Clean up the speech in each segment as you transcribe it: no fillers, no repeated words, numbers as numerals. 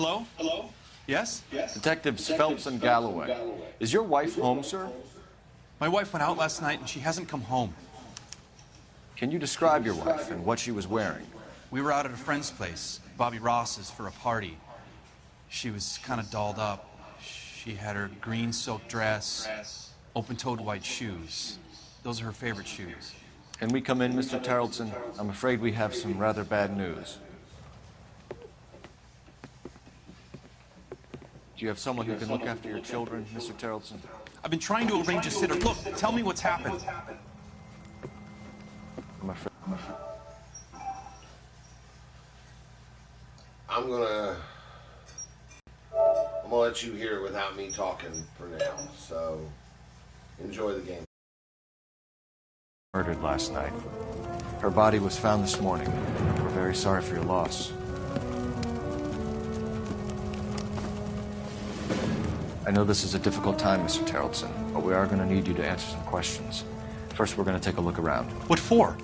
Hello? Hello? Yes? Detectives Phelps and Galloway. Is your wife home, sir? My wife went out last night and she hasn't come home. Can you describe your wife and what she was wearing? We were out at a friend's place, Bobby Ross's, for a party. She was kind of dolled up. She had her green silk dress, open-toed white shoes. Those are her favorite shoes. Can we come in, Mr. Tarleton? I'm afraid we have some rather bad news. Do you have someone who can look after your children, Mr. Tarleton? I've been trying to arrange a sitter. Look, tell me what's happened. I'm afraid. I'm gonna let you hear it without me talking for now. So enjoy the game. Murdered last night. Her body was found this morning. We're very sorry for your loss. I know this is a difficult time, Mr. Tarleton, but we are going to need you to answer some questions. First, we're going to take a look around. What for?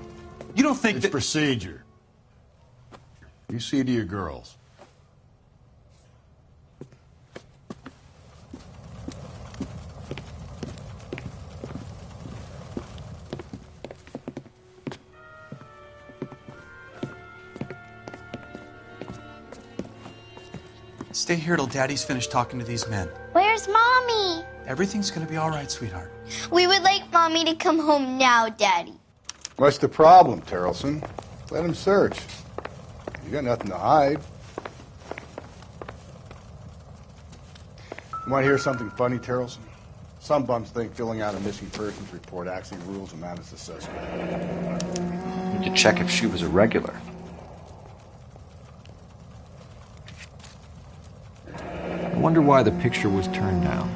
You don't think It's that... procedure. You see to your girls. Stay here till Daddy's finished talking to these men. Where's Mommy? Everything's gonna be all right, sweetheart. We would like Mommy to come home now, Daddy. What's the problem, Tarleton? Let him search. You got nothing to hide. You want to hear something funny, Tarleton? Some bums think filling out a missing persons report actually rules a man as a suspect. We need to check if she was a regular. I wonder why the picture was turned down.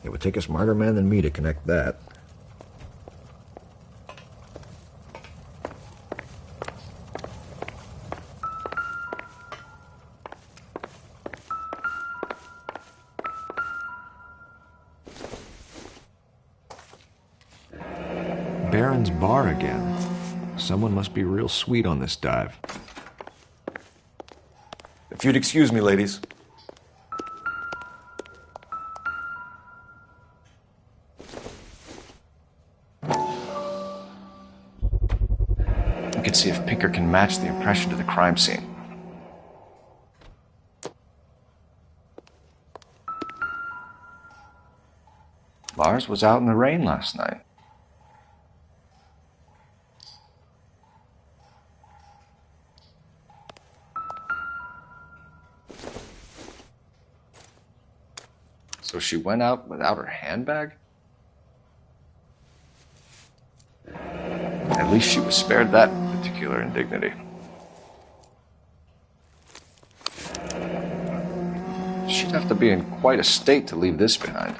It would take a smarter man than me to connect that. Baron's bar again. Someone must be real sweet on this dive. If you'd excuse me, ladies. We can see if Pinker can match the impression to the crime scene. Lars was out in the rain last night. So she went out without her handbag? At least she was spared that particular indignity. She'd have to be in quite a state to leave this behind.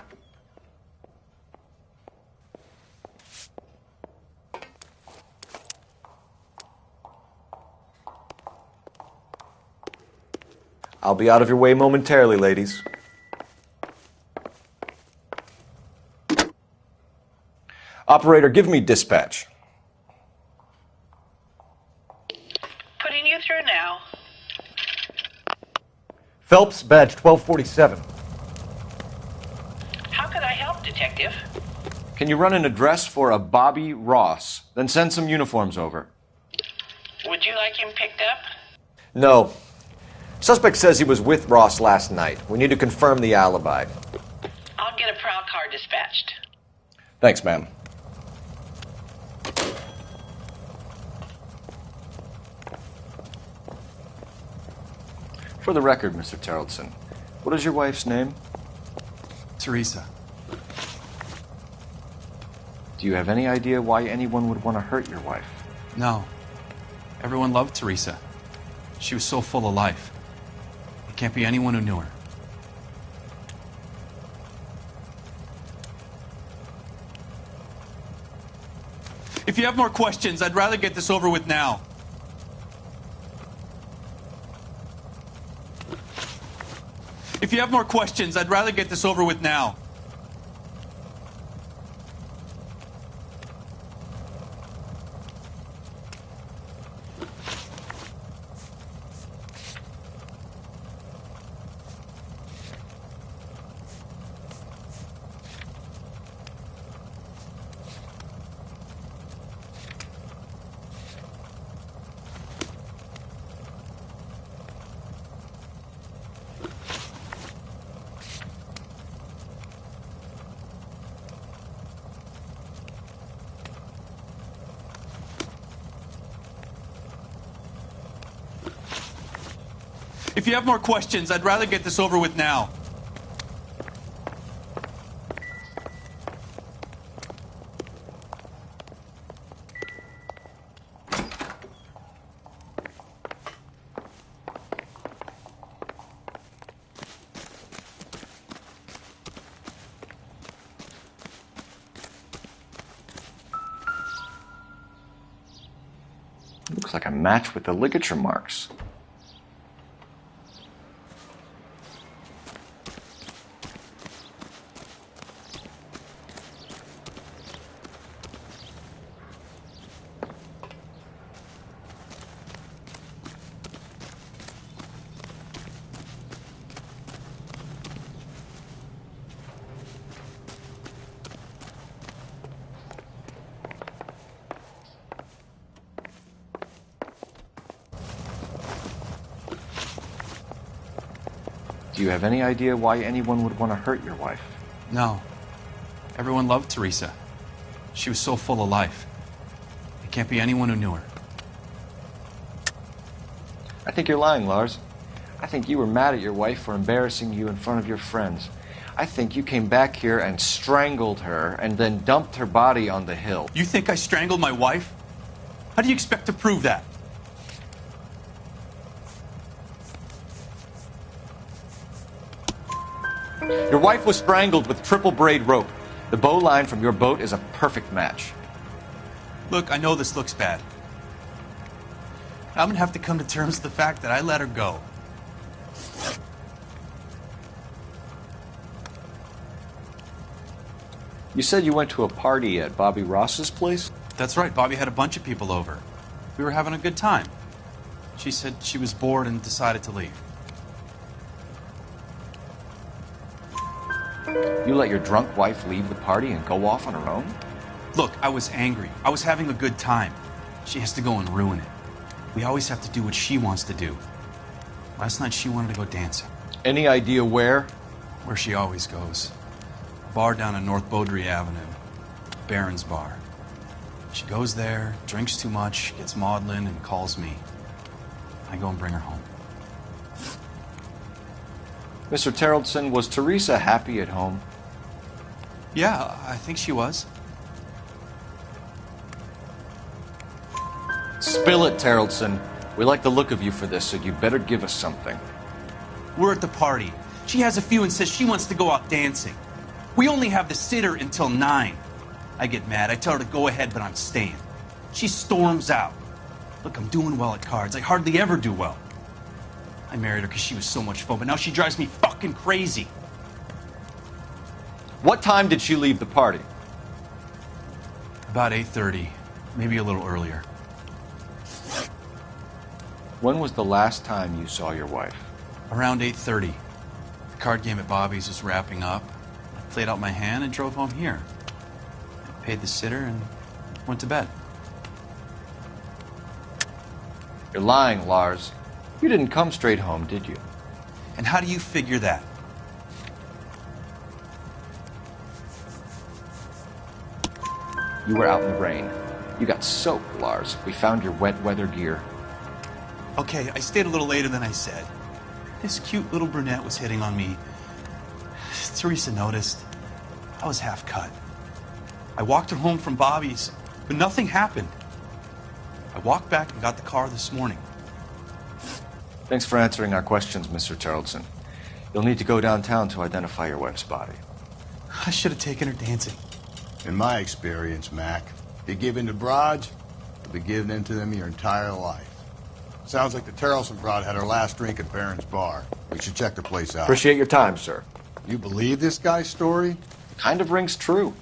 I'll be out of your way momentarily, ladies. Operator, give me dispatch. Putting you through now. Phelps, badge 1247. How could I help, Detective? Can you run an address for a Bobby Ross? Then send some uniforms over. Would you like him picked up? No. Suspect says he was with Ross last night. We need to confirm the alibi. I'll get a prowl car dispatched. Thanks, ma'am. For the record, Mr. Tarleton, what is your wife's name? Teresa. Do you have any idea why anyone would want to hurt your wife? No. Everyone loved Teresa. She was so full of life. It can't be anyone who knew her. If you have more questions, I'd rather get this over with now. If you have more questions, I'd rather get this over with now. If you have more questions, I'd rather get this over with now. Looks like a match with the ligature marks. Do you have any idea why anyone would want to hurt your wife? No. Everyone loved Teresa. She was so full of life. It can't be anyone who knew her. I think you're lying, Lars. I think you were mad at your wife for embarrassing you in front of your friends. I think you came back here and strangled her and then dumped her body on the hill. You think I strangled my wife? How do you expect to prove that? Your wife was strangled with triple braid rope. The bow line from your boat is a perfect match. Look, I know this looks bad. I'm gonna have to come to terms with the fact that I let her go. You said you went to a party at Bobby Ross's place? That's right, Bobby had a bunch of people over. We were having a good time. She said she was bored and decided to leave. You let your drunk wife leave the party and go off on her own? Look, I was angry. I was having a good time. She has to go and ruin it. We always have to do what she wants to do. Last night she wanted to go dancing. Any idea where? Where she always goes. A bar down on North Beaudry Avenue. Baron's Bar. She goes there, drinks too much, gets maudlin, and calls me. I go and bring her home. Mr. Terrellson, was Teresa happy at home? Yeah, I think she was. Spill it, Terrellson. We like the look of you for this, so you better give us something. We're at the party. She has a few and says she wants to go out dancing. We only have the sitter until 9. I get mad. I tell her to go ahead, but I'm staying. She storms out. Look, I'm doing well at cards. I hardly ever do well. I married her because she was so much fun, but now she drives me fucking crazy. What time did she leave the party? About 8:30, maybe a little earlier. When was the last time you saw your wife? Around 8:30. The card game at Bobby's was wrapping up. I played out my hand and drove home here. I paid the sitter and went to bed. You're lying, Lars. You didn't come straight home, did you? And how do you figure that? You were out in the rain. You got soaked, Lars. We found your wet weather gear. Okay, I stayed a little later than I said. This cute little brunette was hitting on me. Teresa noticed. I was half cut. I walked her home from Bobby's, but nothing happened. I walked back and got the car this morning. Thanks for answering our questions, Mr. Terrellson. You'll need to go downtown to identify your wife's body. I should have taken her dancing. In my experience, Mac, if you give in to broads, you'll be giving in to them your entire life. Sounds like the Terrellson broad had her last drink at Baron's Bar. We should check the place out. Appreciate your time, sir. You believe this guy's story? Kind of rings true.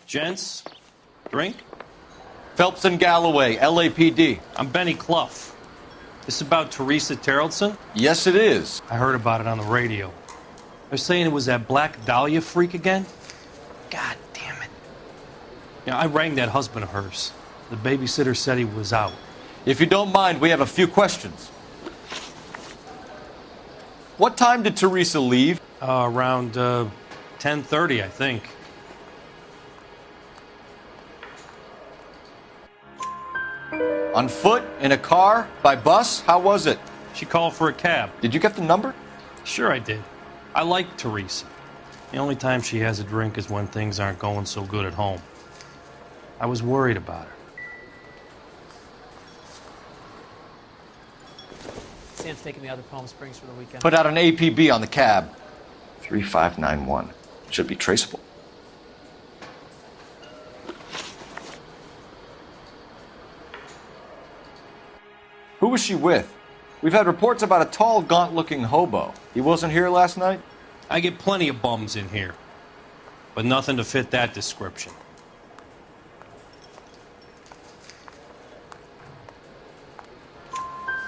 Gents, drink? Phelps and Galloway, LAPD. I'm Benny Clough. This about Teresa Terrellson? Yes, it is. I heard about it on the radio. They're saying it was that Black Dahlia freak again? God damn it. Yeah, I rang that husband of hers. The babysitter said he was out. If you don't mind, we have a few questions. What time did Teresa leave? Around 10:30, I think. On foot? In a car? By bus? How was it? She called for a cab. Did you get the number? Sure I did. I like Teresa. The only time she has a drink is when things aren't going so good at home. I was worried about her. Sam's taking me out to Palm Springs for the weekend. Put out an APB on the cab. 3591. Should be traceable. Who was she with? We've had reports about a tall, gaunt-looking hobo. He wasn't here last night? I get plenty of bums in here, but nothing to fit that description.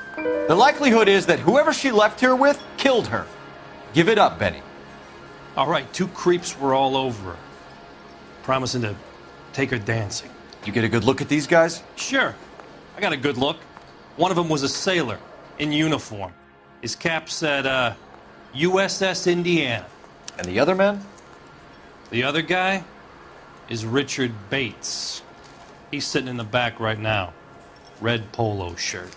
The likelihood is that whoever she left here with killed her. Give it up, Benny. All right, 2 creeps were all over her, promising to take her dancing. Did you get a good look at these guys? Sure, I got a good look. One of them was a sailor in uniform. His cap said, USS Indiana. And the other man? The other guy is Richard Bates. He's sitting in the back right now. Red polo shirt.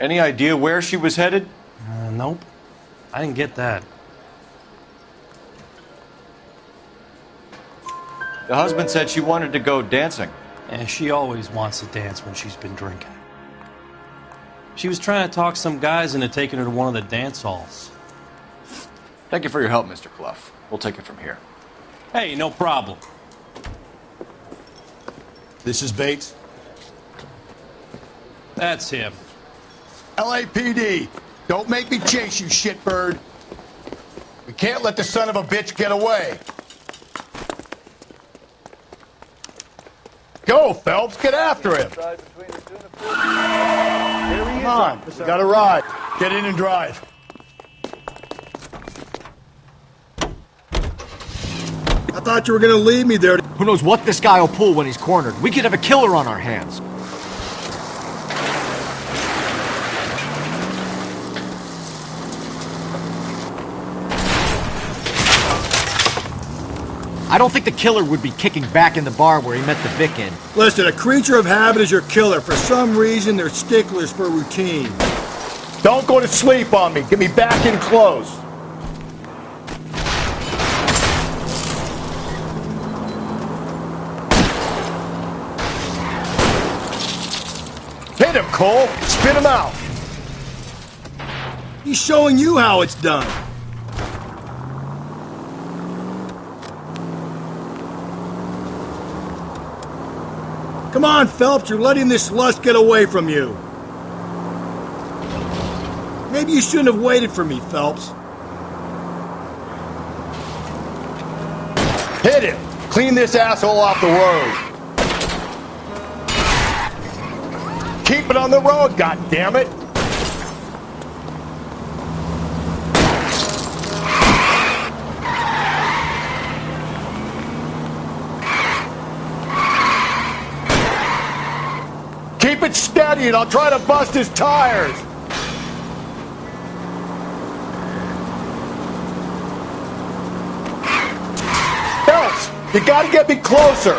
Any idea where she was headed? Nope. I didn't get that. The husband said she wanted to go dancing. Yeah, she always wants to dance when she's been drinking. She was trying to talk some guys into taking her to one of the dance halls. Thank you for your help, Mr. Clough. We'll take it from here. Hey, no problem. This is Bates. That's him. LAPD, don't make me chase you, shitbird. We can't let the son of a bitch get away. Go, Phelps, get after him. Come on, we got a ride. Get in and drive. I thought you were gonna leave me there. Who knows what this guy will pull when he's cornered? We could have a killer on our hands. I don't think the killer would be kicking back in the bar where he met the Vic in. Listen, a creature of habit is your killer. For some reason, they're sticklers for routine. Don't go to sleep on me. Get me back in close. Hit him, Cole. Spit him out. He's showing you how it's done. Come on, Phelps, you're letting this lust get away from you. Maybe you shouldn't have waited for me, Phelps. Hit him. Clean this asshole off the road. Keep it on the road, goddammit! Keep it steady and I'll try to bust his tires! Phelps, you gotta get me closer!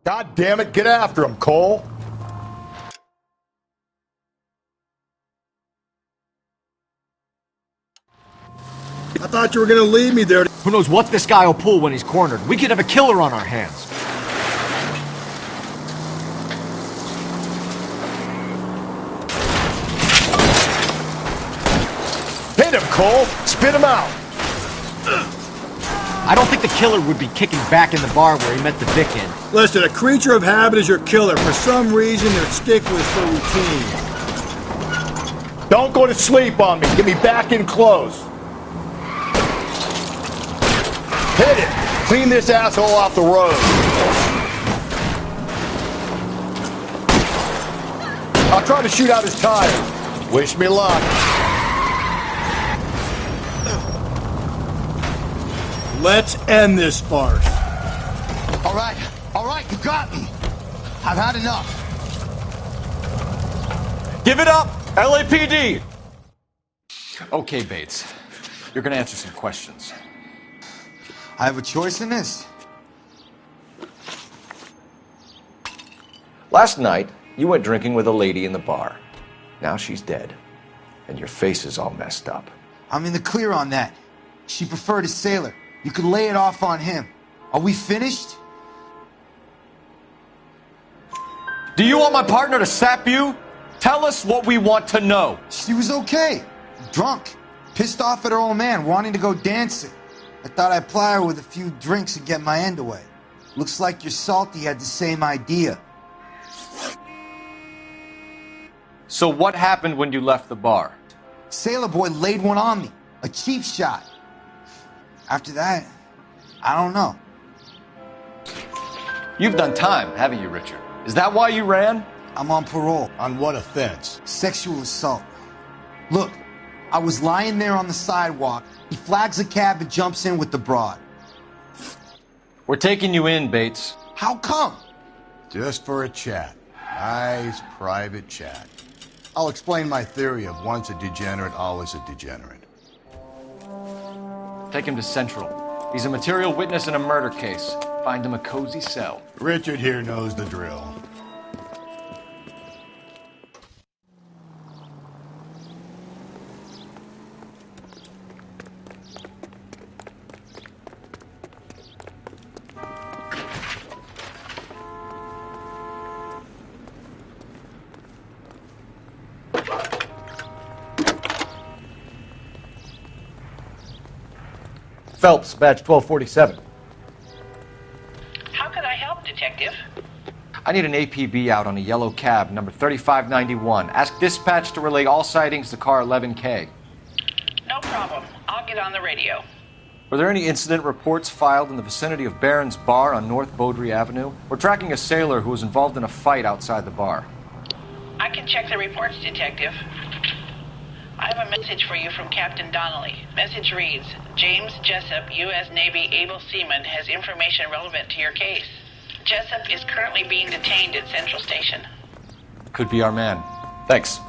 God damn it, get after him, Cole! I thought you were gonna leave me there. Who knows what this guy will pull when he's cornered? We could have a killer on our hands. Hit him, Cole! Spit him out! I don't think the killer would be kicking back in the bar where he met the Vic in. Listen, a creature of habit is your killer. For some reason, their stick was for routine. Don't go to sleep on me. Get me back in close. Hit it! Clean this asshole off the road. I'll try to shoot out his tires. Wish me luck. Let's end this farce. All right, you got me. I've had enough. Give it up, LAPD! Okay, Bates. You're gonna answer some questions. I have a choice in this. Last night, you went drinking with a lady in the bar. Now she's dead. And your face is all messed up. I'm in the clear on that. She preferred a sailor. You could lay it off on him. Are we finished? Do you want my partner to sap you? Tell us what we want to know. She was okay. Drunk. Pissed off at her old man, wanting to go dancing. I thought I'd ply her with a few drinks and get my end away. Looks like your Salty had the same idea. So what happened when you left the bar? Sailor boy laid one on me. A cheap shot. After that, I don't know. You've done time, haven't you, Richard? Is that why you ran? I'm on parole. On what offense? Sexual assault. Look, I was lying there on the sidewalk. He flags a cab and jumps in with the broad. We're taking you in, Bates. How come? Just for a chat. Nice private chat. I'll explain my theory of once a degenerate, always a degenerate. Take him to Central. He's a material witness in a murder case. Find him a cozy cell. Richard here knows the drill. Phelps, badge 1247. How can I help, Detective? I need an APB out on a yellow cab, number 3591. Ask dispatch to relay all sightings to car 11K. No problem. I'll get on the radio. Were there any incident reports filed in the vicinity of Barron's Bar on North Beaudry Avenue? We're tracking a sailor who was involved in a fight outside the bar. I can check the reports, Detective. I have a message for you from Captain Donnelly. Message reads, James Jessup, U.S. Navy able seaman, has information relevant to your case. Jessup is currently being detained at Central Station. Could be our man. Thanks.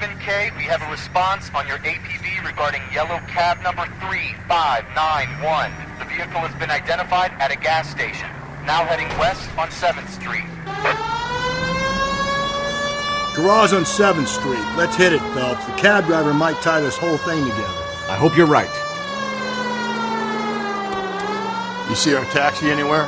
11K, we have a response on your APV regarding yellow cab number 3591. The vehicle has been identified at a gas station. Now heading west on 7th Street. Garage on 7th Street. Let's hit it, Phelps. The cab driver might tie this whole thing together. I hope you're right. You see our taxi anywhere?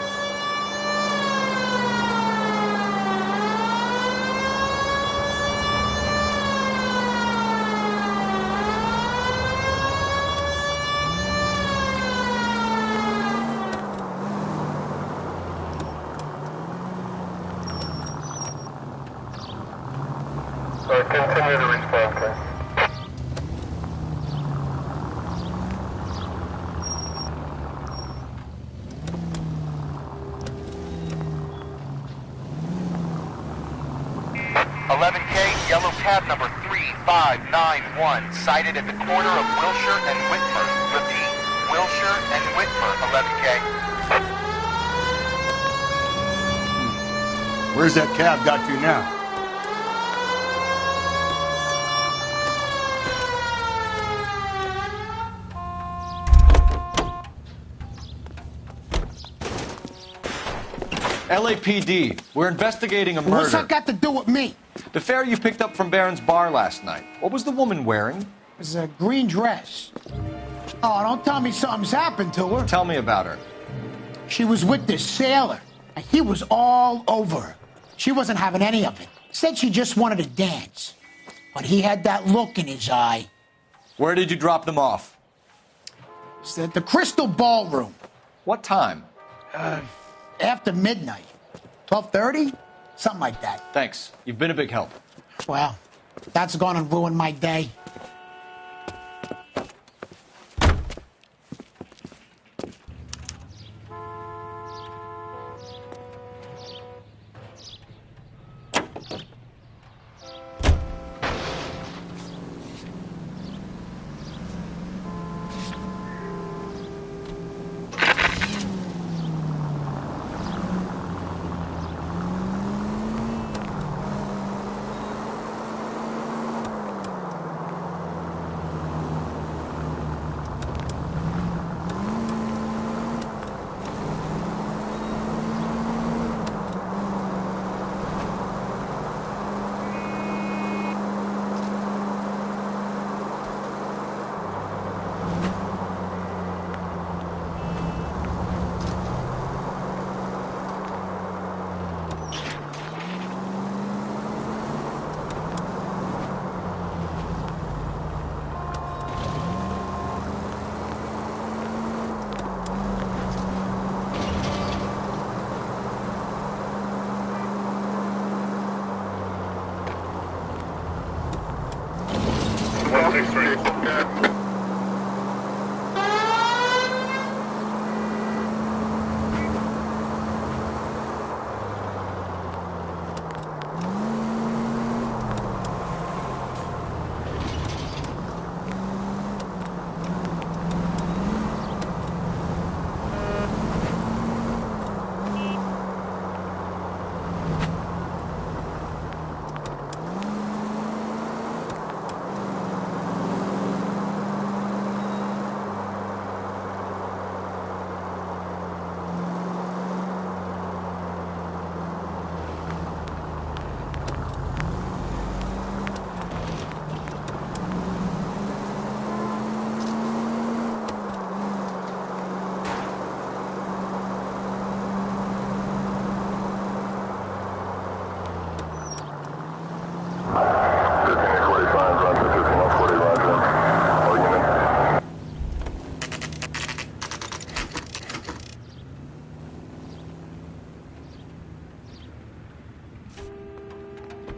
Continue to respond, sir. Yellow cab number 3591, sighted at the corner of Wilshire and Whitmer. Repeat, Wilshire and Whitmer, 11K. Where's that cab got to now? LAPD, we're investigating a murder. What's that got to do with me? The fare you picked up from Barron's bar last night. What was the woman wearing? It was a green dress. Oh, don't tell me something's happened to her. Tell me about her. She was with this sailor, and he was all over her. She wasn't having any of it. Said she just wanted to dance. But he had that look in his eye. Where did you drop them off? It's at the Crystal Ballroom. What time? After midnight. 12:30? Something like that. Thanks. You've been a big help. Well, that's gone and ruined my day.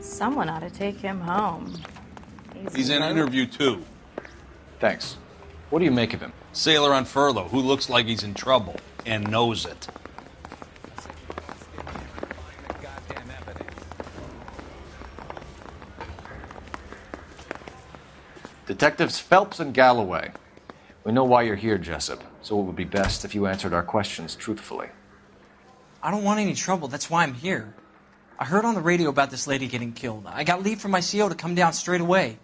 Someone ought to take him home. He's in interview 2. Thanks. What do you make of him? Sailor on furlough who looks like he's in trouble and knows it. Detectives Phelps and Galloway. We know why you're here, Jessup, so it would be best if you answered our questions truthfully. I don't want any trouble. That's why I'm here. I heard on the radio about this lady getting killed. I got leave from my CO to come down straight away.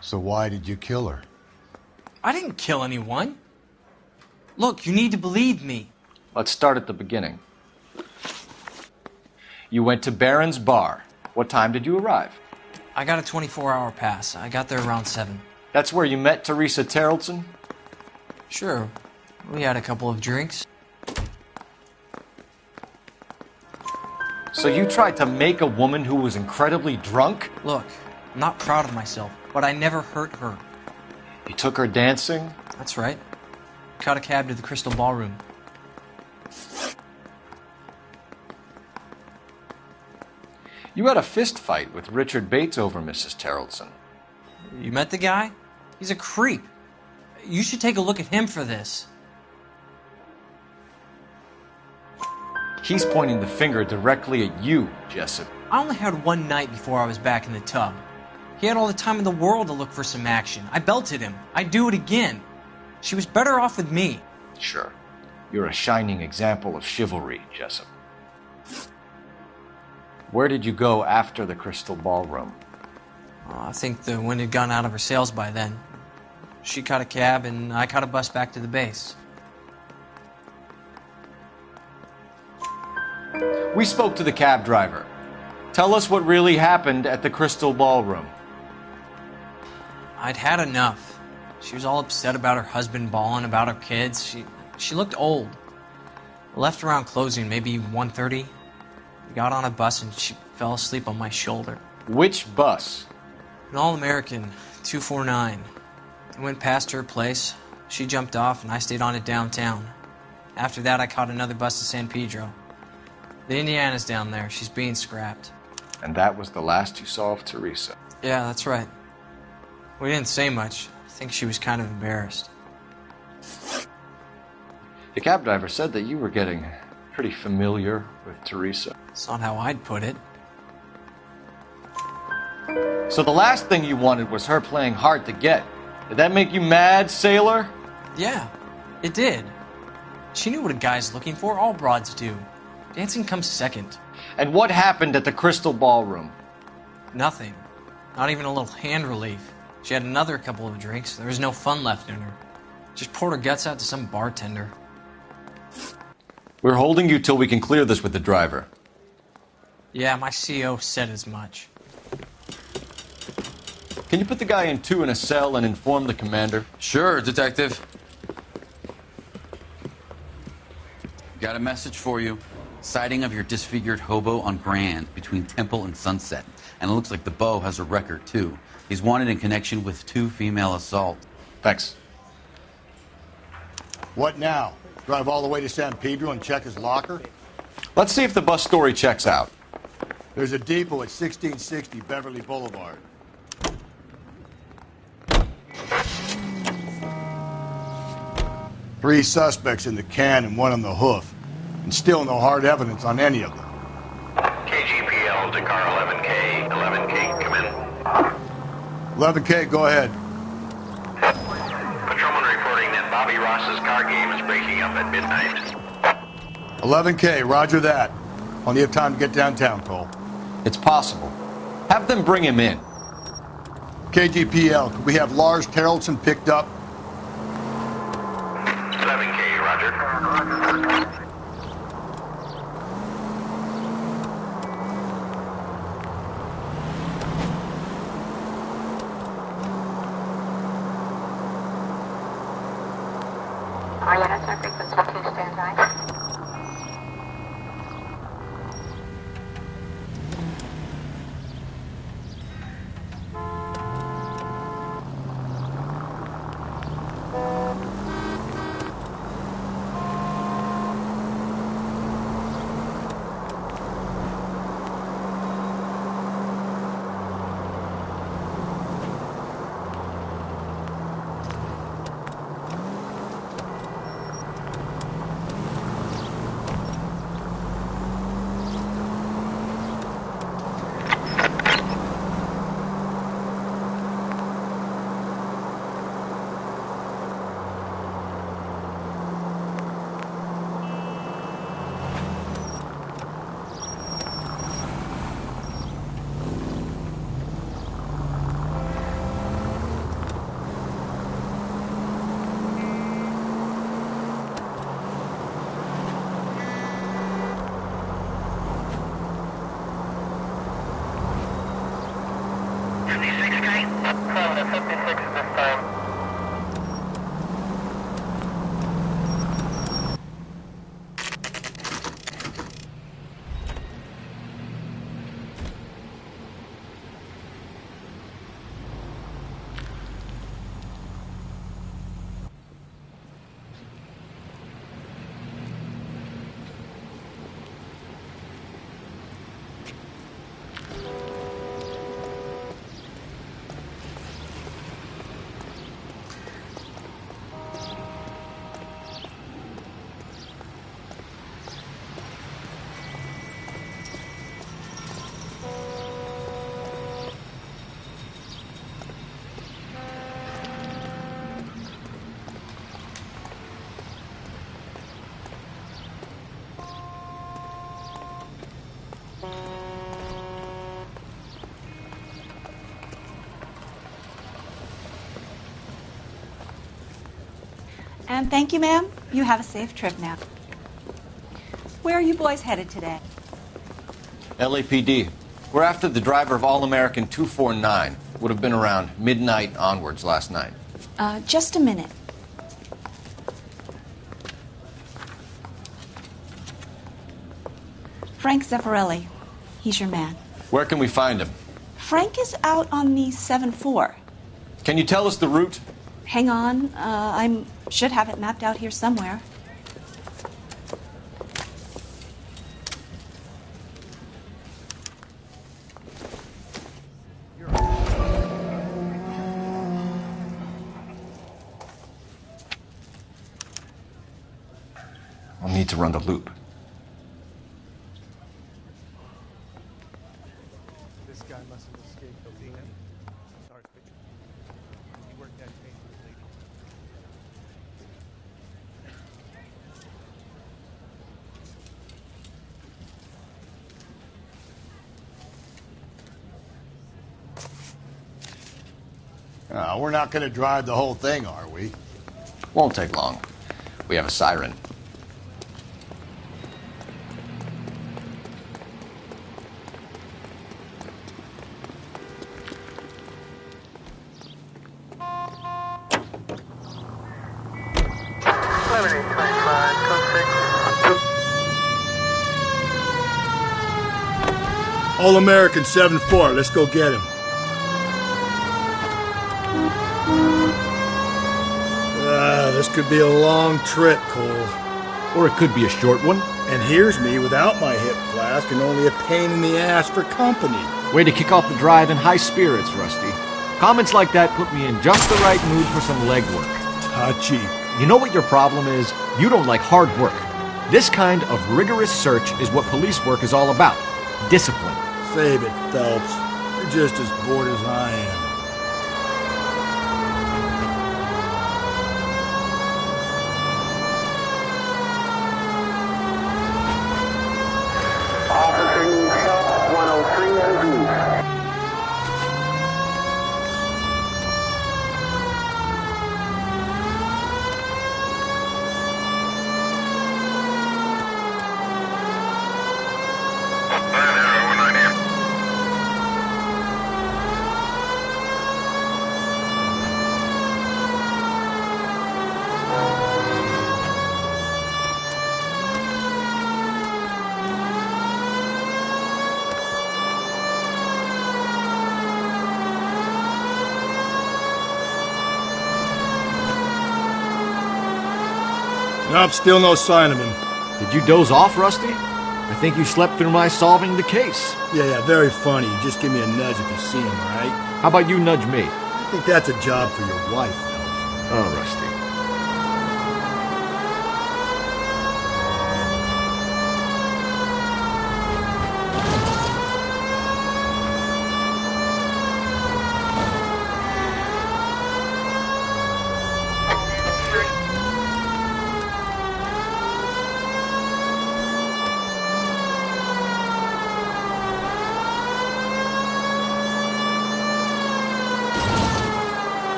So why did you kill her? I didn't kill anyone. Look, you need to believe me. Let's start at the beginning. You went to Barron's bar. What time did you arrive? I got a 24-hour pass. I got there around 7. That's where you met Teresa Terrelson? Sure. We had a couple of drinks. So you tried to make a woman who was incredibly drunk? Look, I'm not proud of myself, but I never hurt her. You took her dancing? That's right. Caught a cab to the Crystal Ballroom. You had a fist fight with Richard Bates over Mrs. Terrelson. You met the guy? He's a creep. You should take a look at him for this. He's pointing the finger directly at you, Jessup. I only had one night before I was back in the tub. He had all the time in the world to look for some action. I belted him. I'd do it again. She was better off with me. Sure. You're a shining example of chivalry, Jessup. Where did you go after the Crystal Ballroom? I think the wind had gone out of her sails by then. She caught a cab and I caught a bus back to the base. We spoke to the cab driver. Tell us what really happened at the Crystal Ballroom. I'd had enough. She was all upset about her husband bawling about her kids. She looked old. I left around closing, maybe 1:30. We got on a bus and she fell asleep on my shoulder. Which bus? An All-American, 249. I went past her place. She jumped off and I stayed on it downtown. After that, I caught another bus to San Pedro. The Indiana's down there. She's being scrapped. And that was the last you saw of Teresa? Yeah, that's right. We didn't say much. I think she was kind of embarrassed. The cab driver said that you were getting pretty familiar with Teresa. It's not how I'd put it. So the last thing you wanted was her playing hard to get. Did that make you mad, sailor? Yeah, it did. She knew what a guy's looking for. All broads do. Dancing comes second. And what happened at the Crystal Ballroom? Nothing. Not even a little hand relief. She had another couple of drinks. There was no fun left in her. Just poured her guts out to some bartender. We're holding you till we can clear this with the driver. Yeah, my CO said as much. Can you put the guy in 2 in a cell and inform the commander? Sure, Detective. Got a message for you. Sighting of your disfigured hobo on Grand between Temple and Sunset. And it looks like the beau has a record, too. He's wanted in connection with 2 female assaults. Thanks. What now? Drive all the way to San Pedro and check his locker? Let's see if the bus story checks out. There's a depot at 1660 Beverly Boulevard. Three suspects in the can and 1 on the hoof. And still no hard evidence on any of them. KGPL to car 11K. 11K, come in. 11K, go ahead. Patrolman reporting that Bobby Ross's car game is breaking up at midnight. 11K, roger that. Plenty of time to get downtown, Cole. It's possible. Have them bring him in. KGPL, could we have Lars Terrelson picked up? 11K, roger. Frequency 2, stand by. to 56 this time. And thank you, ma'am. You have a safe trip now. Where are you boys headed today? LAPD. We're after the driver of All-American 249. Would have been around midnight onwards last night. Just a minute. Frank Zeffirelli. He's your man. Where can we find him? Frank is out on the 7-4. Can you tell us the route? Hang on. I should have it mapped out here somewhere. I'll need to run the loop. This guy must have escaped the lead. Sorry, picture. He worked that case with the lady. We're not going to drive the whole thing, are we? Won't take long. We have a siren. All-American 7-4. Let's go get him. This could be a long trip, Cole. Or it could be a short one. And here's me without my hip flask and only a pain in the ass for company. Way to kick off the drive in high spirits, Rusty. Comments like that put me in just the right mood for some legwork. Hachi. You know what your problem is? You don't like hard work. This kind of rigorous search is what police work is all about. Discipline. Save it, Phelps. You're just as bored as I am. Officer needs help, 103 and V. Nope, still no sign of him. Did you doze off, Rusty? I think you slept through my solving the case. Yeah, very funny. Just give me a nudge if you see him, all right? How about you nudge me? I think that's a job for your wife, Phelps. Oh, Rusty.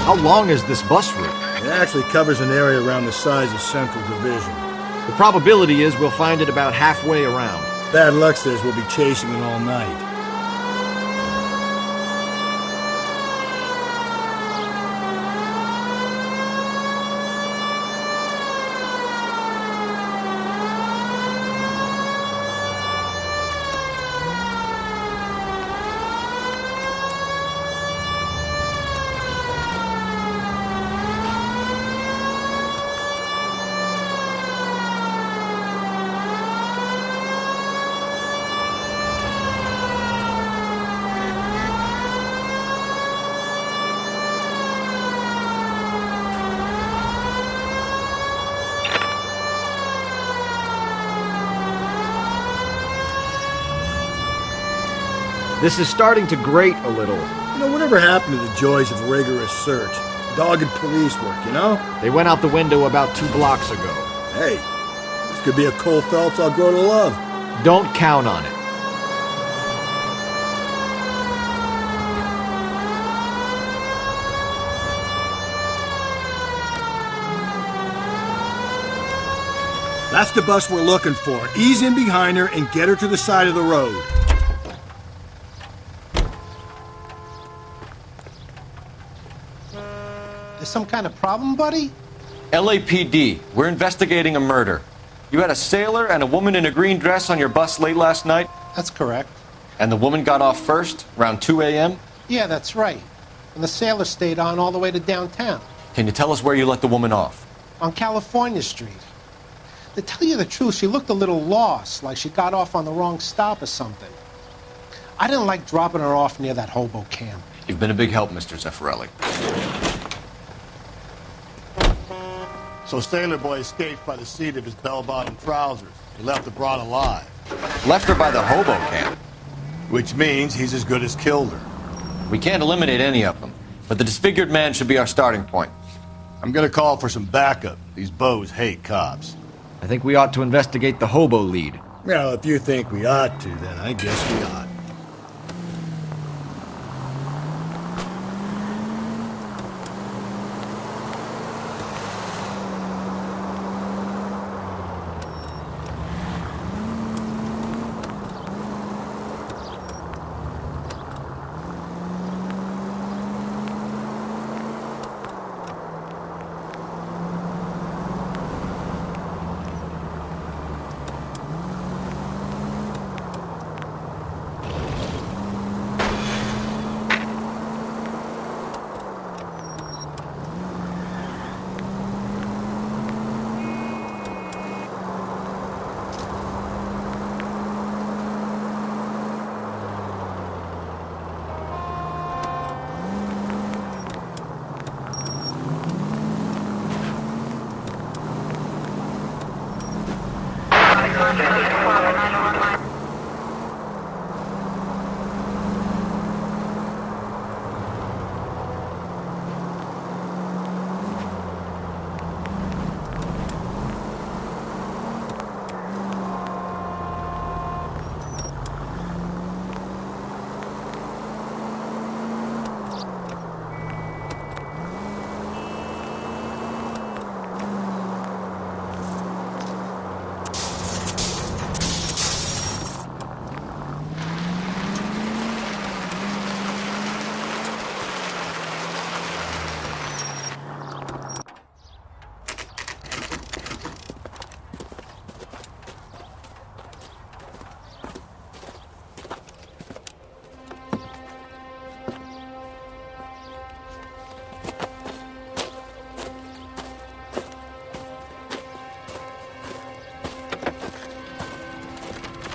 How long is this bus route? It actually covers an area around the size of Central Division. The probability is we'll find it about halfway around. Bad luck says we'll be chasing it all night. This is starting to grate a little. You know, whatever happened to the joys of rigorous search? Dogged police work, you know? They went out the window about 2 blocks ago. Hey, this could be a Cole Phelps I'll grow to love. Don't count on it. That's the bus we're looking for. Ease in behind her and get her to the side of the road. There's some kind of problem, buddy? LAPD, we're investigating a murder. You had a sailor and a woman in a green dress on your bus late last night? That's correct. And the woman got off first, around 2 a.m.? Yeah, that's right. And the sailor stayed on all the way to downtown. Can you tell us where you let the woman off? On California Street. To tell you the truth, she looked a little lost, like she got off on the wrong stop or something. I didn't like dropping her off near that hobo camp. You've been a big help, Mr. Zeffirelli. So Sailor Boy escaped by the seat of his bell-bottom trousers. He left the broad alive. Left her by the hobo camp. Which means he's as good as killed her. We can't eliminate any of them, but the disfigured man should be our starting point. I'm gonna call for some backup. These bows hate cops. I think we ought to investigate the hobo lead. Well, if you think we ought to, then I guess we ought.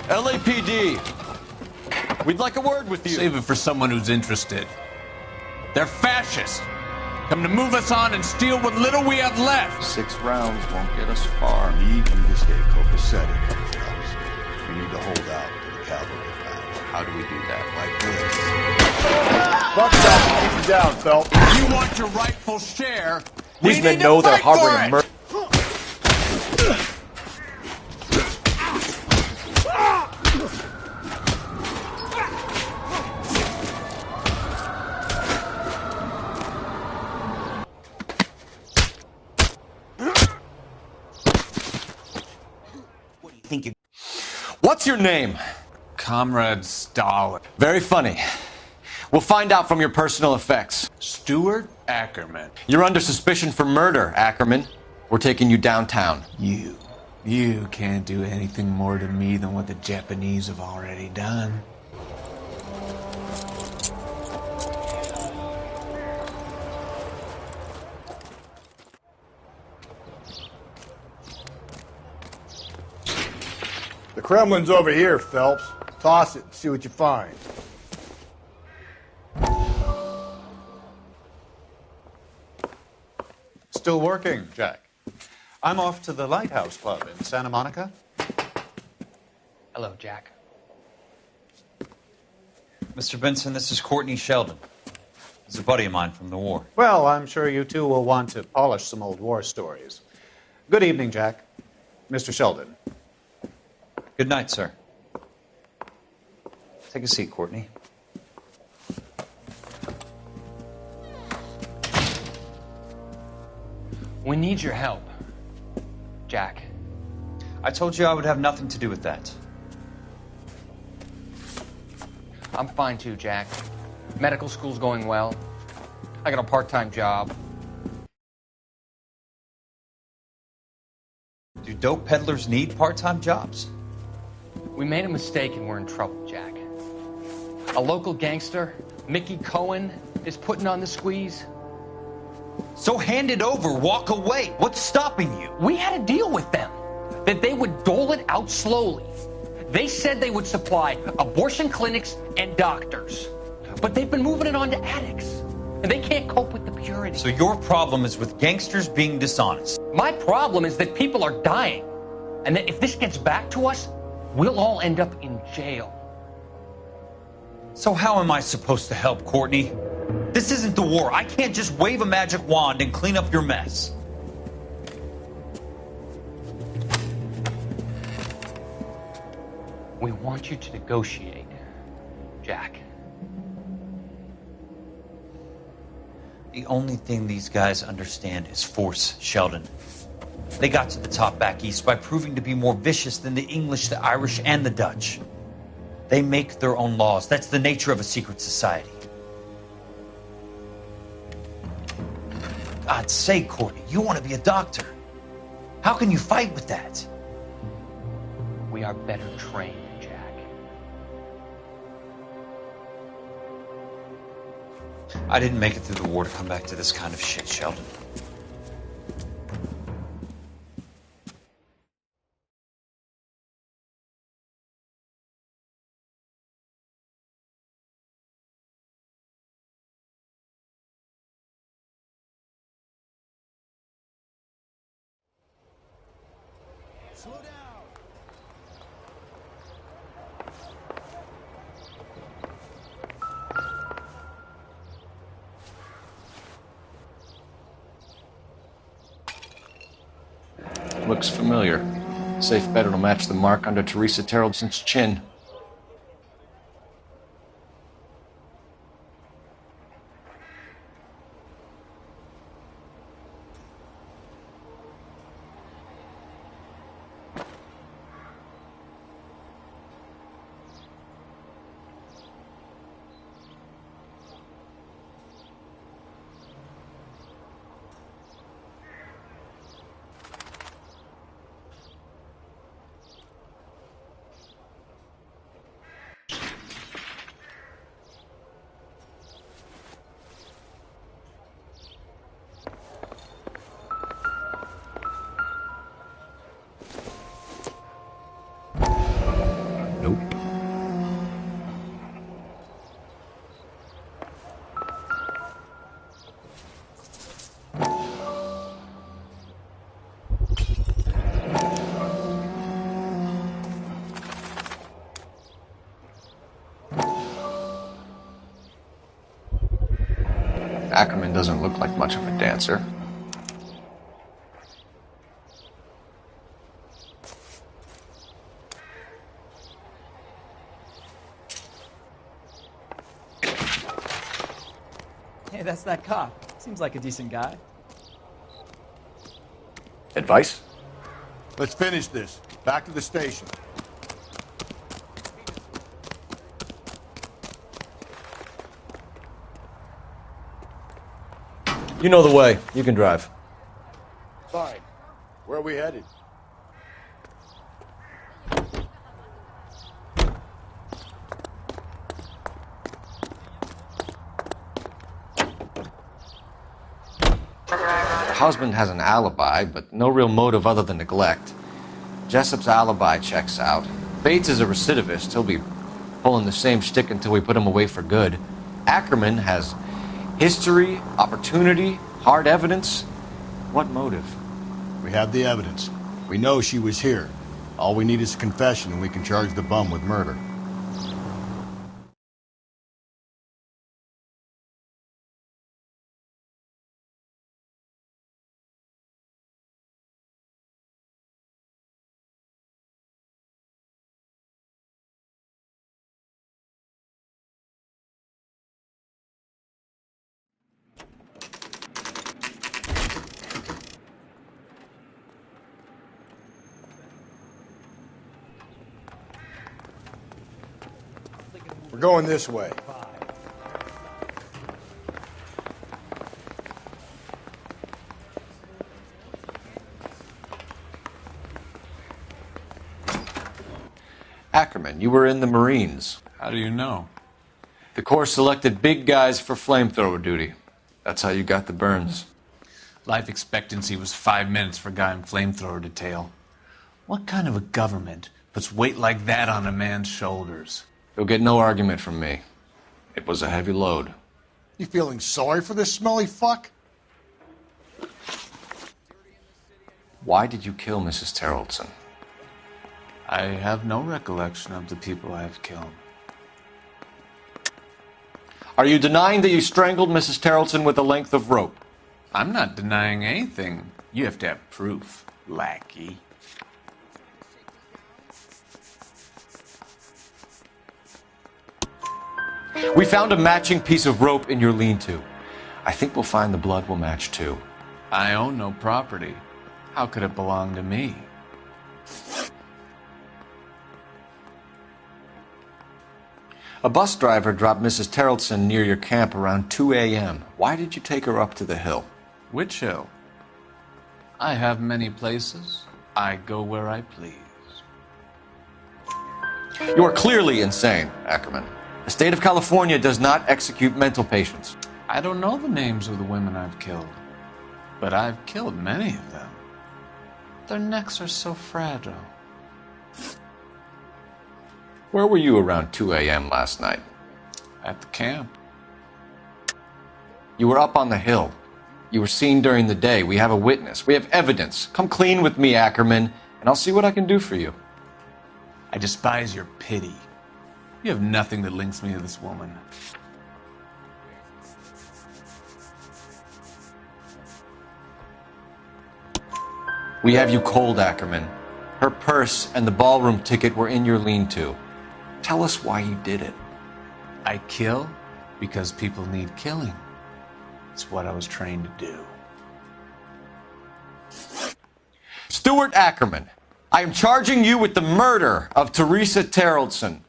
LAPD, we'd like a word with you. Save it for someone who's interested. They're fascists. Come to move us on and steal what little we have left. 6 rounds won't get us far. I need you to stay copacetic, Phelps. We need to hold out till the cavalry arrive. How do we do that? Like this. Buck shot, keep him down, Phelps. If you want your rightful share, These we men need to know they're fight for harboring a it. murder. What's your name? Comrade Stalin. Very funny. We'll find out from your personal effects. Stuart Ackerman. You're under suspicion for murder, Ackerman. We're taking you downtown. You can't do anything more to me than what the Japanese have already done. The Kremlin's over here, Phelps. Toss it and see what you find. Still working, Jack. I'm off to the Lighthouse Club in Santa Monica. Hello, Jack. Mr. Benson, this is Courtney Sheldon. He's a buddy of mine from the war. Well, I'm sure you two will want to polish some old war stories. Good evening, Jack. Mr. Sheldon. Good night, sir. Take a seat, Courtney. We need your help, Jack. I told you I would have nothing to do with that. I'm fine too, Jack. Medical school's going well. I got a part-time job. Do dope peddlers need part-time jobs? We made a mistake and we're in trouble, Jack. A local gangster, Mickey Cohen, is putting on the squeeze. So hand it over, walk away. What's stopping you? We had a deal with them that they would dole it out slowly. They said they would supply abortion clinics and doctors, but they've been moving it on to addicts, and they can't cope with the purity. So your problem is with gangsters being dishonest. My problem is that people are dying, and that if this gets back to us, we'll all end up in jail. So how am I supposed to help, Courtney? This isn't the war. I can't just wave a magic wand and clean up your mess. We want you to negotiate, Jack. The only thing these guys understand is force, Sheldon. They got to the top back east by proving to be more vicious than the English, the Irish, and the Dutch. They make their own laws. That's the nature of a secret society. God's sake, Courtney, you want to be a doctor. How can you fight with that? We are better trained, Jack. I didn't make it through the war to come back to this kind of shit, Sheldon. Slow down. Looks familiar. Safe bet it'll match the mark under Teresa Terrelson's chin. man doesn't look like much of a dancer. Hey, that's that cop. Seems like a decent guy. Advice? Let's finish this. Back to the station. You know the way. You can drive. Fine. Where are we headed? Her husband has an alibi, but no real motive other than neglect. Jessup's alibi checks out. Bates is a recidivist. He'll be pulling the same shtick until we put him away for good. Ackerman has history, opportunity, hard evidence. What motive? We have the evidence. We know she was here. All we need is a confession and we can charge the bum with murder. We're going this way. Ackerman, you were in the Marines. How do you know? The Corps selected big guys for flamethrower duty. That's how you got the burns. Life expectancy was 5 minutes for a guy in flamethrower detail. What kind of a government puts weight like that on a man's shoulders? You'll get no argument from me. It was a heavy load. You feeling sorry for this smelly fuck? Why did you kill Mrs. Terrellson? I have no recollection of the people I have killed. Are you denying that you strangled Mrs. Terrellson with a length of rope? I'm not denying anything. You have to have proof, lackey. We found a matching piece of rope in your lean-to. I think we'll find the blood will match too. I own no property. How could it belong to me? A bus driver dropped Mrs. Terrellson near your camp around 2 a.m. Why did you take her up to the hill? Which hill? I have many places. I go where I please. You are clearly insane, Ackerman. The state of California does not execute mental patients. I don't know the names of the women I've killed, but I've killed many of them. Their necks are so fragile. Where were you around 2 a.m. last night? At the camp. You were up on the hill. You were seen during the day. We have a witness. We have evidence. Come clean with me, Ackerman, and I'll see what I can do for you. I despise your pity. You have nothing that links me to this woman. We have you cold, Ackerman. Her purse and the ballroom ticket were in your lean-to. Tell us why you did it. I kill because people need killing. It's what I was trained to do. Stuart Ackerman, I am charging you with the murder of Teresa Terrellson.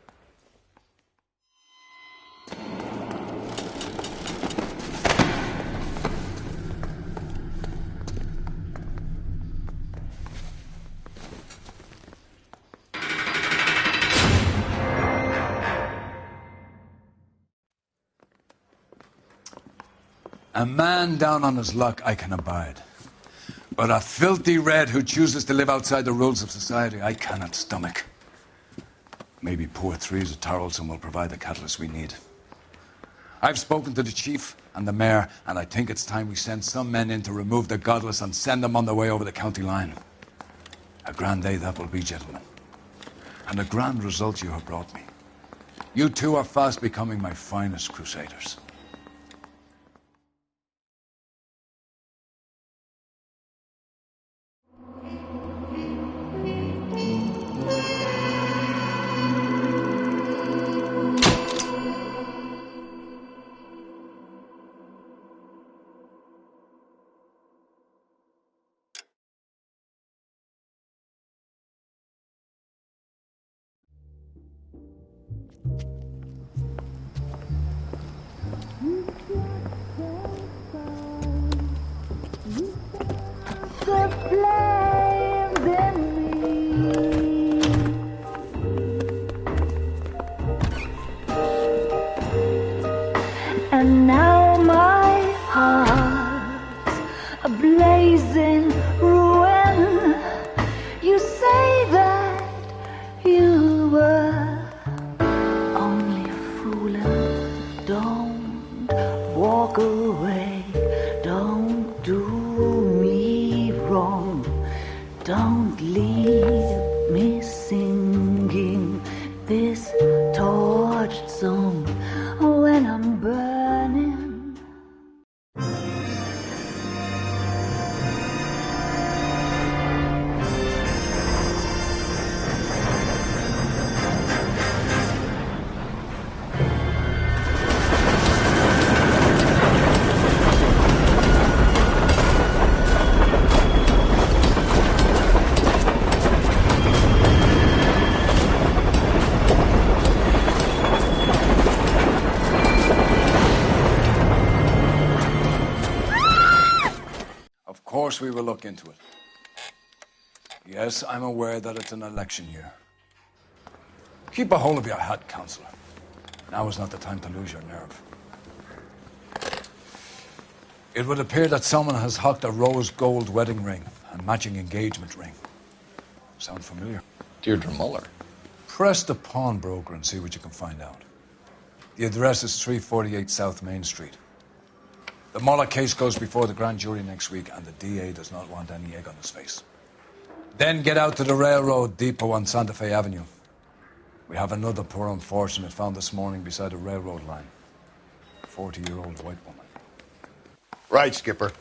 A man down on his luck I can abide. But a filthy red who chooses to live outside the rules of society I cannot stomach. Maybe poor Teresa Terrellson will provide the catalyst we need. I've spoken to the chief and the mayor, and I think it's time we send some men in to remove the godless and send them on their way over the county line. A grand day that will be, gentlemen. And a grand result you have brought me. You two are fast becoming my finest crusaders. boys in ruin. You say that you were only fooling. Don't walk away. Don't do me wrong. Don't leave me singing this torched song when I'm burning. Of course we will look into it. Yes, I'm aware that it's an election year. Keep a hold of your hat, Counselor. Now is not the time to lose your nerve. It would appear that someone has hocked a rose gold wedding ring and matching engagement ring. Sound familiar? Deirdre Muller. Press the pawnbroker and see what you can find out. The address is 348 South Main Street. The Muller case goes before the grand jury next week, and the DA does not want any egg on his face. Then get out to the railroad depot on Santa Fe Avenue. We have another poor unfortunate found this morning beside a railroad line. A 40-year-old white woman. Right, Skipper.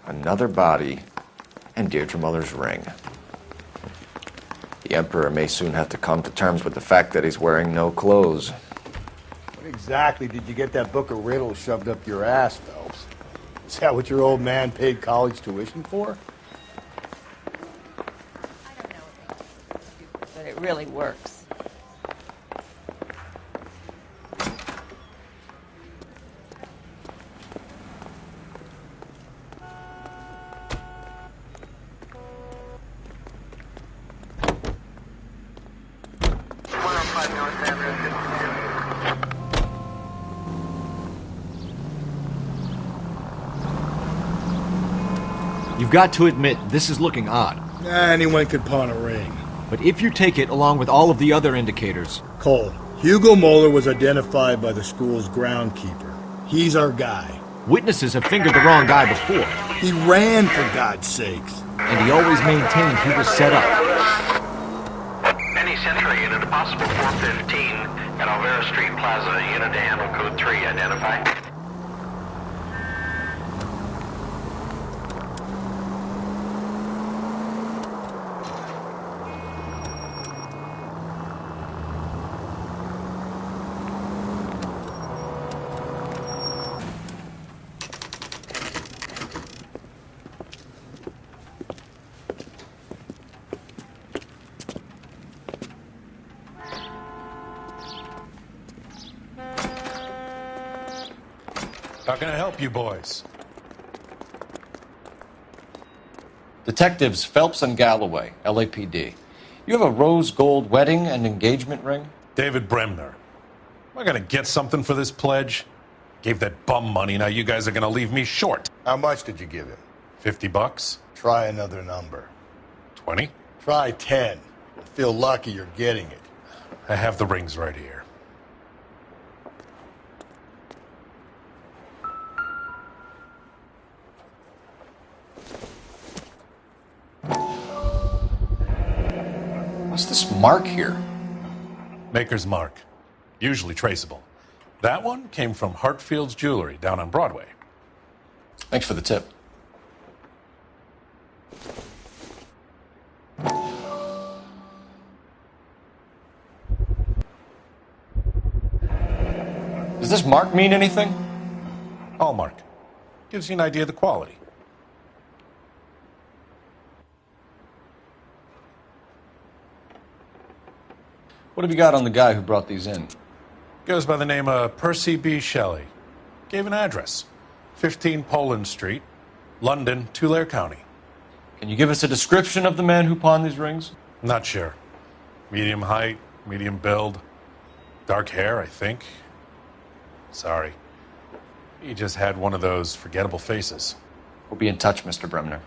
Another body, and Deirdre Muller's ring. The Emperor may soon have to come to terms with the fact that he's wearing no clothes. What exactly did you get that book of riddles shoved up your ass, Phelps? Is that what your old man paid college tuition for? But it really works. You've got to admit, this is looking odd. Anyone could pawn a ring. But if you take it along with all of the other indicators... Cole, Hugo Moeller was identified by the school's groundkeeper. He's our guy. Witnesses have fingered the wrong guy before. He ran, for God's sakes. And he always maintained he was set up. Any Century unit, a possible 415 at Alvera Street Plaza, unit to handle code 3, identify. How can I help you boys? Detectives Phelps and Galloway, LAPD. You have a rose gold wedding and engagement ring? David Bremner. Am I going to get something for this pledge? Gave that bum money, now you guys are going to leave me short. How much did you give him? $50. Try another number. 20? Try 10. You'll feel lucky you're getting it. I have the rings right here. What's this mark here? Maker's mark. Usually traceable. That one came from Hartfield's Jewelry down on Broadway. Thanks for the tip. Does this mark mean anything? Hallmark. Gives you an idea of the quality. What have you got on the guy who brought these in? Goes by the name of Percy B. Shelley. Gave an address. 15 Poland Street, London, Tulare County. Can you give us a description of the man who pawned these rings? Not sure. Medium height, medium build, dark hair, I think. Sorry. He just had one of those forgettable faces. We'll be in touch, Mr. Bremner.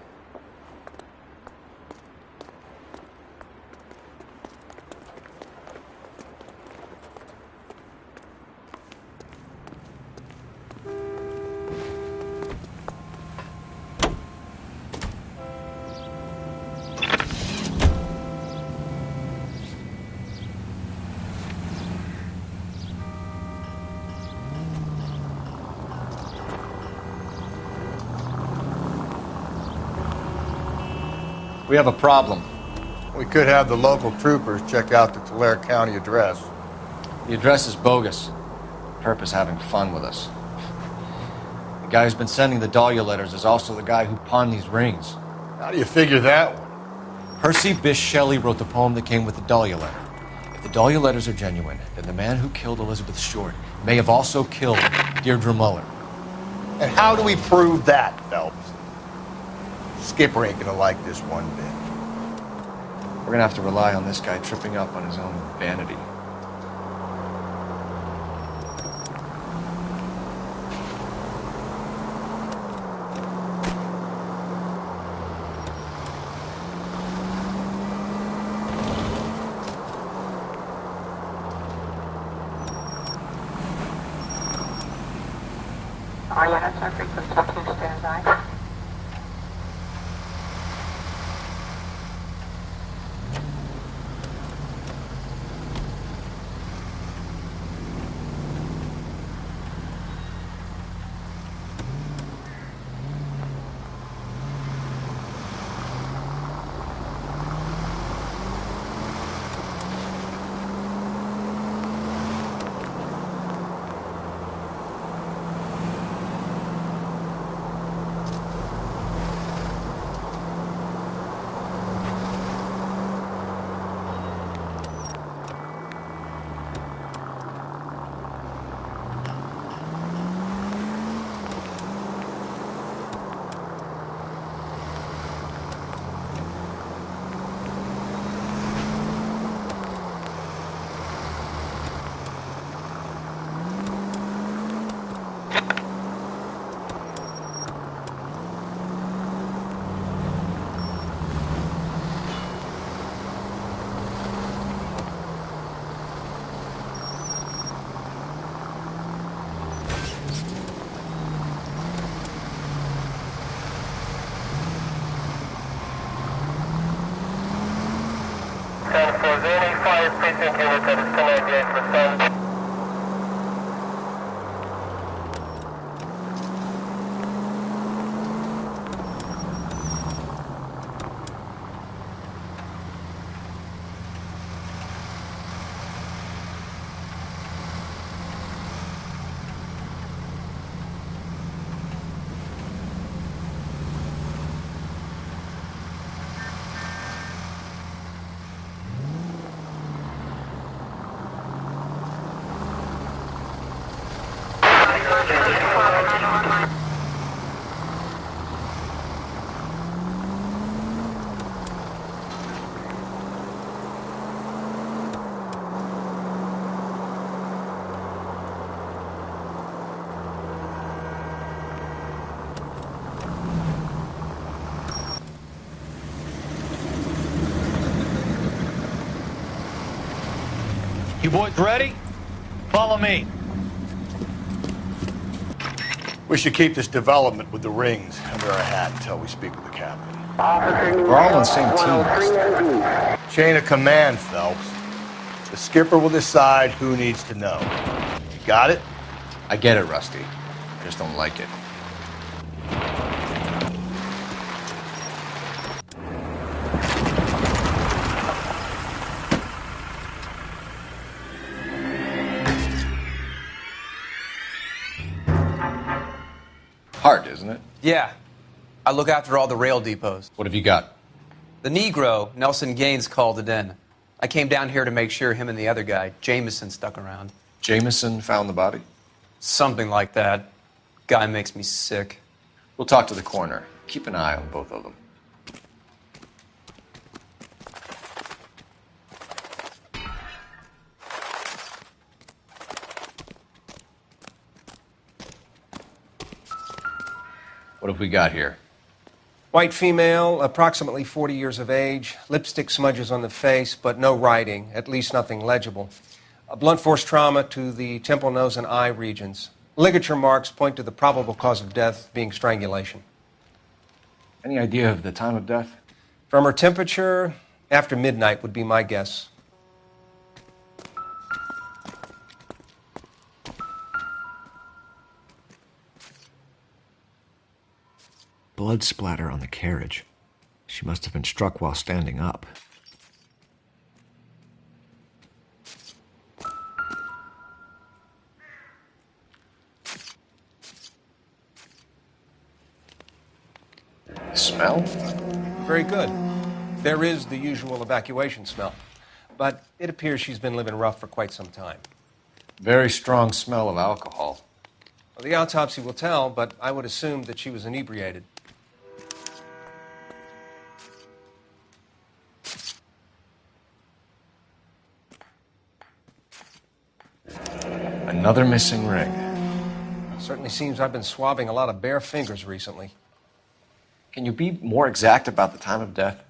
We have a problem. We could have the local troopers check out the Tulare County address. The address is bogus. Perp is having fun with us. The guy who's been sending the Dahlia letters is also the guy who pawned these rings. How do you figure that one? Percy Bysshe Shelley wrote the poem that came with the Dahlia letter. If the Dahlia letters are genuine, then the man who killed Elizabeth Short may have also killed Deirdre Muller. And how do we prove that, Phelps? Skipper ain't gonna like this one bit. We're gonna have to rely on this guy tripping up on his own vanity. All units are frequency 2, stand by. You boys ready? Follow me. We should keep this development with the rings under our hat until we speak with the captain. We're all on the same team. Chain of command, Phelps. The skipper will decide who needs to know. You got it? I get it, Rusty. I just don't like it. Hard, isn't it? Yeah. I look after all the rail depots. What have you got? The Negro, Nelson Gaines, called it in. I came down here to make sure him and the other guy, Jameson, stuck around. Jameson found the body? Something like that. Guy makes me sick. We'll talk to the coroner. Keep an eye on both of them. What have we got here? White female, approximately 40 years of age, lipstick smudges on the face, but no writing, at least nothing legible. A blunt force trauma to the temple, nose, and eye regions. Ligature marks point to the probable cause of death being strangulation. Any idea of the time of death? From her temperature, after midnight would be my guess. Blood splatter on the carriage. She must have been struck while standing up. Smell? Very good. There is the usual evacuation smell, but it appears she's been living rough for quite some time. Very strong smell of alcohol. Well, the autopsy will tell, but I would assume that she was inebriated. Another missing ring. Certainly seems I've been swabbing a lot of bare fingers recently. Can you be more exact about the time of death?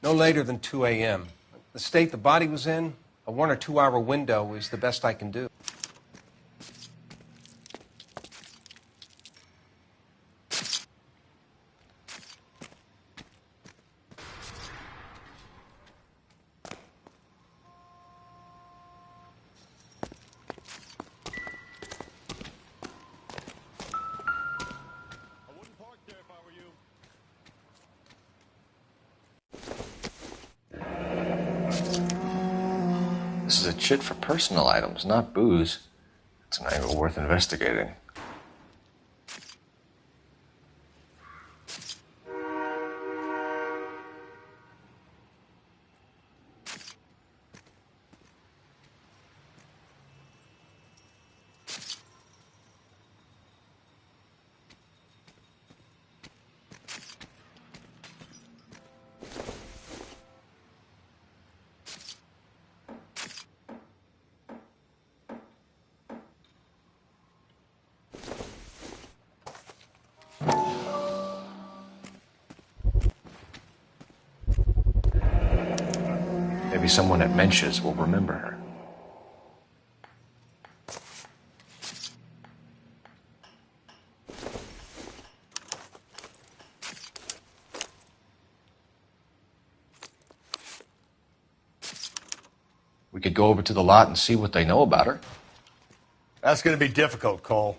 No later than 2 a.m. The state the body was in, a 1 or 2 hour window is the best I can do. This is a chit for personal items, not booze. It's an angle worth investigating. Maybe someone at Mensch's will remember her. We could go over to the lot and see what they know about her. That's going to be difficult, Cole.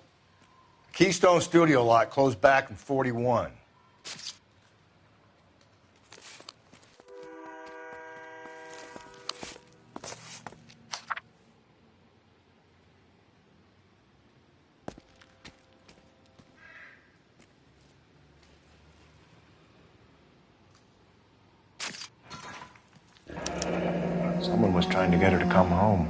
Keystone Studio lot closed back in 41. Someone was trying to get her to come home.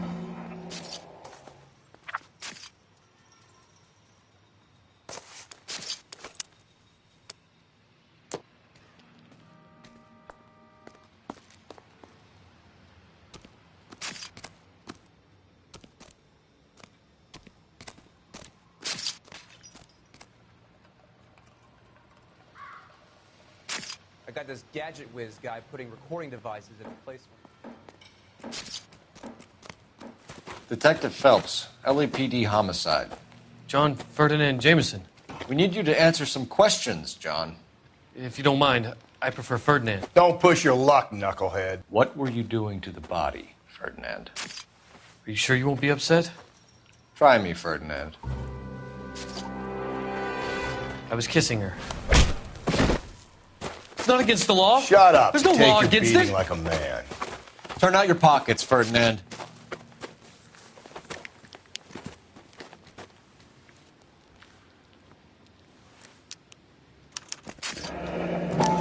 I got this gadget whiz guy putting recording devices in place. Detective Phelps, LAPD Homicide. John Ferdinand Jameson. We need you to answer some questions, John. If you don't mind, I prefer Ferdinand. Don't push your luck, knucklehead. What were you doing to the body, Ferdinand? Are you sure you won't be upset? Try me, Ferdinand. I was kissing her. It's not against the law. Shut up. There's no Take law your against beating it. like a man. Turn out your pockets, Ferdinand.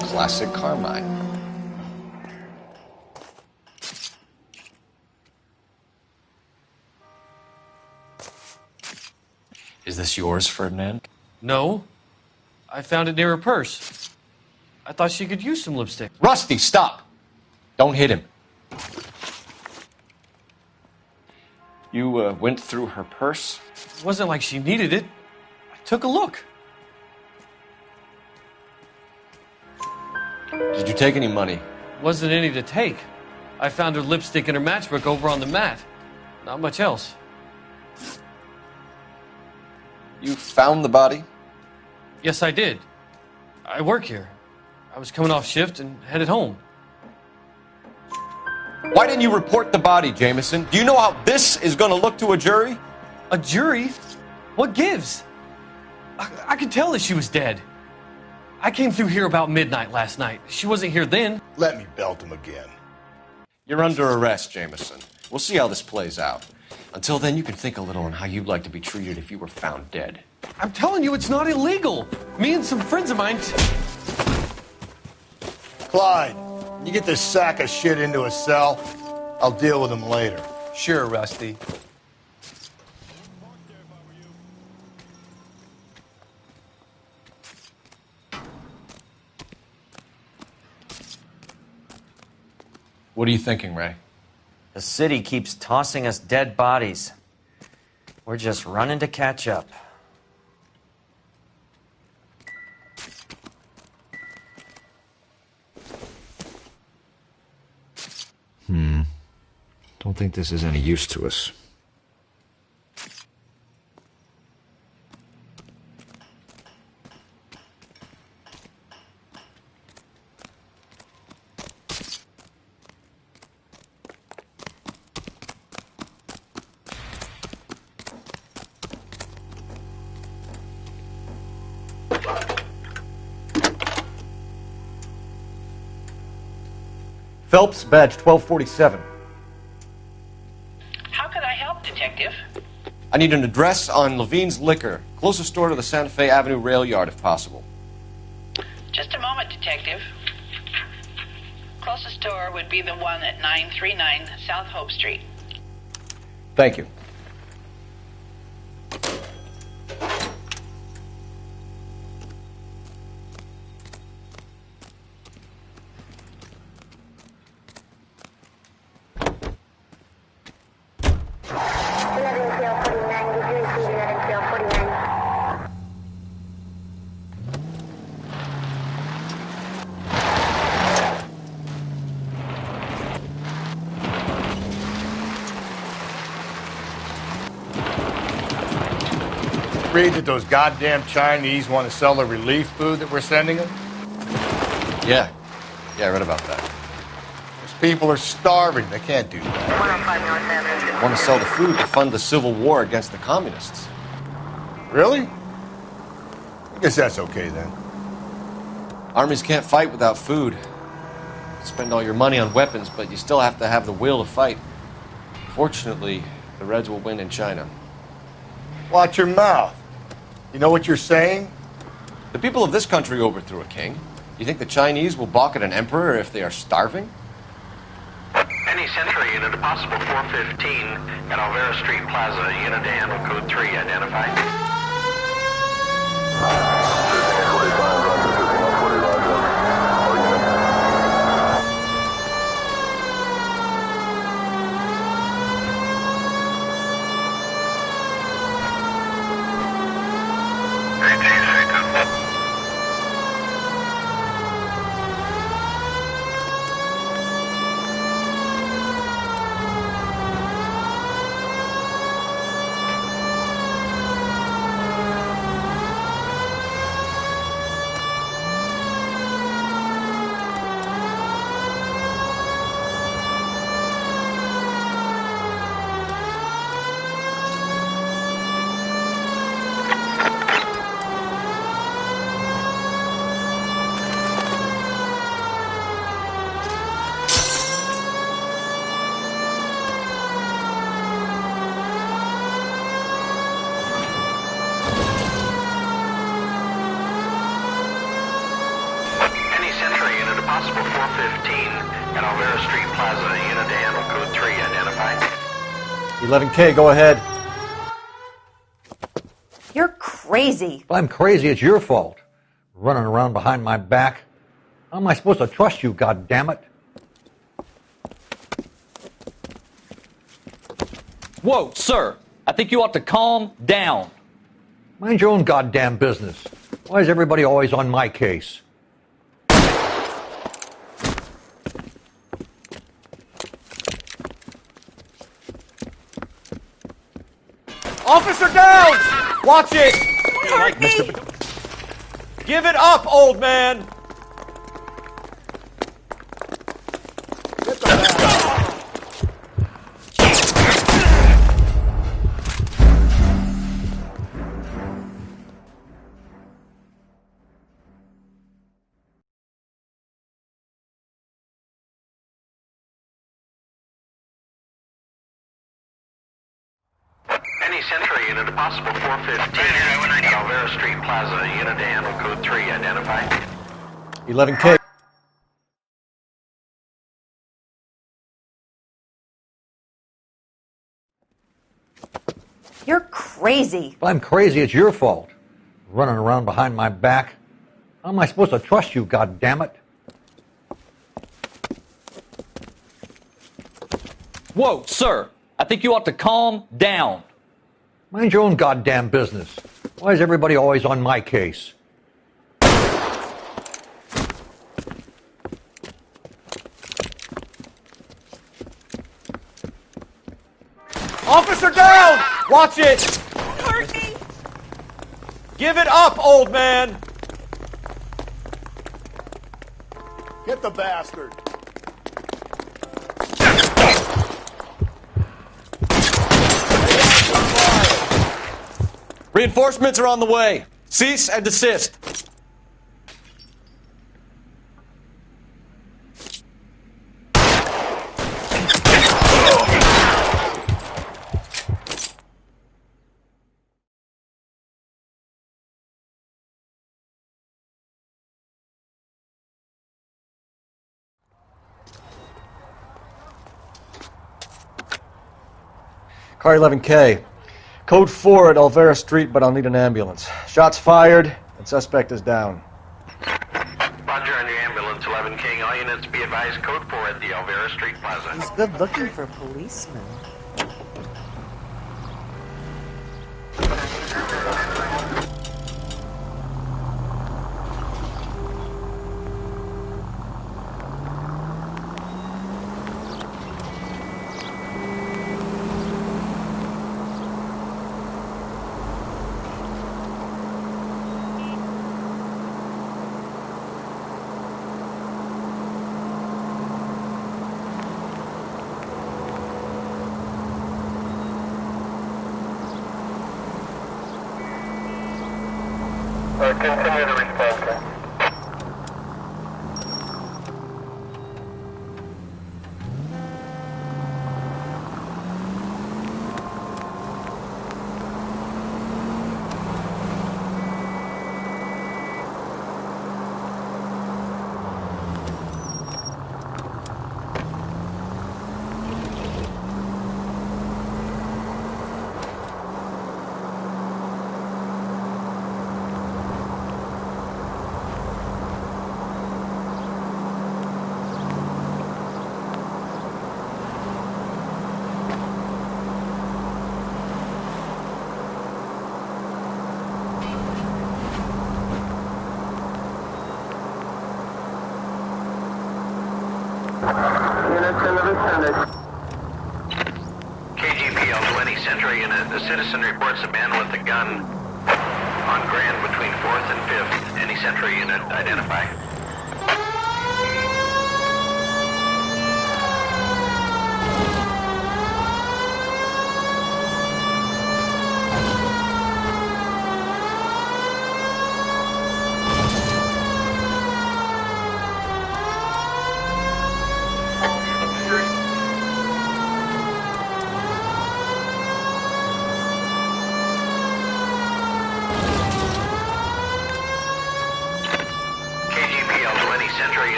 Classic Carmine. Is this yours, Ferdinand? No. I found it near her purse. I thought she could use some lipstick. Rusty, stop! Don't hit him. You went through her purse? It wasn't like she needed it. I took a look. Did you take any money? Wasn't any to take. I found her lipstick and her matchbook over on the mat. Not much else. You found the body? Yes, I did. I work here. I was coming off shift and headed home. Why didn't you report the body, Jameson? Do you know how this is going to look to a jury? A jury? What gives? I could tell that she was dead. I came through here about midnight last night. She wasn't here then. Let me belt him again. You're under arrest, Jameson. We'll see how this plays out. Until then, you can think a little on how you'd like to be treated if you were found dead. I'm telling you, it's not illegal. Me and some friends of mine... Clyde, you get this sack of shit into a cell. I'll deal with him later. Sure, Rusty. What are you thinking, Ray? The city keeps tossing us dead bodies. We're just running to catch up. Don't think this is any use to us. Phelps, badge 1247. How could I help, Detective? I need an address on Levine's Liquor, closest store to the Santa Fe Avenue rail yard, if possible. Just a moment, Detective. Closest store would be the one at 939 South Hope Street. Thank you. Read that those goddamn Chinese want to sell the relief food that we're sending them? Yeah, I read about that. Those people are starving. They can't do that. Want to sell the food to fund the civil war against the communists. Really? I guess that's okay then. Armies can't fight without food. Spend all your money on weapons, but you still have to have the will to fight. Fortunately, the Reds will win in China. Watch your mouth. You know what you're saying? The people of this country overthrew a king. You think the Chinese will balk at an emperor if they are starving? Any Century unit, a possible 415 at Alvera Street Plaza. Unit to handle code 3 identified. Possible 415 at Alvera Street Plaza. Unit to handle code 3 identified. 11K, go ahead. You're crazy. crazy. If I'm crazy, it's your fault. Running around behind my back. How am I supposed to trust you, goddammit? Whoa, sir. I think you ought to calm down. Mind your own goddamn business. Why is everybody always on my case? Officer down! Watch it! Hurt me. Give it up, old man! Any Century unit, a possible 415 at Alvera Street Plaza, unit to handle code 3, identify. 11K. You're crazy. If I'm crazy, it's your fault. Running around behind my back. How am I supposed to trust you, goddammit? Whoa, sir. I think you ought to calm down. Mind your own goddamn business. Why is everybody always on my case? Officer down! Watch it! Hurt me. Give it up, old man! Get the bastard. Reinforcements are on the way. Cease and desist. Car 11K. Code 4 at Alvera Street, but I'll need an ambulance. Shots fired, and suspect is down. Roger on your ambulance, 11King. All units be advised, code 4 at the Alvera Street Plaza. He's good looking for a policeman. Continue to respond, sir. KGPL to any Century unit. The citizen reports a man with a gun on Grand between 4th and 5th. Any Century unit, identify.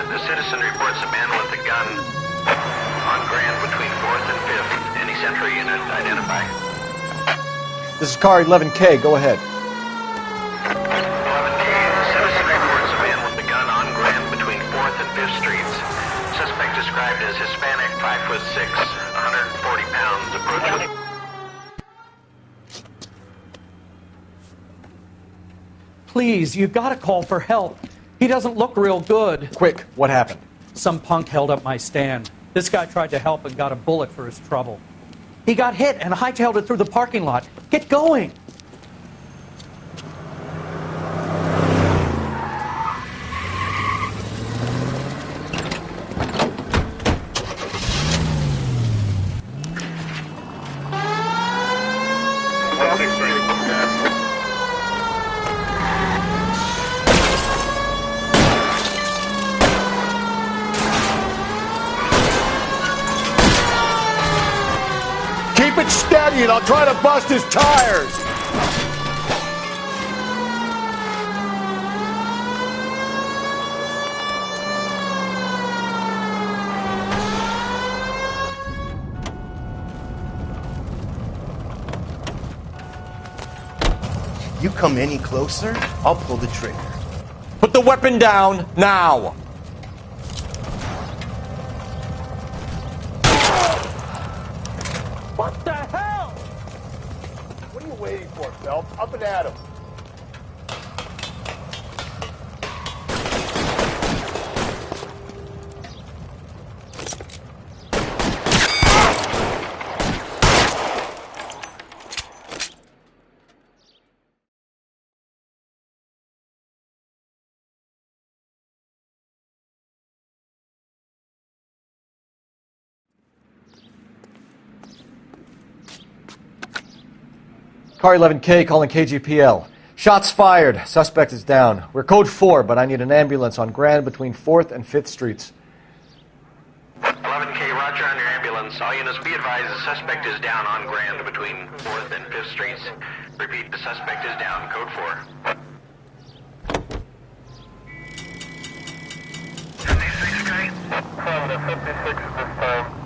The citizen reports a man with a gun on Grand between 4th and 5th. Any Century unit, identify. This is car 11K. Go ahead. was 6, 140 pounds, approach with... Please, you gotta call for help. He doesn't look real good. Quick, what happened? Some punk held up my stand. This guy tried to help and got a bullet for his trouble. He got hit and hightailed it through the parking lot. Get going! Keep it steady and I'll try to bust his tires. You come any closer, I'll pull the trigger. Put the weapon down, now! What the hell? What are you waiting for, Phelps? Up and at him. Car 11K calling KGPL. Shots fired. Suspect is down. We're code 4, but I need an ambulance on Grand between 4th and 5th Streets. 11K, roger on your ambulance. All units be advised the suspect is down on Grand between 4th and 5th Streets. Repeat, the suspect is down, code 4. 56, okay? From the 56 this time.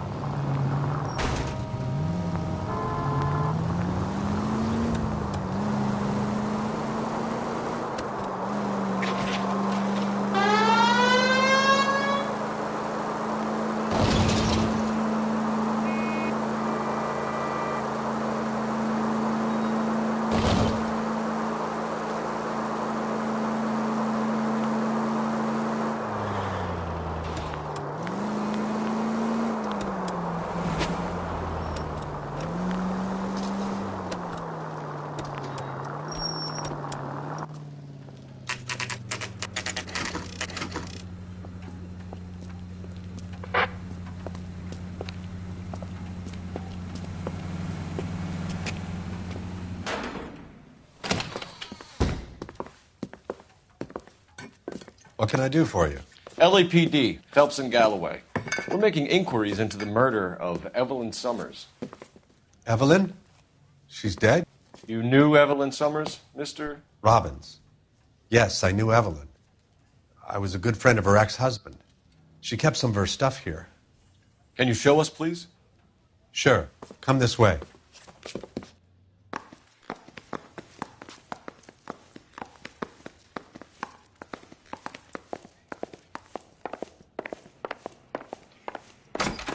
What can I do for you? LAPD, Phelps and Galloway. We're making inquiries into the murder of Evelyn Summers. Evelyn? She's dead? You knew Evelyn Summers, Mr. Robbins. Yes, I knew Evelyn. I was a good friend of her ex-husband. She kept some of her stuff here. Can you show us, please? Sure. Come this way.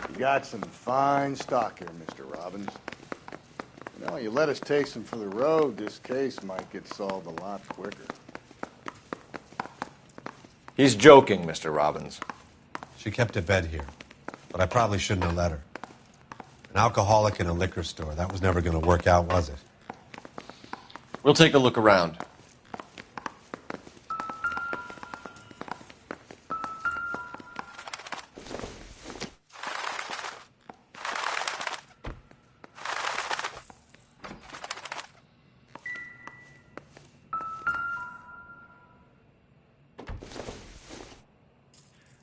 You got some fine stock here, Mr. Robbins. You know, you let us take some for the road, this case might get solved a lot quicker. He's joking, Mr. Robbins. She kept a bed here, but I probably shouldn't have let her. An alcoholic in a liquor store. That was never going to work out, was it? We'll take a look around.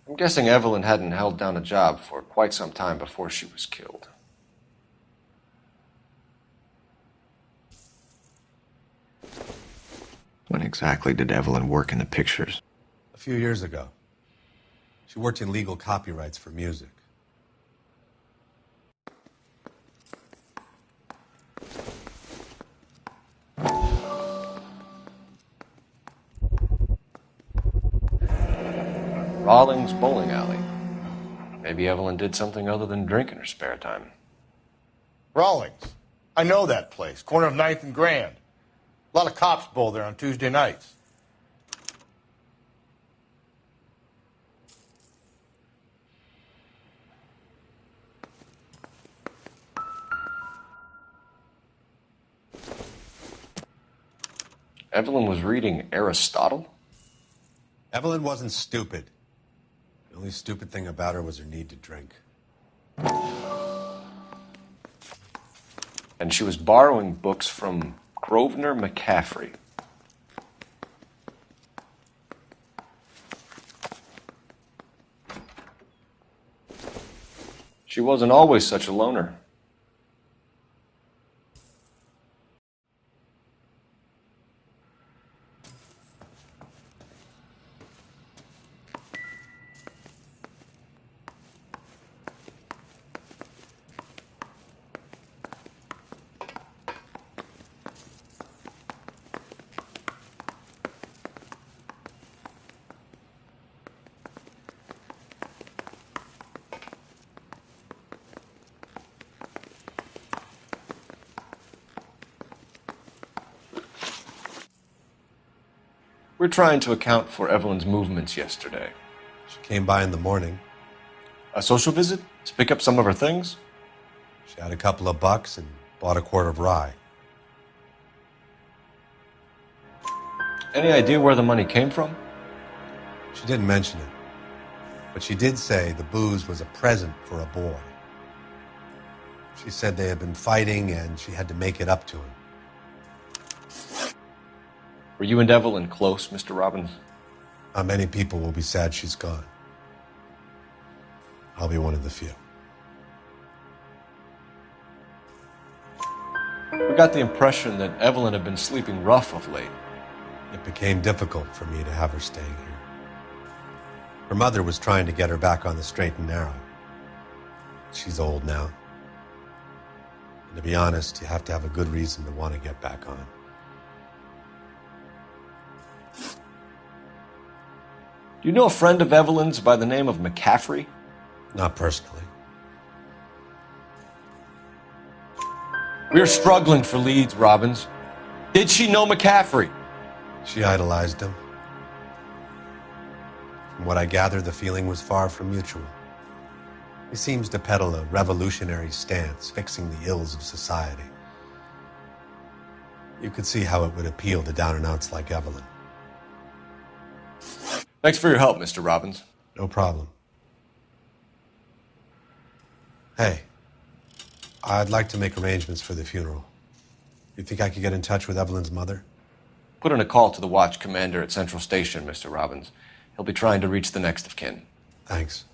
I'm guessing Evelyn hadn't held down a job for quite some time before she was killed. When exactly did Evelyn work in the pictures? A few years ago. She worked in legal copyrights for music. Rawlings Bowling Alley. Maybe Evelyn did something other than drink in her spare time. Rawlings. I know that place. Corner of 9th and Grand. A lot of cops bowl there on Tuesday nights. Evelyn was reading Aristotle? Evelyn wasn't stupid. The only stupid thing about her was her need to drink. And she was borrowing books from Grosvenor McCaffrey. She wasn't always such a loner. We're trying to account for Evelyn's movements yesterday. She came by in the morning. A social visit? To pick up some of her things? She had a couple of bucks and bought a quart of rye. Any idea where the money came from? She didn't mention it. But she did say the booze was a present for a boy. She said they had been fighting and she had to make it up to him. Were you and Evelyn close, Mr. Robbins? Not many people will be sad she's gone. I'll be one of the few. We got the impression that Evelyn had been sleeping rough of late. It became difficult for me to have her staying here. Her mother was trying to get her back on the straight and narrow. She's old now. And to be honest, you have to have a good reason to want to get back on. Do you know a friend of Evelyn's by the name of McCaffrey? Not personally. We're struggling for leads, Robbins. Did she know McCaffrey? She idolized him. From what I gather, the feeling was far from mutual. He seems to peddle a revolutionary stance, fixing the ills of society. You could see how it would appeal to down-and-outs like Evelyn. Thanks for your help, Mr. Robbins. No problem. Hey, I'd like to make arrangements for the funeral. You think I could get in touch with Evelyn's mother? Put in a call to the watch commander at Central Station, Mr. Robbins. He'll be trying to reach the next of kin. Thanks.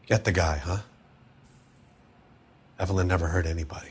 Get the guy, huh? Evelyn never hurt anybody.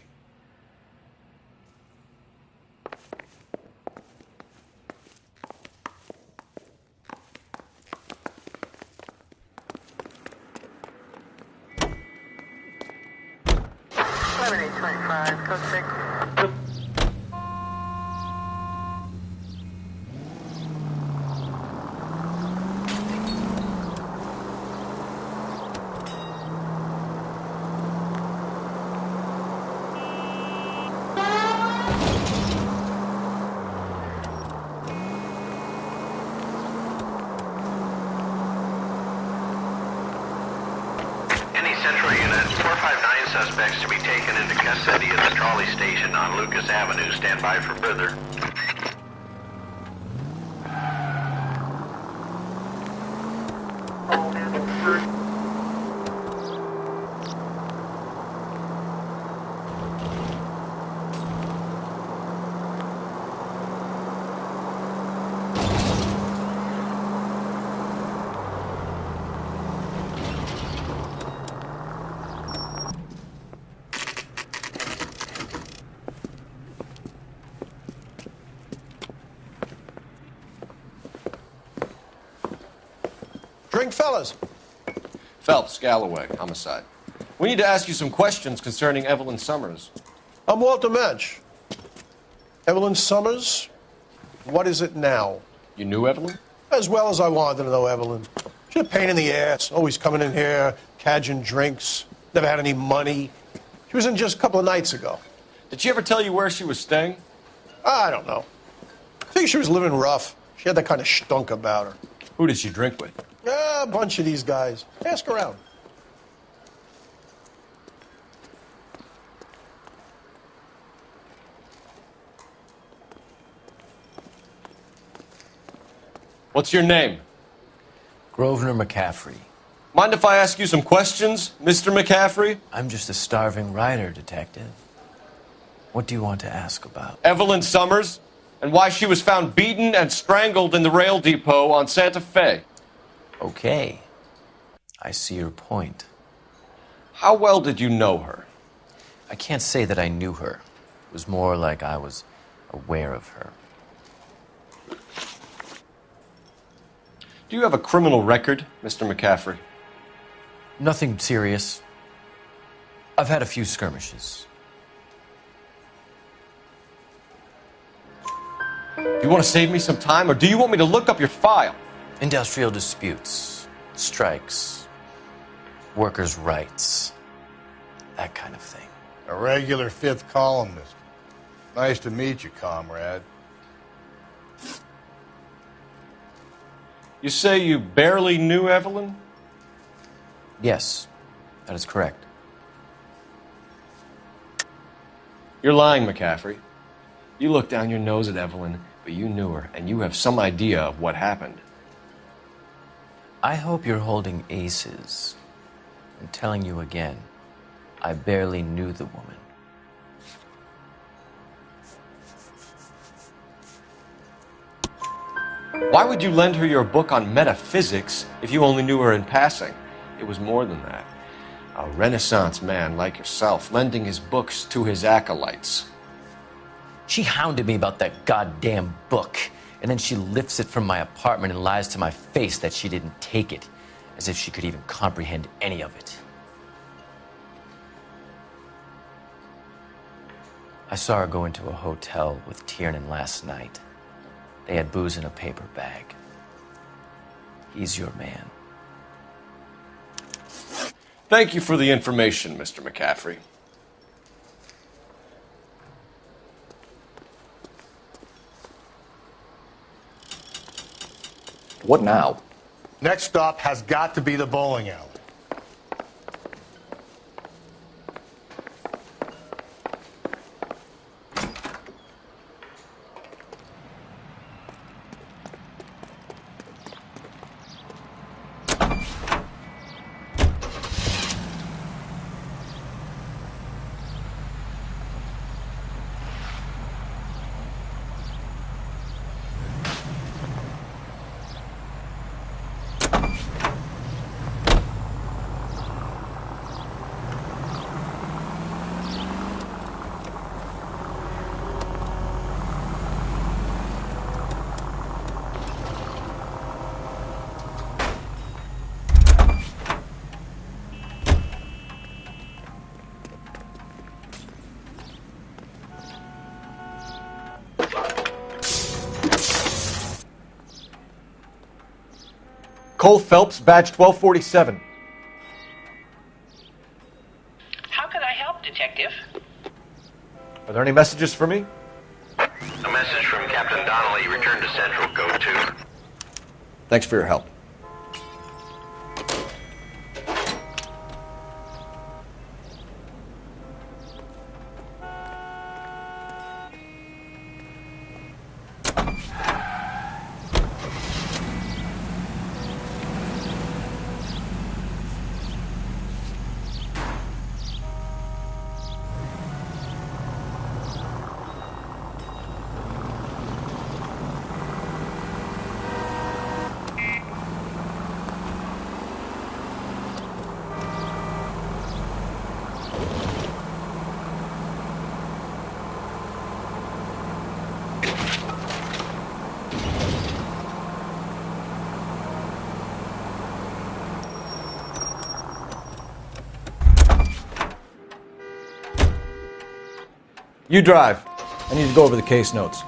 Suspects to be taken into custody at the trolley station on Lucas Avenue. Stand by for further. Drink, fellas. Phelps, Galloway, Homicide. We need to ask you some questions concerning Evelyn Summers. I'm Walter Mensch. Evelyn Summers? What is it now? You knew Evelyn? As well as I wanted to know Evelyn. She's a pain in the ass, always coming in here, cadging drinks, never had any money. She was in just a couple of nights ago. Did she ever tell you where she was staying? I don't know. I think she was living rough. She had that kind of stunk about her. Who did she drink with? A bunch of these guys. Ask around. What's your name? Grosvenor McCaffrey. Mind if I ask you some questions, Mr. McCaffrey? I'm just a starving writer, Detective. What do you want to ask about? Evelyn Summers, and why she was found beaten and strangled in the rail depot on Santa Fe. Okay. I see your point. How well did you know her? I can't say that I knew her. It was more like I was aware of her. Do you have a criminal record, Mr. McCaffrey? Nothing serious. I've had a few skirmishes. Do you want to save me some time, or do you want me to look up your file? Industrial disputes, strikes, workers' rights, that kind of thing. A regular fifth columnist. Nice to meet you, comrade. You say you barely knew Evelyn? Yes, that is correct. You're lying, McCaffrey. You looked down your nose at Evelyn, but you knew her, and you have some idea of what happened. I hope you're holding aces. I'm telling you again, I barely knew the woman. Why would you lend her your book on metaphysics if you only knew her in passing? It was more than that. A Renaissance man like yourself, lending his books to his acolytes. She hounded me about that goddamn book, and then she lifts it from my apartment and lies to my face that she didn't take it, as if she could even comprehend any of it. I saw her go into a hotel with Tiernan last night. They had booze in a paper bag. He's your man. Thank you for the information, Mr. McCaffrey. What now? Next stop has got to be the bowling alley. Cole Phelps, badge 1247. How can I help, Detective? Are there any messages for me? A message from Captain Donnelly. Return to Central. Code 2. Thanks for your help. You drive. I need to go over the case notes.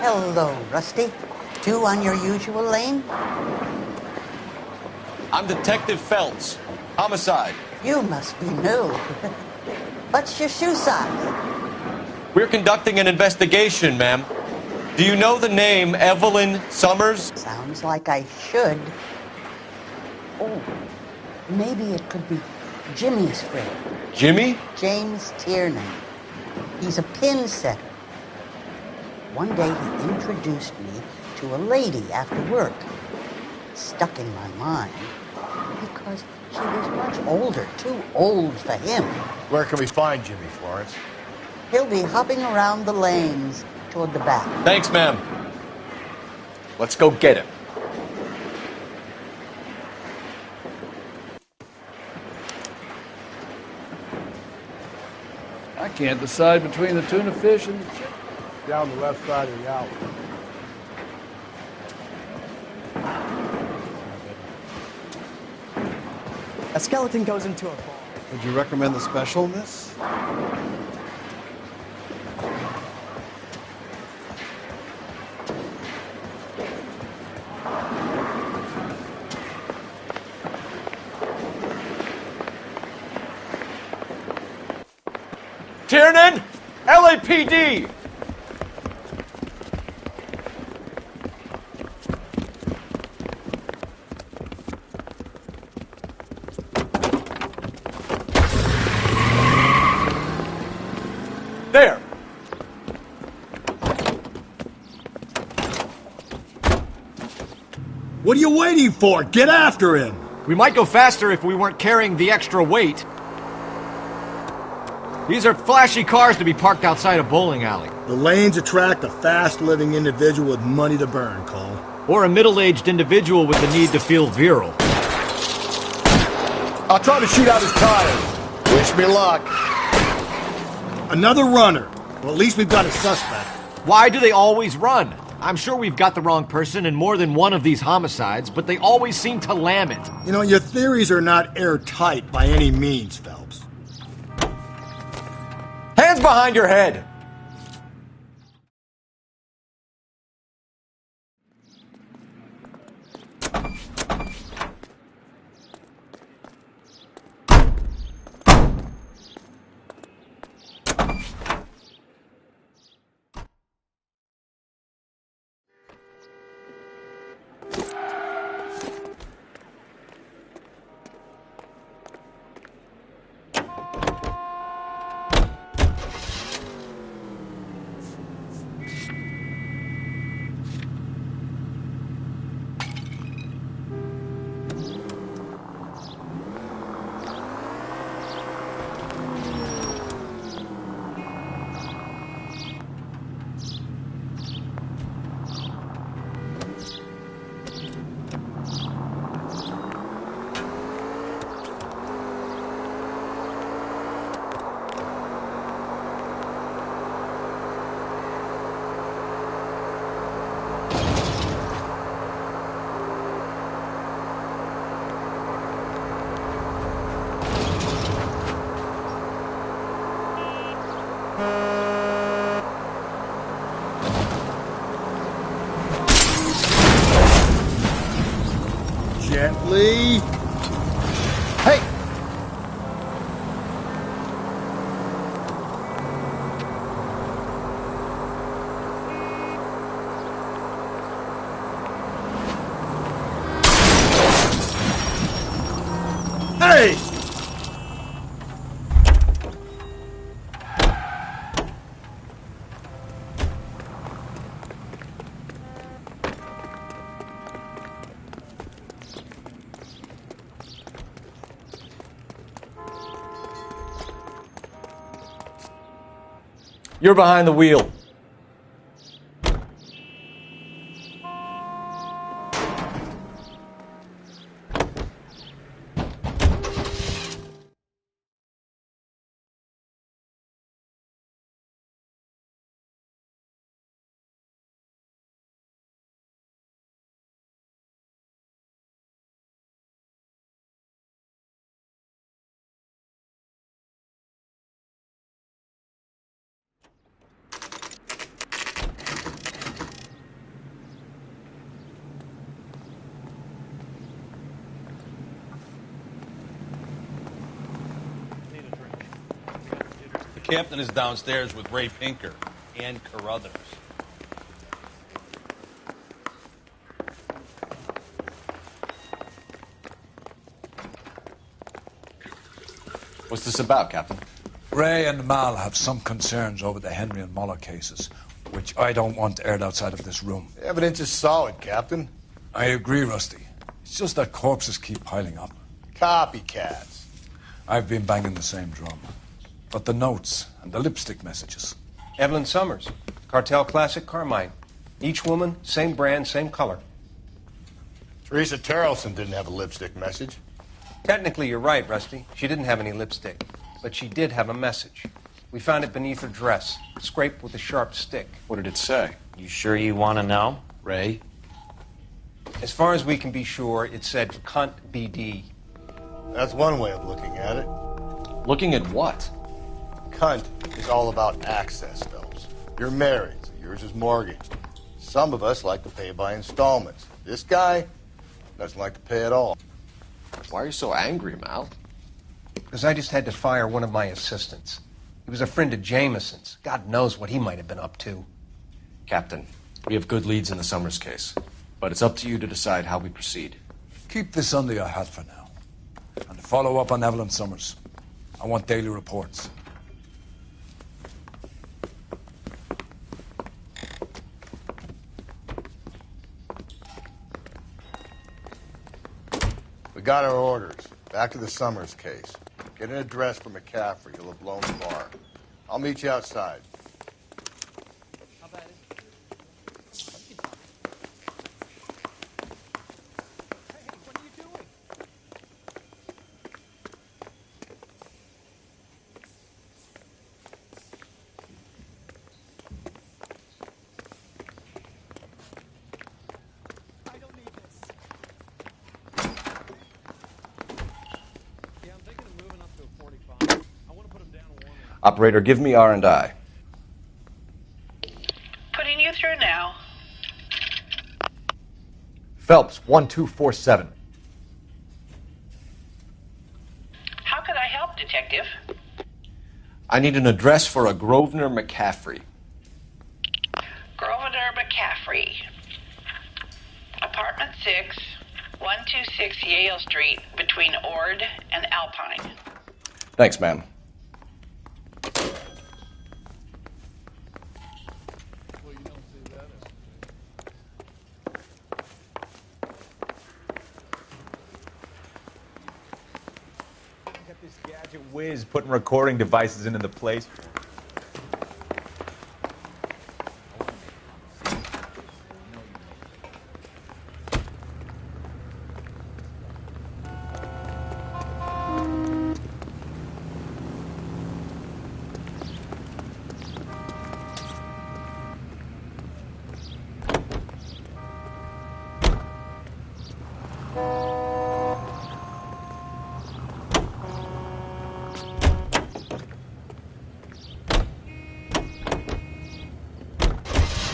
Hello, Rusty. Two on your usual lane? I'm Detective Phelps. Homicide. You must be new. What's your shoe size? We're conducting an investigation, ma'am. Do you know the name Evelyn Summers? Sounds like I should. Oh, maybe it could be Jimmy's friend. Jimmy? James Tiernan. He's a pin setter. One day he introduced me to a lady after work. Stuck in my mind because she was much older, too old for him. Where can we find Jimmy, Florence? He'll be hopping around the lanes toward the back. Thanks, ma'am. Let's go get him. I can't decide between the tuna fish and the chicken. Down the left side of the alley. A skeleton goes into a bar. Would you recommend the special, miss? Tiernan! LAPD! There! What are you waiting for? Get after him! We might go faster if we weren't carrying the extra weight. These are flashy cars to be parked outside a bowling alley. The lanes attract a fast-living individual with money to burn, Cole. Or a middle-aged individual with the need to feel virile. I'll try to shoot out his tires. Wish me luck. Another runner. Well, at least we've got a suspect. Why do they always run? I'm sure we've got the wrong person in more than one of these homicides, but they always seem to lam it. You know, your theories are not airtight by any means, Phelps. Hands behind your head! Gently. Hey! Hey! You're behind the wheel. Captain is downstairs with Ray Pinker and Carruthers. What's this about, Captain? Ray and Mal have some concerns over the Henry and Muller cases, which I don't want aired outside of this room. The evidence is solid, Captain. I agree, Rusty. It's just that corpses keep piling up. Copycats. I've been banging the same drum. But the notes and the lipstick messages. Evelyn Summers, Cartel Classic Carmine. Each woman, same brand, same color. Teresa Terrelson didn't have a lipstick message. Technically, you're right, Rusty. She didn't have any lipstick. But she did have a message. We found it beneath her dress, scraped with a sharp stick. What did it say? You sure you want to know? Ray? As far as we can be sure, it said cunt BD. That's one way of looking at it. Looking at what? Cunt is all about access, Phelps. You're married, so yours is mortgaged. Some of us like to pay by installments. This guy doesn't like to pay at all. Why are you so angry, Mal? Because I just had to fire one of my assistants. He was a friend of Jameson's. God knows what he might have been up to. Captain, we have good leads in the Summers case, but it's up to you to decide how we proceed. Keep this under your hat for now. And follow up on Evelyn Summers. I want daily reports. We got our orders. Back to the Summers case. Get an address for McCaffrey. He'll have blown the bar. I'll meet you outside. Operator, give me R&I. Putting you through now. Phelps, 1247. How could I help, Detective? I need an address for a Grosvenor McCaffrey. Grosvenor McCaffrey. Apartment 6, 126 Yale Street, between Ord and Alpine. Thanks, ma'am. Whiz putting recording devices into the place.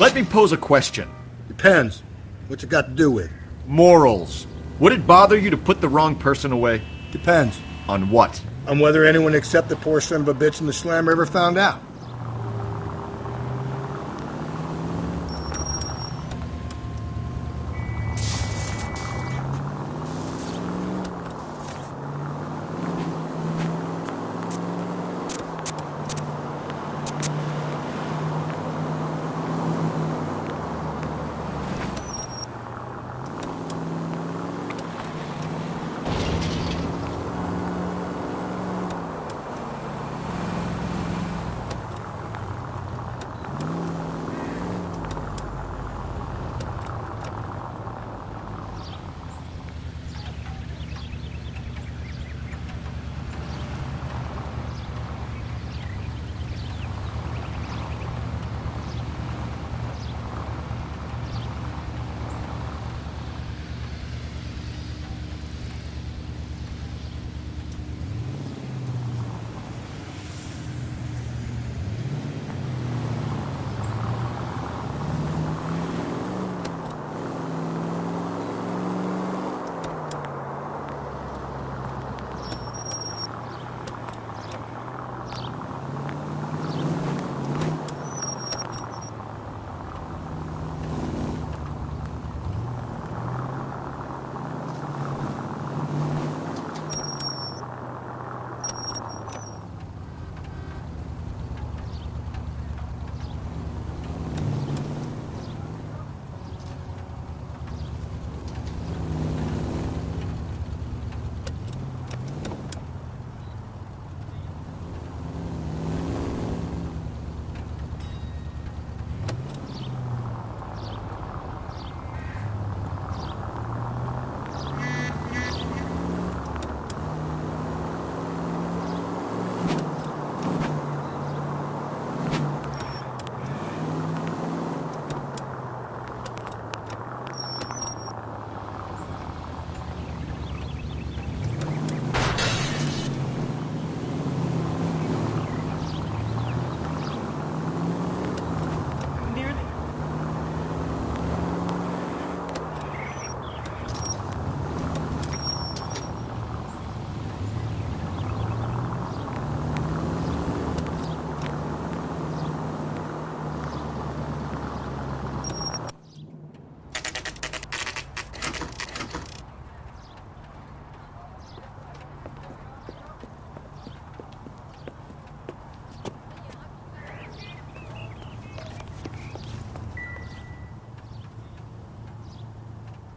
Let me pose a question. Depends. What's it got to do with? Morals. Would it bother you to put the wrong person away? Depends. On what? On whether anyone except the poor son of a bitch in the slammer ever found out.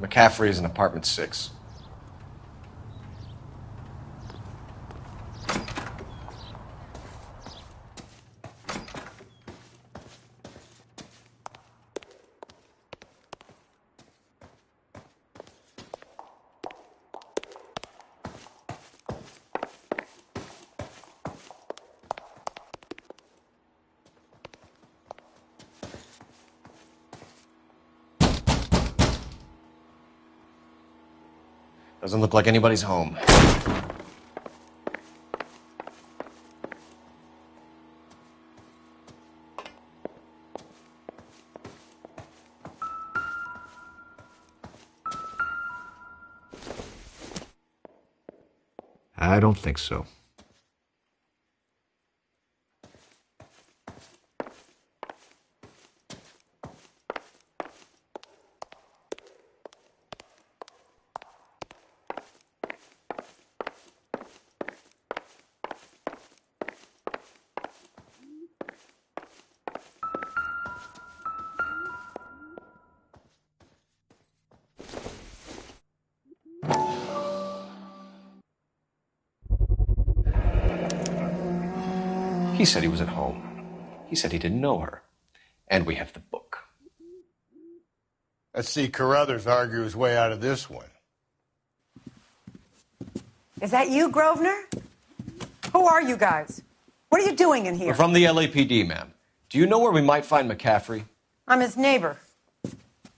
McCaffrey is in apartment 6. Doesn't look like anybody's home. I don't think so. He said he was at home. He said he didn't know her. And we have the book. Let's see Carruthers argue his way out of this one. Is that you, Grosvenor? Who are you guys? What are you doing in here? We're from the LAPD, ma'am. Do you know where we might find McCaffrey? I'm his neighbor.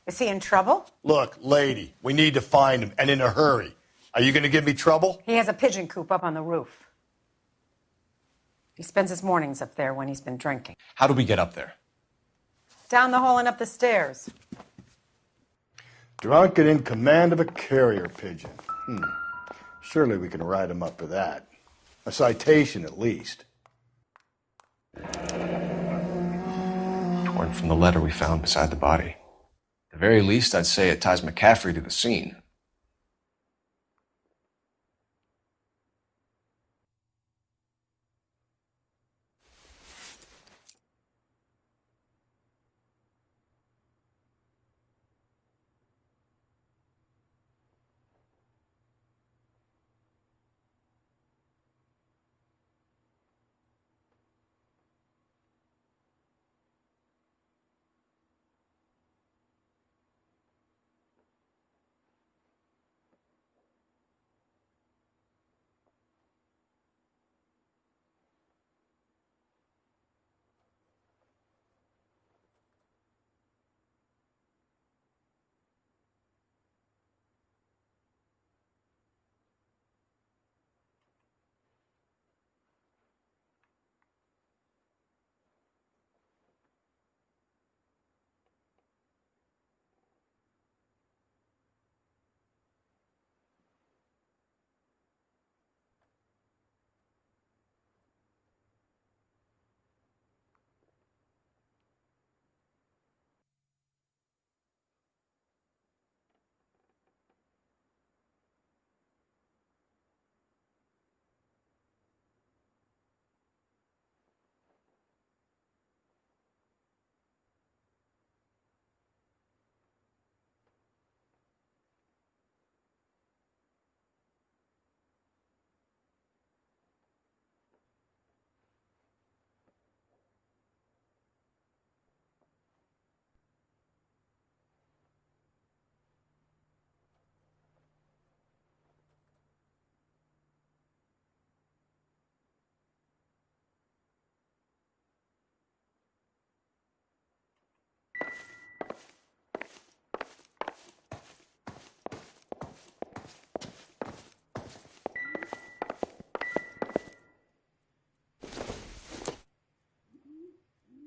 Is he in trouble? Look, lady, we need to find him, and in a hurry. Are you going to give me trouble? He has a pigeon coop up on the roof. He spends his mornings up there when he's been drinking. How do we get up there? Down the hall and up the stairs. Drunk and in command of a carrier pigeon. Surely we can write him up for that. A citation, at least. Torn from the letter we found beside the body. At the very least, I'd say it ties McCaffrey to the scene.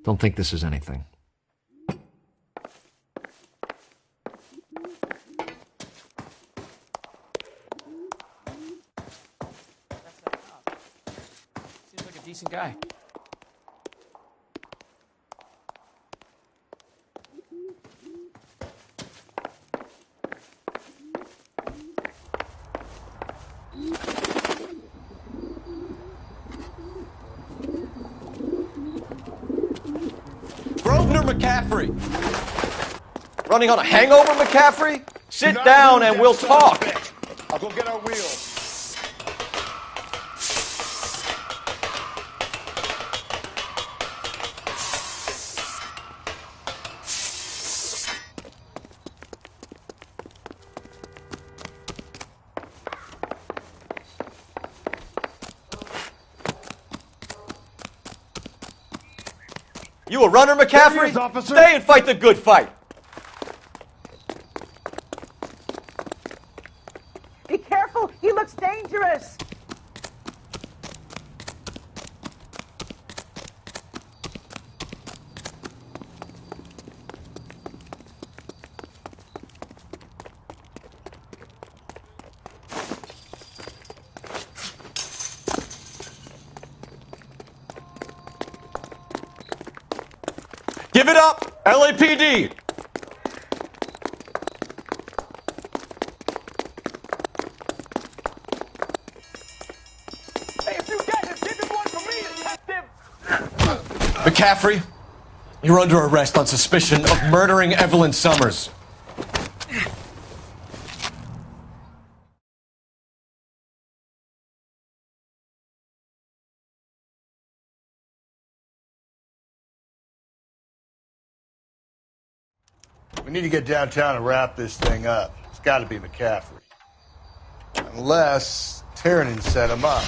Don't think this is anything. Seems like a decent guy. McCaffrey! Running on a hangover, McCaffrey? Sit down and we'll talk. I'll go get our wheels. You a runner, McCaffrey? Stay and fight the good fight. Be careful! He looks dangerous! Give it up, LAPD! Hey, if you get him, give him one for me, detective! McCaffrey, you're under arrest on suspicion of murdering Evelyn Summers. We need to get downtown and wrap this thing up. It's got to be McCaffrey. Unless Tiernan set him up.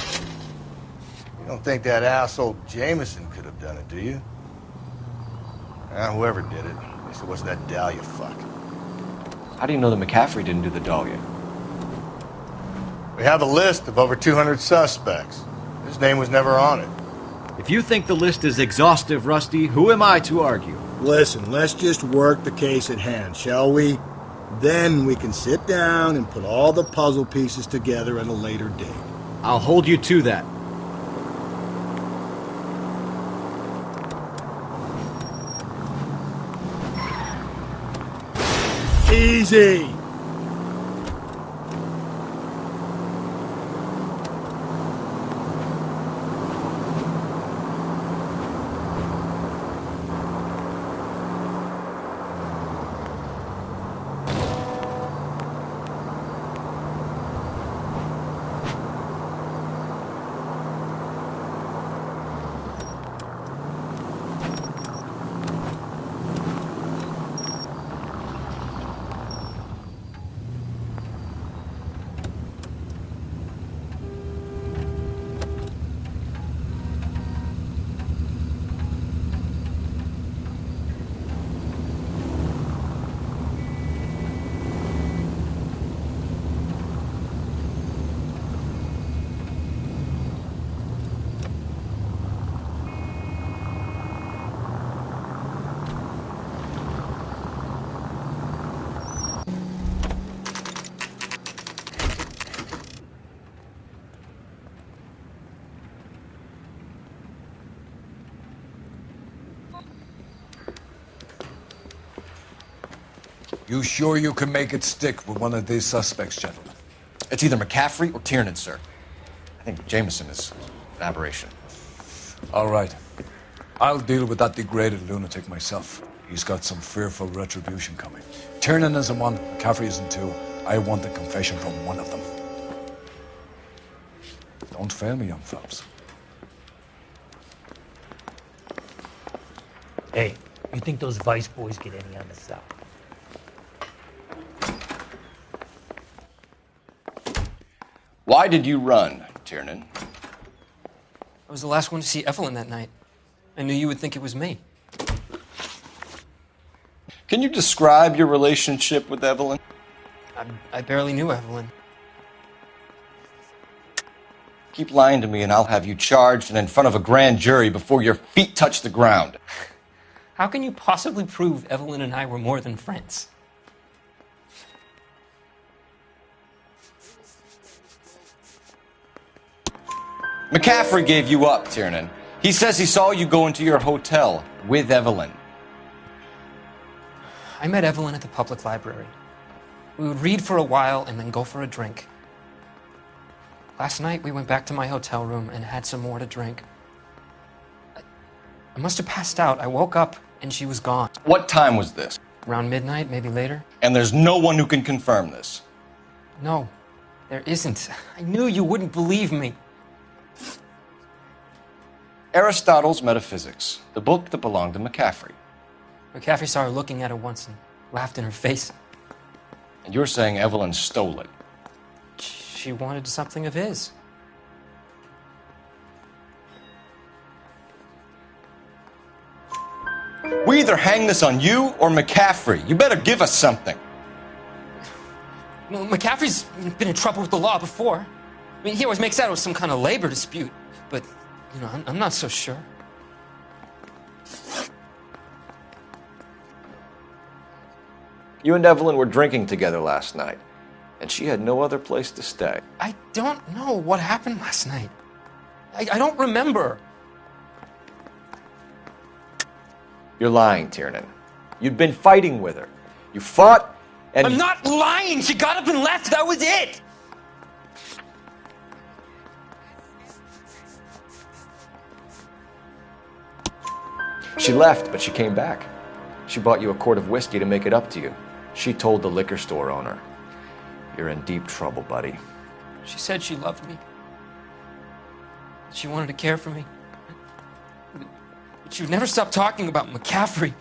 You don't think that asshole Jameson could have done it, do you? Whoever did it. At least it wasn't that Dahlia fuck. How do you know that McCaffrey didn't do the Dahlia? We have a list of over 200 suspects. His name was never on it. If you think the list is exhaustive, Rusty, who am I to argue? Listen, let's just work the case at hand, shall we? Then we can sit down and put all the puzzle pieces together at a later date. I'll hold you to that. Easy! You sure you can make it stick with one of these suspects, gentlemen? It's either McCaffrey or Tiernan, sir. I think Jameson is an aberration. All right. I'll deal with that degraded lunatic myself. He's got some fearful retribution coming. Tiernan isn't one, McCaffrey isn't two. I want a confession from one of them. Don't fail me, young fellows. Hey, you think those Vice boys get any on the South? Why did you run, Tiernan? I was the last one to see Evelyn that night. I knew you would think it was me. Can you describe your relationship with Evelyn? I barely knew Evelyn. Keep lying to me and I'll have you charged and in front of a grand jury before your feet touch the ground. How can you possibly prove Evelyn and I were more than friends? McCaffrey gave you up, Tiernan. He says he saw you go into your hotel with Evelyn. I met Evelyn at the public library. We would read for a while and then go for a drink. Last night, we went back to my hotel room and had some more to drink. I must have passed out. I woke up and she was gone. What time was this? Around midnight, maybe later. And there's no one who can confirm this. No, there isn't. I knew you wouldn't believe me. Aristotle's Metaphysics, the book that belonged to McCaffrey. McCaffrey saw her looking at it once and laughed in her face. And you're saying Evelyn stole it? She wanted something of his. We either hang this on you or McCaffrey. You better give us something. Well, McCaffrey's been in trouble with the law before. I mean, he always makes out it was some kind of labor dispute. But, you know, I'm not so sure. You and Evelyn were drinking together last night, and she had no other place to stay. I don't know what happened last night. I don't remember. You're lying, Tiernan. You'd been fighting with her. You fought, and... I'm not lying! She got up and left! That was it! She left, but she came back. She bought you a quart of whiskey to make it up to you. She told the liquor store owner. You're in deep trouble, buddy. She said she loved me. She wanted to care for me. But she would never stop talking about McCaffrey.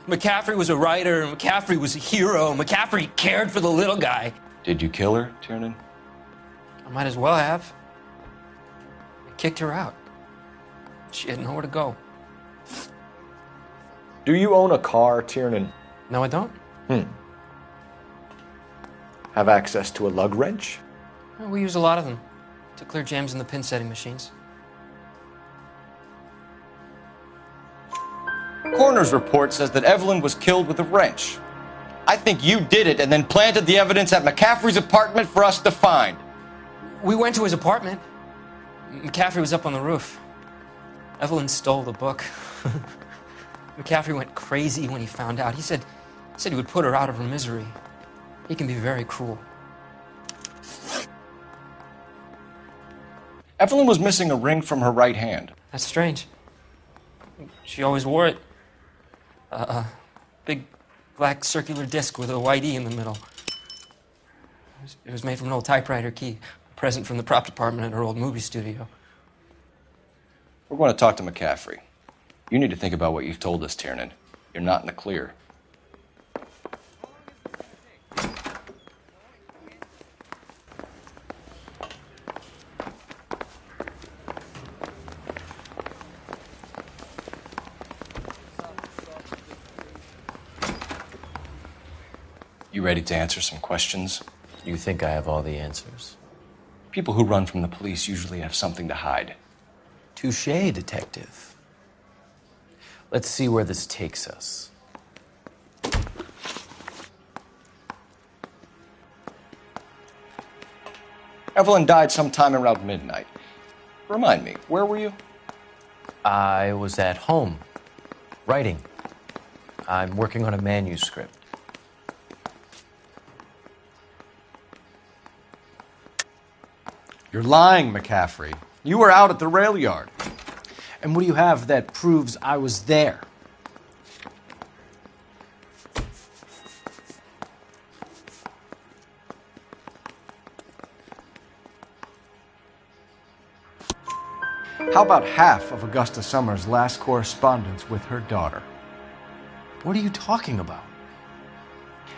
McCaffrey was a writer, and McCaffrey was a hero. McCaffrey cared for the little guy. Did you kill her, Tiernan? I might as well have. I kicked her out. She had nowhere to go. Do you own a car, Tiernan? No, I don't. Have access to a lug wrench? Well, we use a lot of them to clear jams in the pin setting machines. Coroner's report says that Evelyn was killed with a wrench. I think you did it and then planted the evidence at McCaffrey's apartment for us to find. We went to his apartment. McCaffrey was up on the roof. Evelyn stole the book. McCaffrey went crazy when he found out. He said he would put her out of her misery. He can be very cruel. Evelyn was missing a ring from her right hand. That's strange. She always wore it. A big black circular disc with a white E in the middle. It was made from an old typewriter key, a present from the prop department at her old movie studio. We're going to talk to McCaffrey. You need to think about what you've told us, Tiernan. You're not in the clear. You ready to answer some questions? You think I have all the answers? People who run from the police usually have something to hide. Touché, detective. Let's see where this takes us. Evelyn died sometime around midnight. Remind me, where were you? I was at home, writing. I'm working on a manuscript. You're lying, McCaffrey. You were out at the rail yard. And what do you have that proves I was there? How about half of Augusta Summers' last correspondence with her daughter? What are you talking about?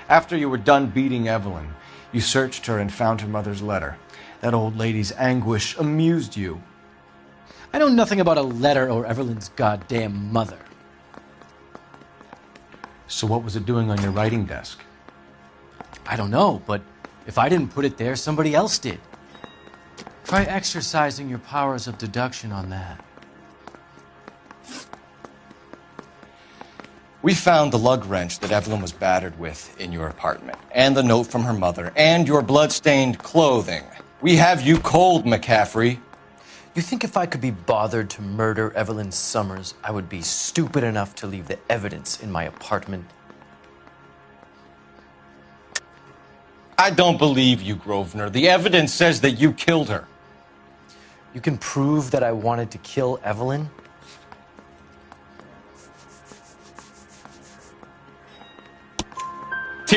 After you were done beating Evelyn, you searched her and found her mother's letter. That old lady's anguish amused you. I know nothing about a letter or Evelyn's goddamn mother. So what was it doing on your writing desk? I don't know, but if I didn't put it there, somebody else did. Try exercising your powers of deduction on that. We found the lug wrench that Evelyn was battered with in your apartment, and the note from her mother, and your blood-stained clothing. We have you cold, McCaffrey. You think if I could be bothered to murder Evelyn Summers, I would be stupid enough to leave the evidence in my apartment? I don't believe you, Grosvenor. The evidence says that you killed her. You can prove that I wanted to kill Evelyn?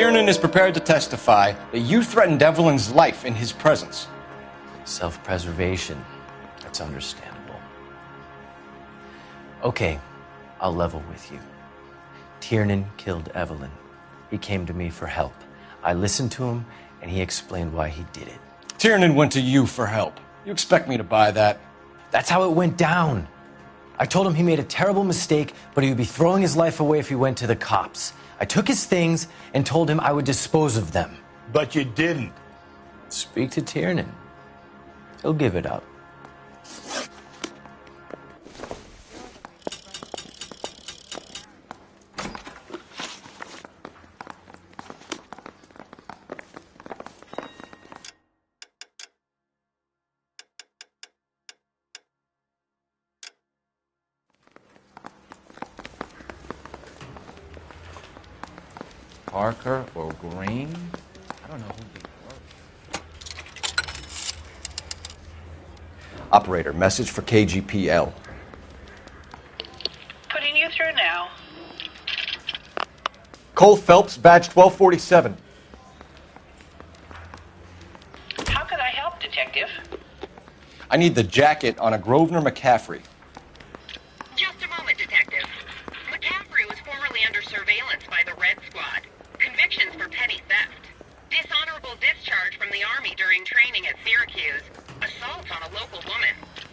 Tiernan is prepared to testify that you threatened Evelyn's life in his presence. Self-preservation. That's understandable. Okay, I'll level with you. Tiernan killed Evelyn. He came to me for help. I listened to him, and he explained why he did it. Tiernan went to you for help. You expect me to buy that? That's how it went down. I told him he made a terrible mistake, but he would be throwing his life away if he went to the cops. I took his things and told him I would dispose of them. But you didn't. Speak to Tiernan. He'll give it up. Parker or Green? I don't know who they were. Operator, message for KGPL. Putting you through now. Cole Phelps, badge 1247. How could I help, Detective? I need the jacket on a Grosvenor McCaffrey. Just a moment, Detective. McCaffrey was formerly under surveillance by the Red Squad. Convictions for petty theft. Dishonorable discharge from the Army during training at Syracuse. Assault on a local woman.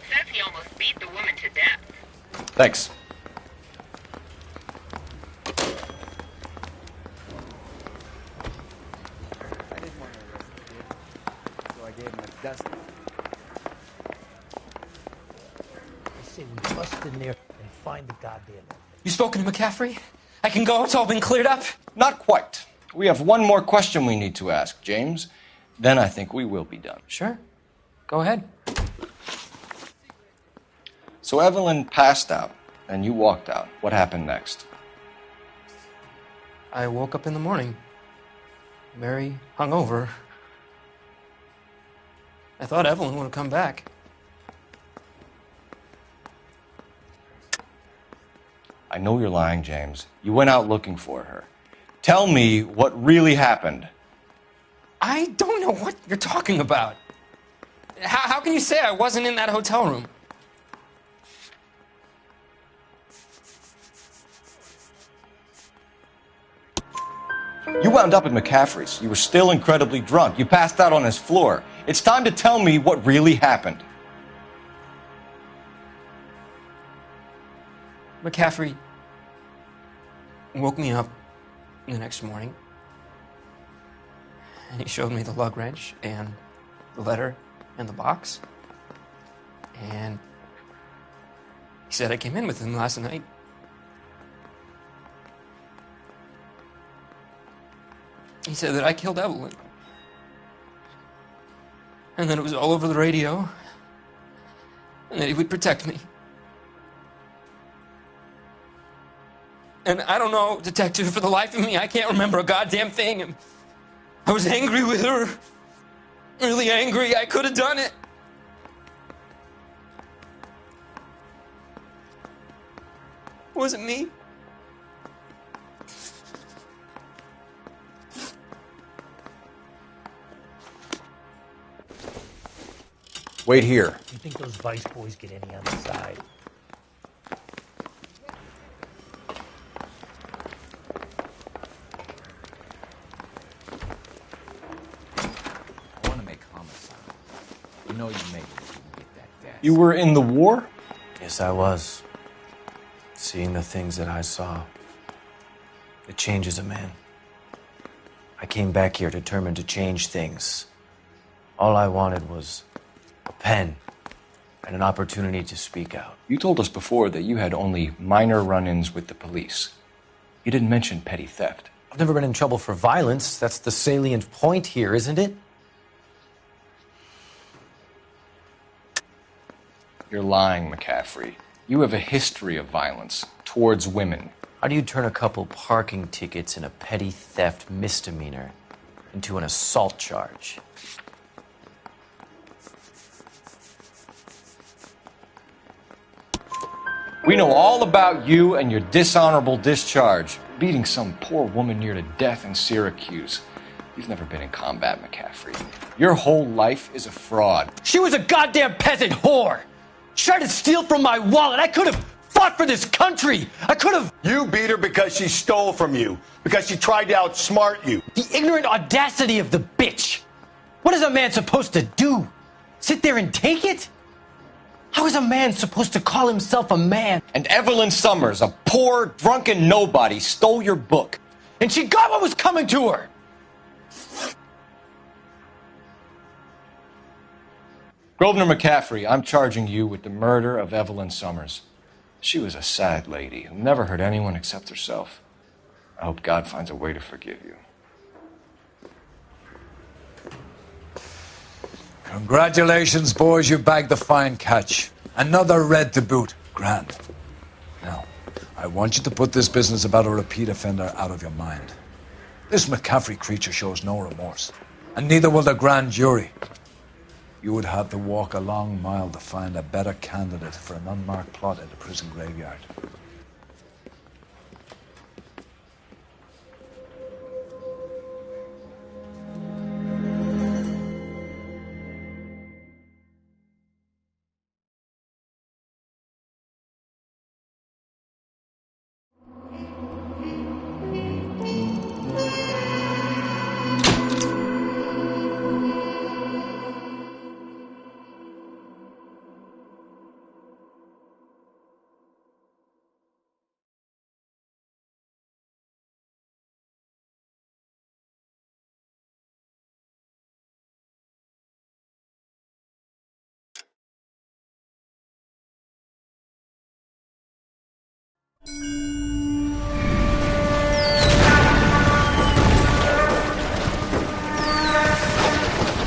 Says he almost beat the woman to death. Thanks. I didn't want to arrest the kid, so I gave him a dust. I say we bust in there and find the goddamn. You spoken to McCaffrey? I can go? It's all been cleared up? Not quite. We have one more question we need to ask, James. Then I think we will be done. Sure. Go ahead. So Evelyn passed out, and you walked out. What happened next? I woke up in the morning, very hungover. I thought Evelyn would have come back. I know you're lying, James. You went out looking for her. Tell me what really happened. I don't know what you're talking about. How can you say I wasn't in that hotel room? You wound up at McCaffrey's. You were still incredibly drunk. You passed out on his floor. It's time to tell me what really happened. McCaffrey woke me up the next morning, and he showed me the lug wrench and the letter and the box, and he said I came in with him last night. He said that I killed Evelyn, and that it was all over the radio, and that he would protect me. And I don't know, Detective, for the life of me, I can't remember a goddamn thing. I was angry with her. Really angry. I could have done it. Was it me? Wait here. You think those Vice boys get any on the side? I want to make homicide. You know you make it if you can get that gas. You were in the war? Yes, I was. Seeing the things that I saw. It changes a man. I came back here determined to change things. All I wanted was a pen and an opportunity to speak out. You told us before that you had only minor run-ins with the police. You didn't mention petty theft. I've never been in trouble for violence. That's the salient point here, isn't it? You're lying, McCaffrey. You have a history of violence towards women. How do you turn a couple parking tickets and a petty theft misdemeanor into an assault charge? We know all about you and your dishonorable discharge, beating some poor woman near to death in Syracuse. You've never been in combat, McCaffrey. Your whole life is a fraud. She was a goddamn peasant whore. She tried to steal from my wallet. I could have fought for this country. I could have. You beat her because she stole from you, because she tried to outsmart you. The ignorant audacity of the bitch. What is a man supposed to do? Sit there and take it? How is a man supposed to call himself a man? And Evelyn Summers, a poor, drunken nobody, stole your book. And she got what was coming to her. Grosvenor McCaffrey, I'm charging you with the murder of Evelyn Summers. She was a sad lady who never hurt anyone except herself. I hope God finds a way to forgive you. Congratulations, boys. You bagged the fine catch. Another red to boot. Grand. Now, I want you to put this business about a repeat offender out of your mind. This McCaffrey creature shows no remorse, and neither will the grand jury. You would have to walk a long mile to find a better candidate for an unmarked plot in the prison graveyard.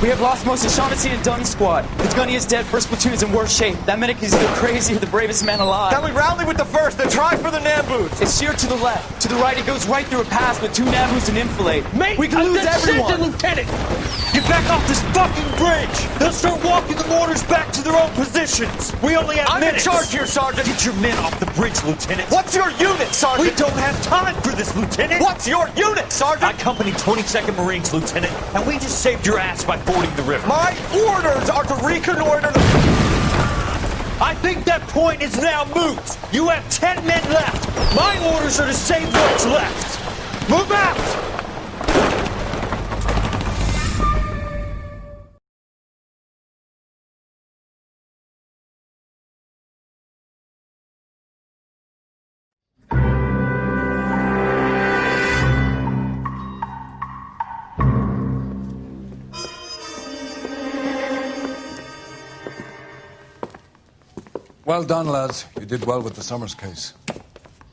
We have lost most of Shaughnessy and Dunn's squad. The gunny is dead. First platoon is in worse shape. That medic is either crazy or the bravest man alive. Can we rally with the first and try for the Nambus? It's sheer to the left. To the right, it goes right through a pass with 2 Nambus and enfilade. Mate, we can lose everyone. Lieutenant! Get back off this fucking bridge! They'll start walking the mortars back to their own positions. We only have minutes. I'm in charge here, Sergeant. Get your men off the bridge, Lieutenant. What's your unit, Sergeant? We don't have time for this, Lieutenant. What's your unit, Sergeant? I company 22nd Marines, Lieutenant, and we just saved your ass by fording the river. My orders are to reconnoiter the... I think that point is now moot. You have 10 men left. My orders are to save what's left. Move out! Well done, lads. You did well with the Summers case.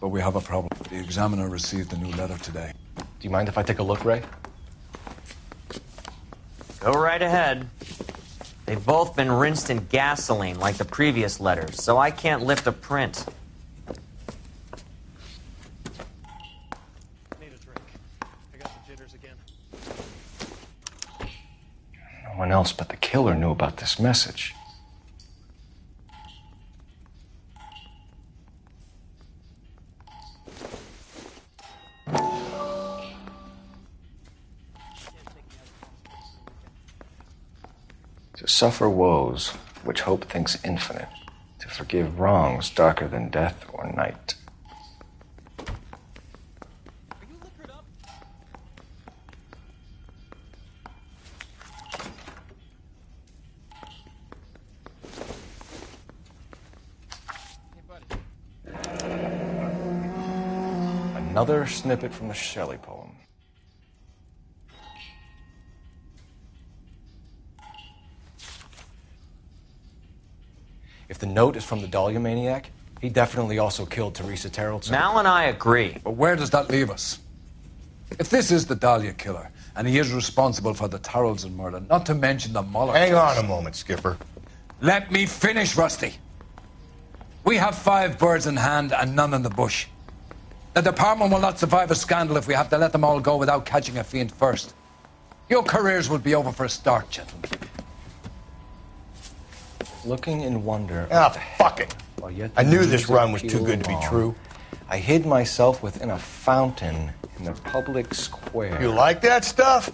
But we have a problem. The examiner received a new letter today. Do you mind if I take a look, Ray? Go right ahead. They've both been rinsed in gasoline like the previous letters, so I can't lift a print. Need a drink. I got the jitters again. No one else but the killer knew about this message. To suffer woes which hope thinks infinite, to forgive wrongs darker than death or night. Another snippet from the Shelley poem. If the note is from the Dahlia maniac, he definitely also killed Teresa Terrellson. Mal and I agree. But where does that leave us? If this is the Dahlia killer, and he is responsible for the Tarrelson murder, not to mention the Muller Hang case. on a moment, Skipper. Let me finish, Rusty. We have 5 birds in hand and none in the bush. The department will not survive a scandal if we have to let them all go without catching a fiend first. Your careers will be over for a start, gentlemen. Looking in wonder. Ah, fuck it. While yet I the knew news this run of was too Peel good to be Long, true. I hid myself within a fountain in the public square. You like that stuff?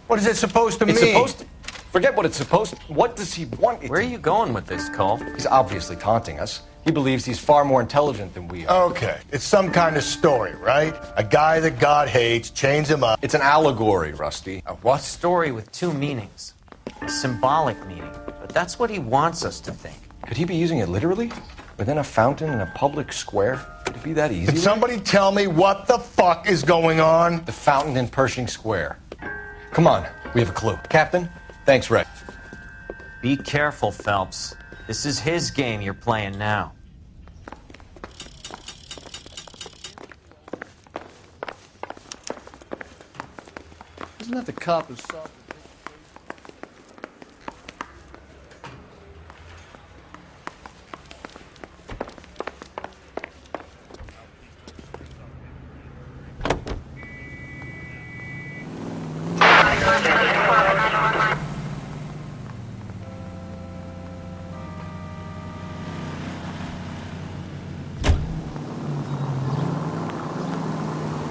What is it supposed to mean? It's supposed to... Forget what it's supposed to... What does he want it Where are you going with this, Cole? He's obviously taunting us. He believes he's far more intelligent than we are. Okay, it's some kind of story, right? A guy that God hates chains him up. It's an allegory, Rusty. A what? Story with two meanings. A symbolic meaning. But that's what he wants us to think. Could he be using it literally? Within a fountain in a public square? Could it be that easy? Can somebody tell me what the fuck is going on? The fountain in Pershing Square. Come on, we have a clue. Captain, thanks, Ray. Be careful, Phelps. This is his game you're playing now. Isn't that the cop who saw...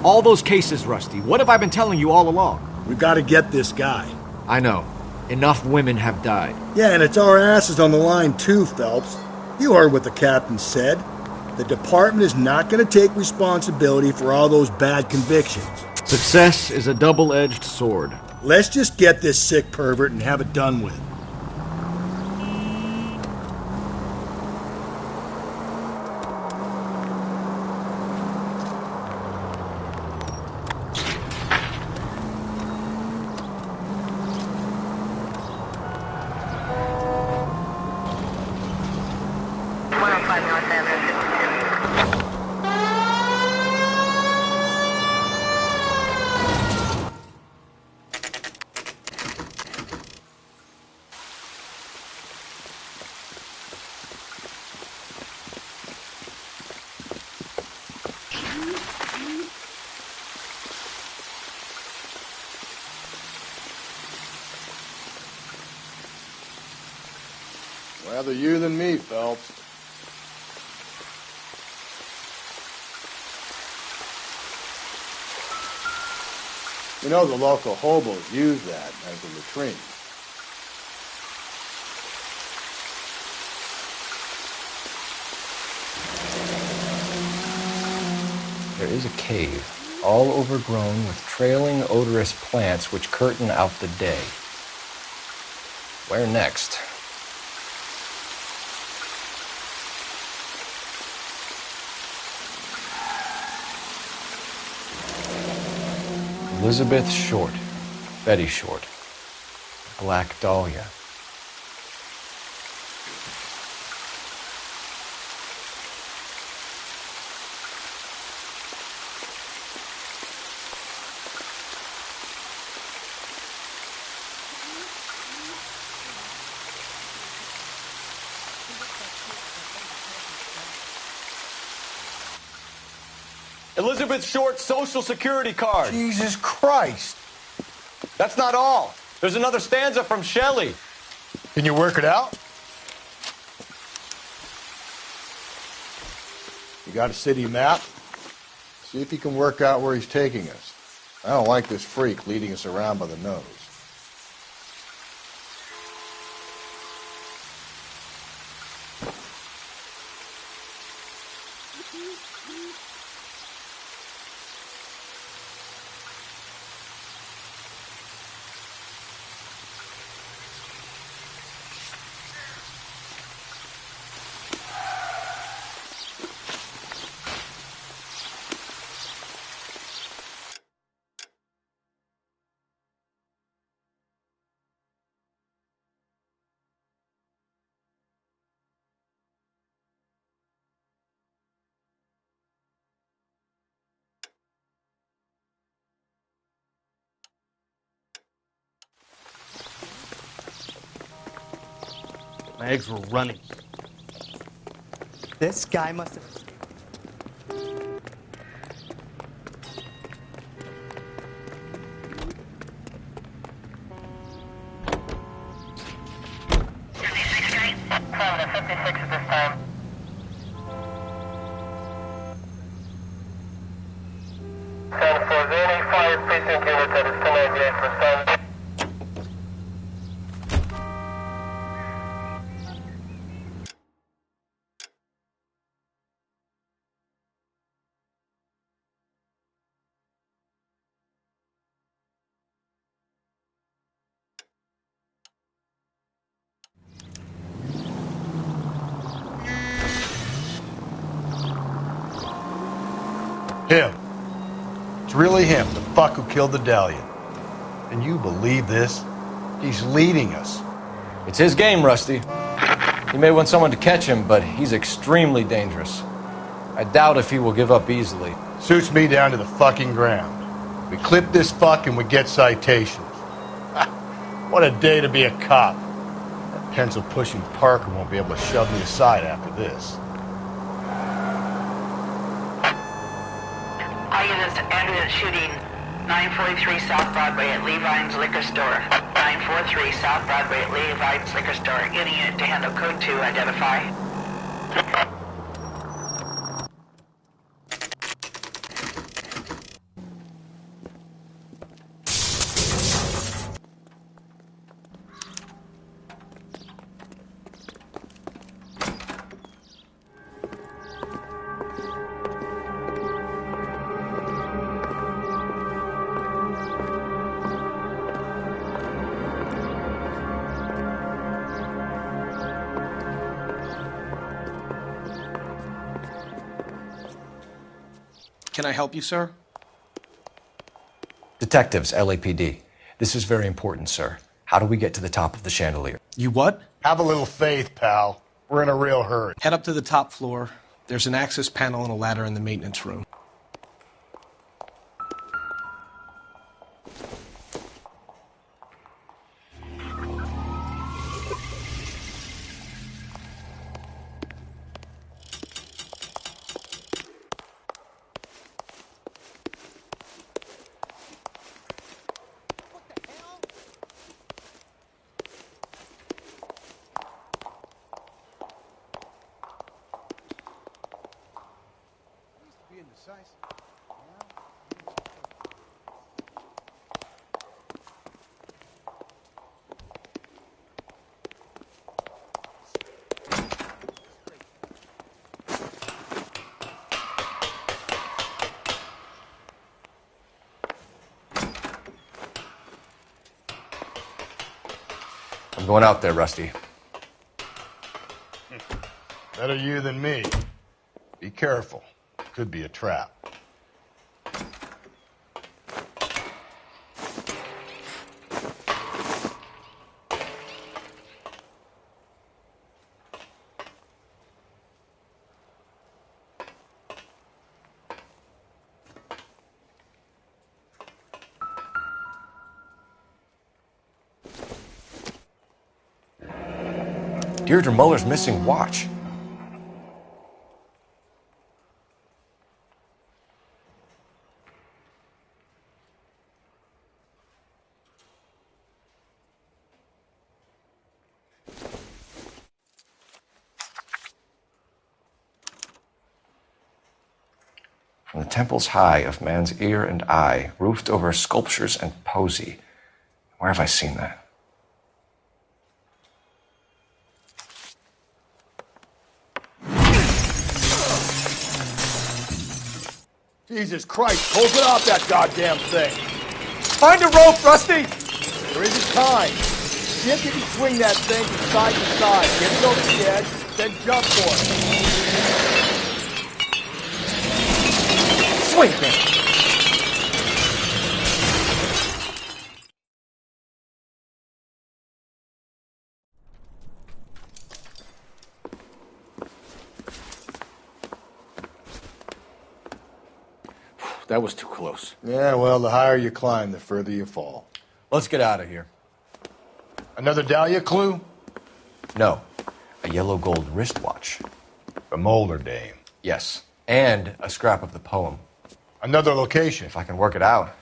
All those cases, Rusty. What have I been telling you all along? We gotta get this guy. I know. Enough women have died. Yeah, and it's our asses on the line too, Phelps. You heard what the captain said. The department is not gonna take responsibility for all those bad convictions. Success is a double-edged sword. Let's just get this sick pervert and have it done with. Rather you than me, Phelps. You know the local hobos use that as a latrine. There is a cave, all overgrown with trailing, odorous plants which curtain out the day. Where next? Elizabeth Short, Betty Short, Black Dahlia. Elizabeth Short's Social Security card. Jesus Christ. That's not all. There's another stanza from Shelley. Can you work it out? You got a city map? See if you can work out where he's taking us. I don't like this freak leading us around by the nose. My eggs were running. This guy must have... 10 4, is there any fire precinct unit that is still on yet for some? Him. It's really him, the fuck who killed the Dahlia. And you believe this? He's leading us. It's his game, Rusty. He may want someone to catch him, but he's extremely dangerous. I doubt if he will give up easily. Suits me down to the fucking ground. We clip this fuck and we get citations. What a day to be a cop. That pencil-pushing Parker won't be able to shove me aside after this. All units entered at shooting 943 South Broadway at Levine's Liquor Store. 943 South Broadway at Levine's Liquor Store. Any unit to handle code 2, identify. Can I help you, sir? Detectives, LAPD. This is very important, sir. How do we get to the top of the chandelier? You what? Have a little faith, pal. We're in a real hurry. Head up to the top floor. There's an access panel and a ladder in the maintenance room. I'm going out there, Rusty. Better you than me. Be careful. Could be a trap. Deirdre Muller's missing watch. From the temples high of man's ear and eye, roofed over sculptures and poesy. Where have I seen that? Jesus Christ, close it off that goddamn thing. Find a rope, Rusty! There isn't time. See if you can swing that thing from side to side. Get it over the edge, then jump for it. Swing it! That was too close. Yeah, well, the higher you climb, the further you fall. Let's get out of here. Another Dahlia clue? No. A yellow gold wristwatch. The Mulder dame. Yes. And a scrap of the poem. Another location. If I can work it out.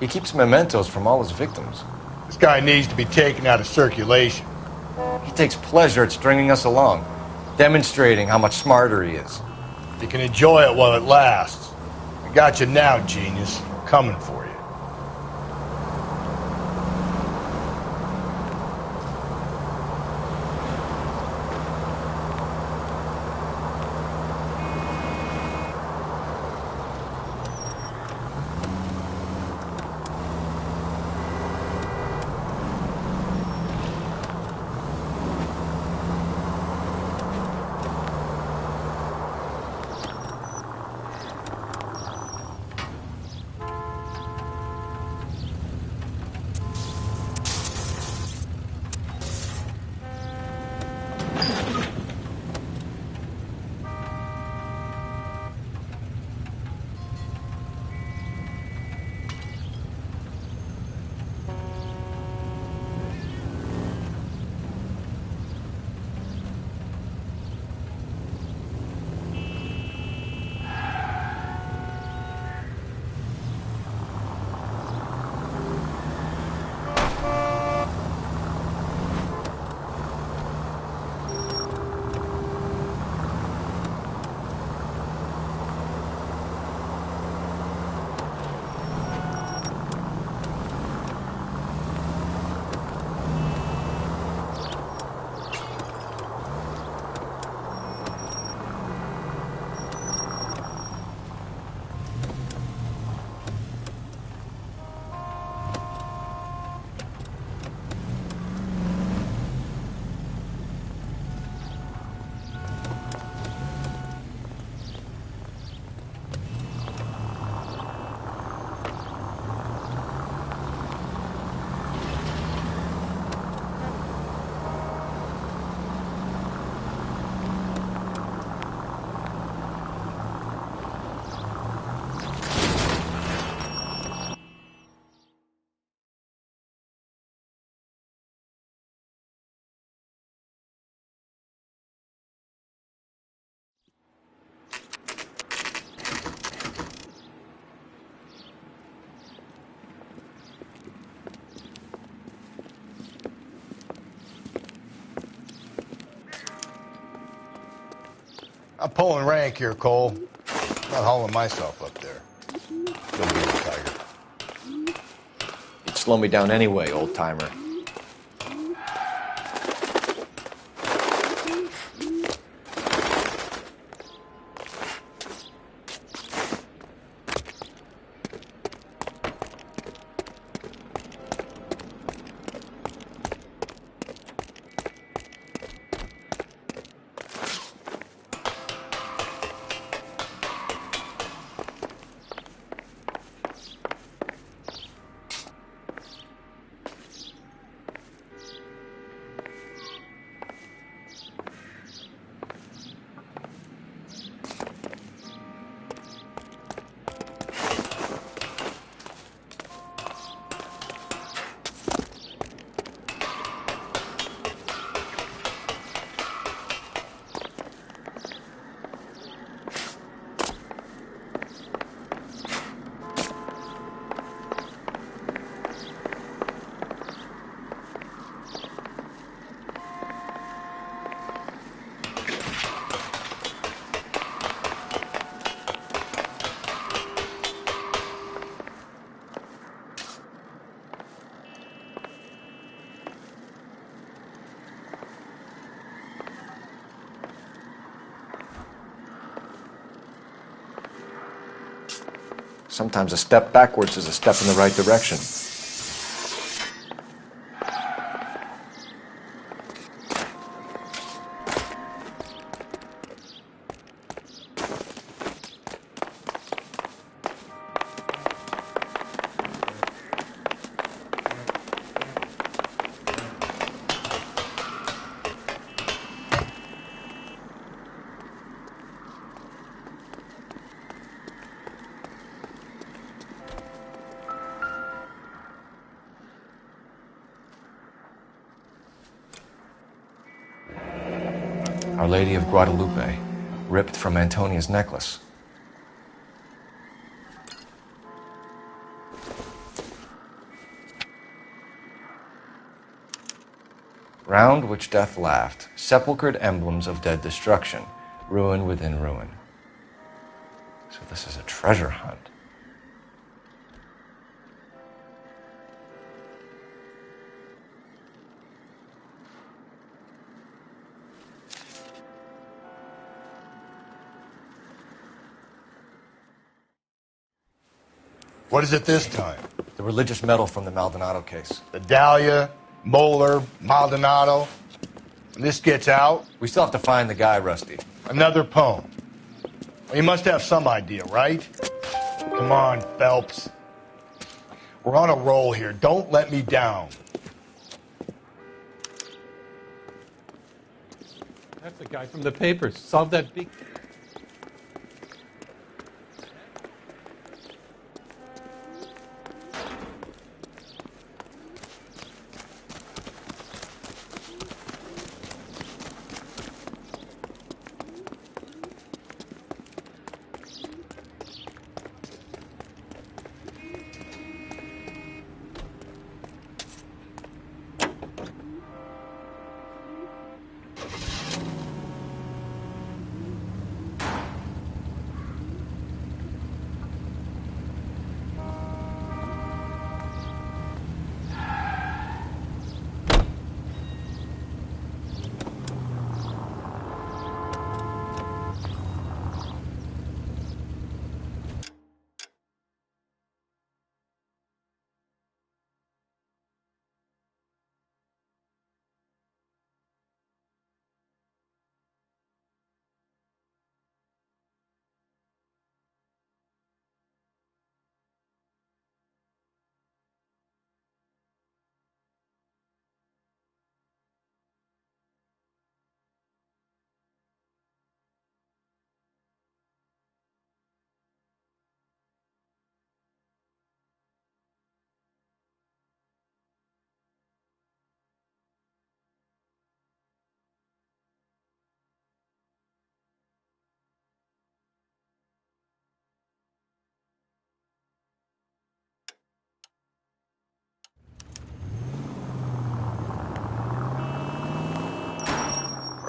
He keeps mementos from all his victims. This guy needs to be taken out of circulation. He takes pleasure at stringing us along, demonstrating how much smarter he is. You can enjoy it while it lasts. I got you now, genius. I'm coming for you. I'm pulling rank here, Cole. Not hauling myself up there. Go get it, Tiger. You'd slow me down anyway, old-timer. Sometimes a step backwards is a step in the right direction. Our Lady of Guadalupe, ripped from Antonia's necklace. round which death laughed, sepulchred emblems of dead destruction, ruin within ruin. So this is a treasure hunt. What is it this time? The religious medal from the Maldonado case. The Dahlia, Moeller, Maldonado. When this gets out... We still have to find the guy, Rusty. Another poem. Well, you must have some idea, right? Come on, Phelps. We're on a roll here. Don't let me down. That's the guy from the papers. Solve that big...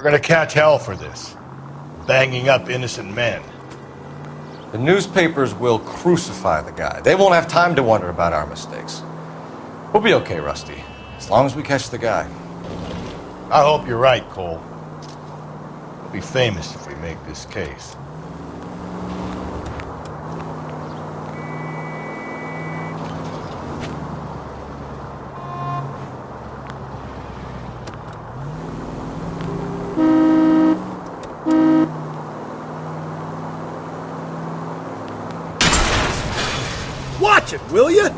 We're gonna catch hell for this. Banging up innocent men. The newspapers will crucify the guy. They won't have time to wonder about our mistakes. We'll be okay, Rusty, as long as we catch the guy. I hope you're right, Cole. We'll be famous if we make this case. Watch it, will you?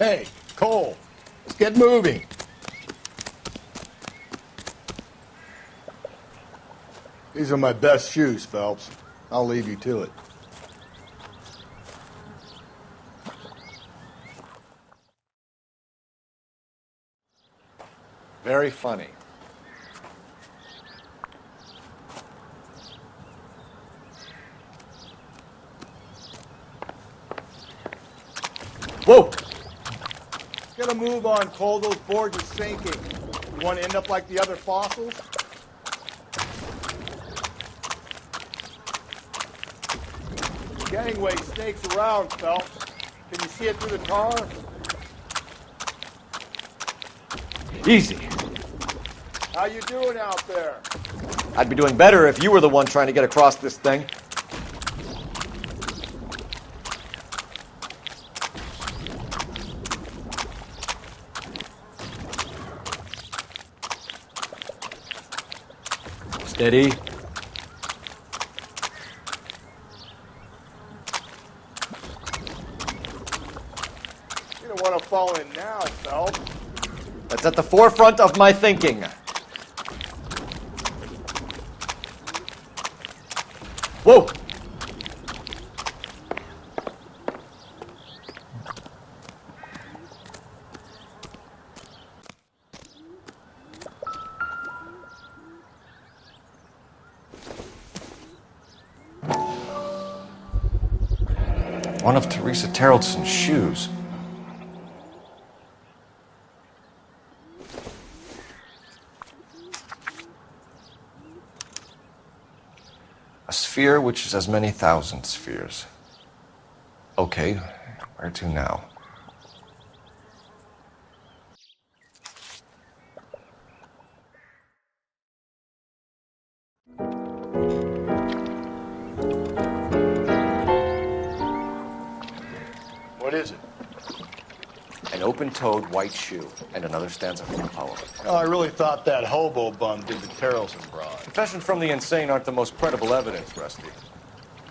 Hey, Cole, let's get moving. These are my best shoes, Phelps. I'll leave you to it. Very funny. Whoa! Get a move on, Cole. Those boards are sinking. You want to end up like the other fossils? Gangway snakes around, Phelps. Can you see it through the tar? Easy. How you doing out there? I'd be doing better if you were the one trying to get across this thing. Steady. You don't want to fall in now, Phelps. That's at the forefront of my thinking. Whoa! One of Teresa Terreldson's shoes. A sphere which is as many thousand spheres. Okay, where to now? What is it? An open-toed white shoe and another stanza from a poem. Oh, I really thought that hobo bum did the Terrelson broad. Confession from the insane aren't the most credible evidence, Rusty.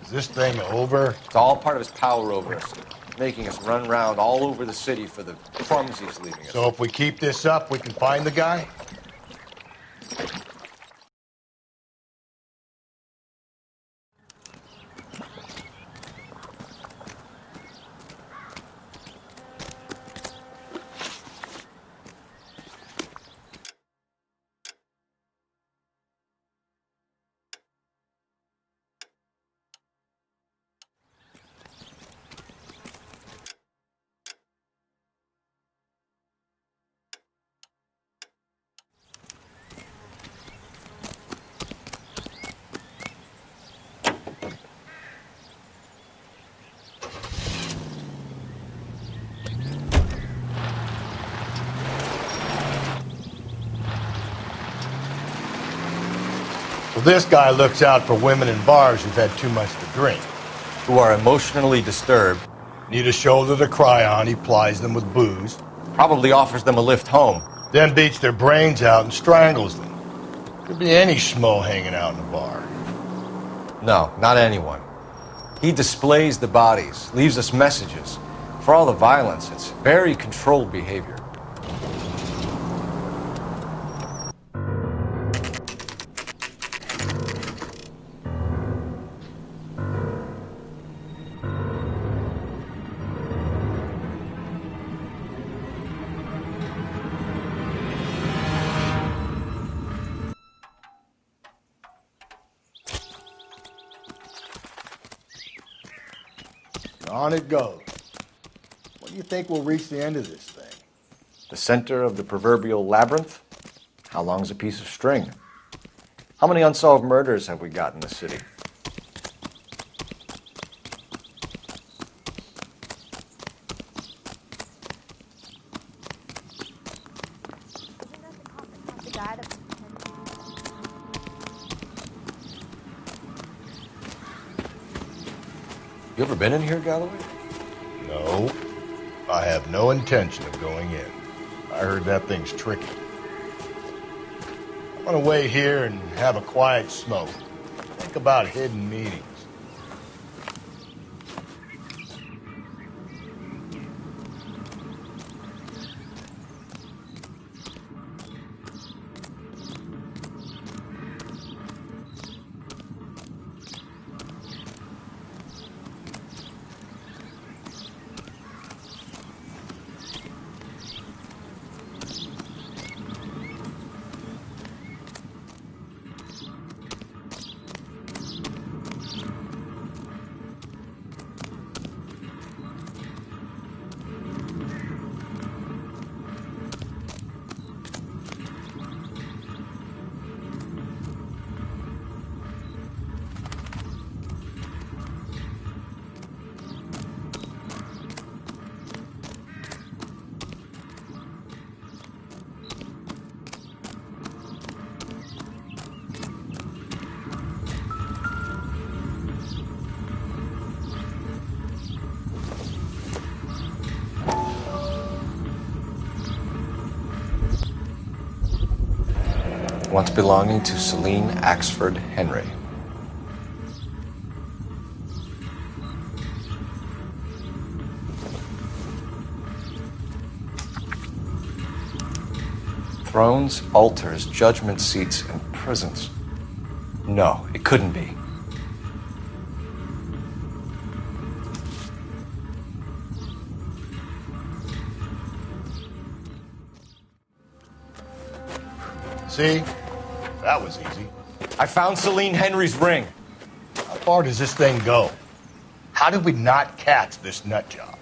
Is this thing over? It's all part of his power over us, making us run around all over the city for the crumbs he's leaving us. So if we keep this up, we can find the guy? Well, this guy looks out for women in bars who've had too much to drink. Who are emotionally disturbed. Need a shoulder to cry on, he plies them with booze. Probably offers them a lift home. Then beats their brains out and strangles them. Could be any schmo hanging out in a bar. No, not anyone. He displays the bodies, leaves us messages. For all the violence, it's very controlled behavior. On it goes. When do you think we'll reach the end of this thing? The center of the proverbial labyrinth? How long's a piece of string? How many unsolved murders have we got in the city? You ever been in here, Galloway? No. I have no intention of going in. I heard that thing's tricky. I want to wait here and have a quiet smoke. Think about hidden meetings. once belonging to Celine Axford Henry. Thrones, altars, judgment seats, and prisons. No, it couldn't be. See? That was easy. I found Celine Henry's ring. How far does this thing go? How did we not catch this nut job?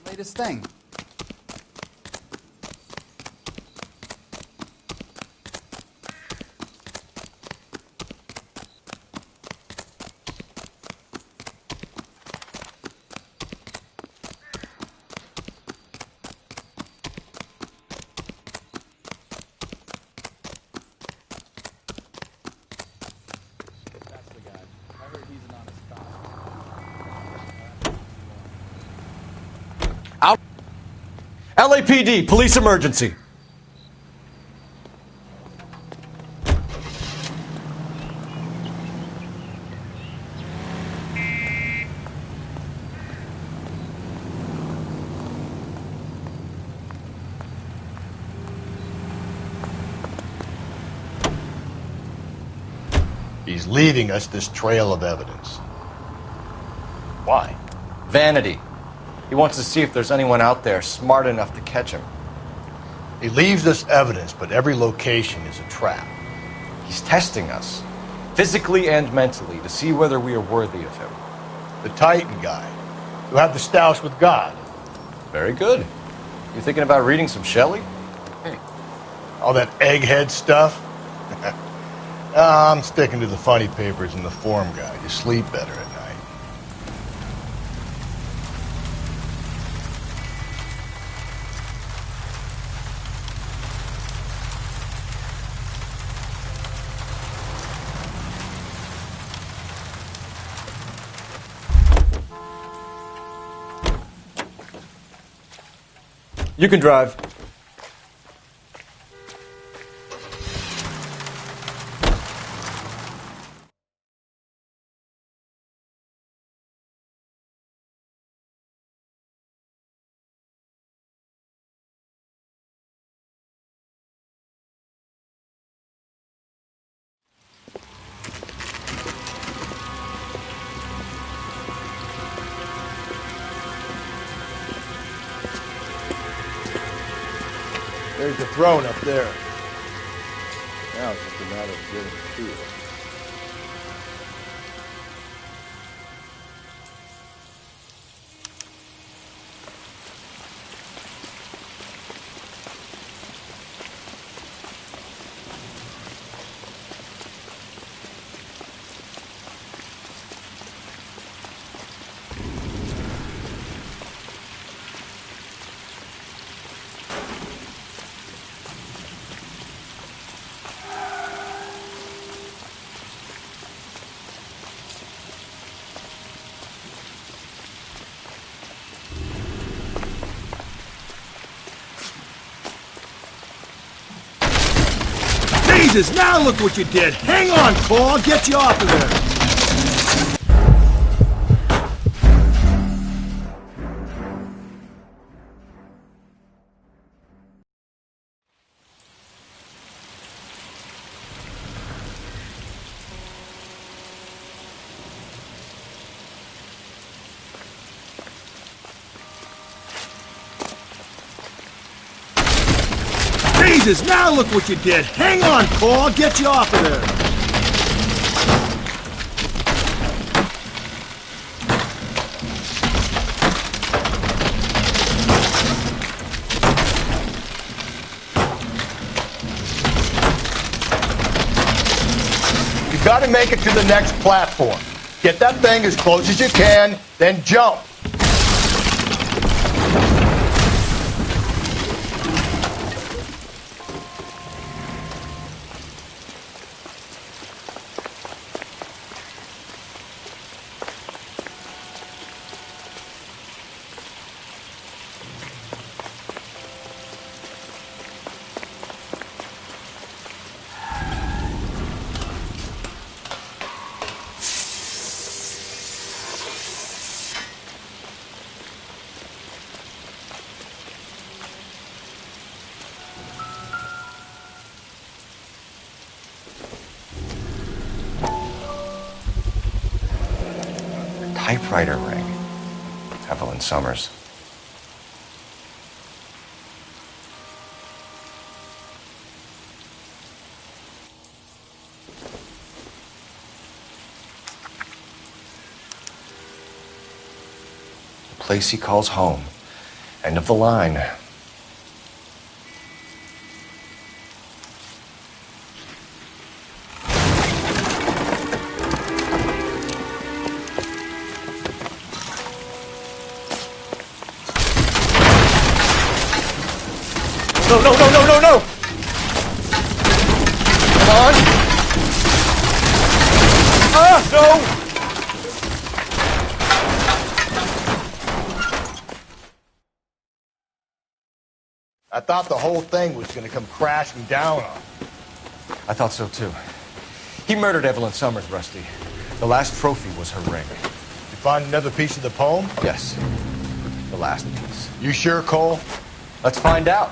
Latest thing. That's the guy. I heard he's an honest cop. Out. LAPD, police emergency. He's leaving us this trail of evidence. Why? Vanity. He wants to see if there's anyone out there smart enough to catch him. He leaves us evidence, but every location is a trap. He's testing us, physically and mentally, to see whether we are worthy of him. The Titan guy, who had the stoush with God. Very good. You thinking about reading some Shelley? Hey, all that egghead stuff? I'm sticking to the funny papers and the form guide. You sleep better at night. You can drive. There's the throne up there. Now it's just a matter of getting to it. Jesus, now look what you did! Hang on, Cole, I'll get you off of there! Jesus, now look what you did! Hang on, Cole, I'll get you off of there! to make it to the next platform. Get that thing as close as you can, then jump. Typewriter ring. Evelyn Summers. The place he calls home. End of the line. No, no, no, no, no, no! Come on! Ah, no! I thought the whole thing was going to come crashing down on him. I thought so too. He murdered Evelyn Summers, Rusty. The last trophy was her ring. You find another piece of the poem? Yes. The last piece. You sure, Cole? Let's find out.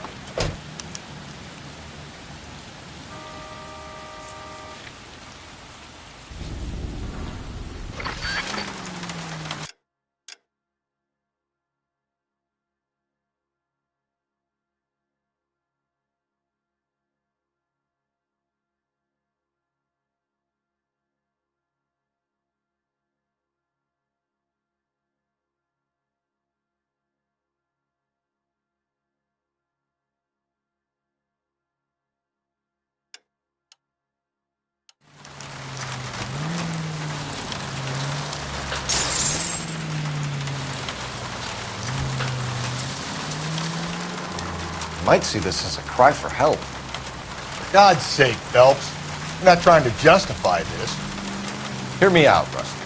Might see this as a cry for help. For God's sake, Phelps. I'm not trying to justify this. Hear me out, Rusty.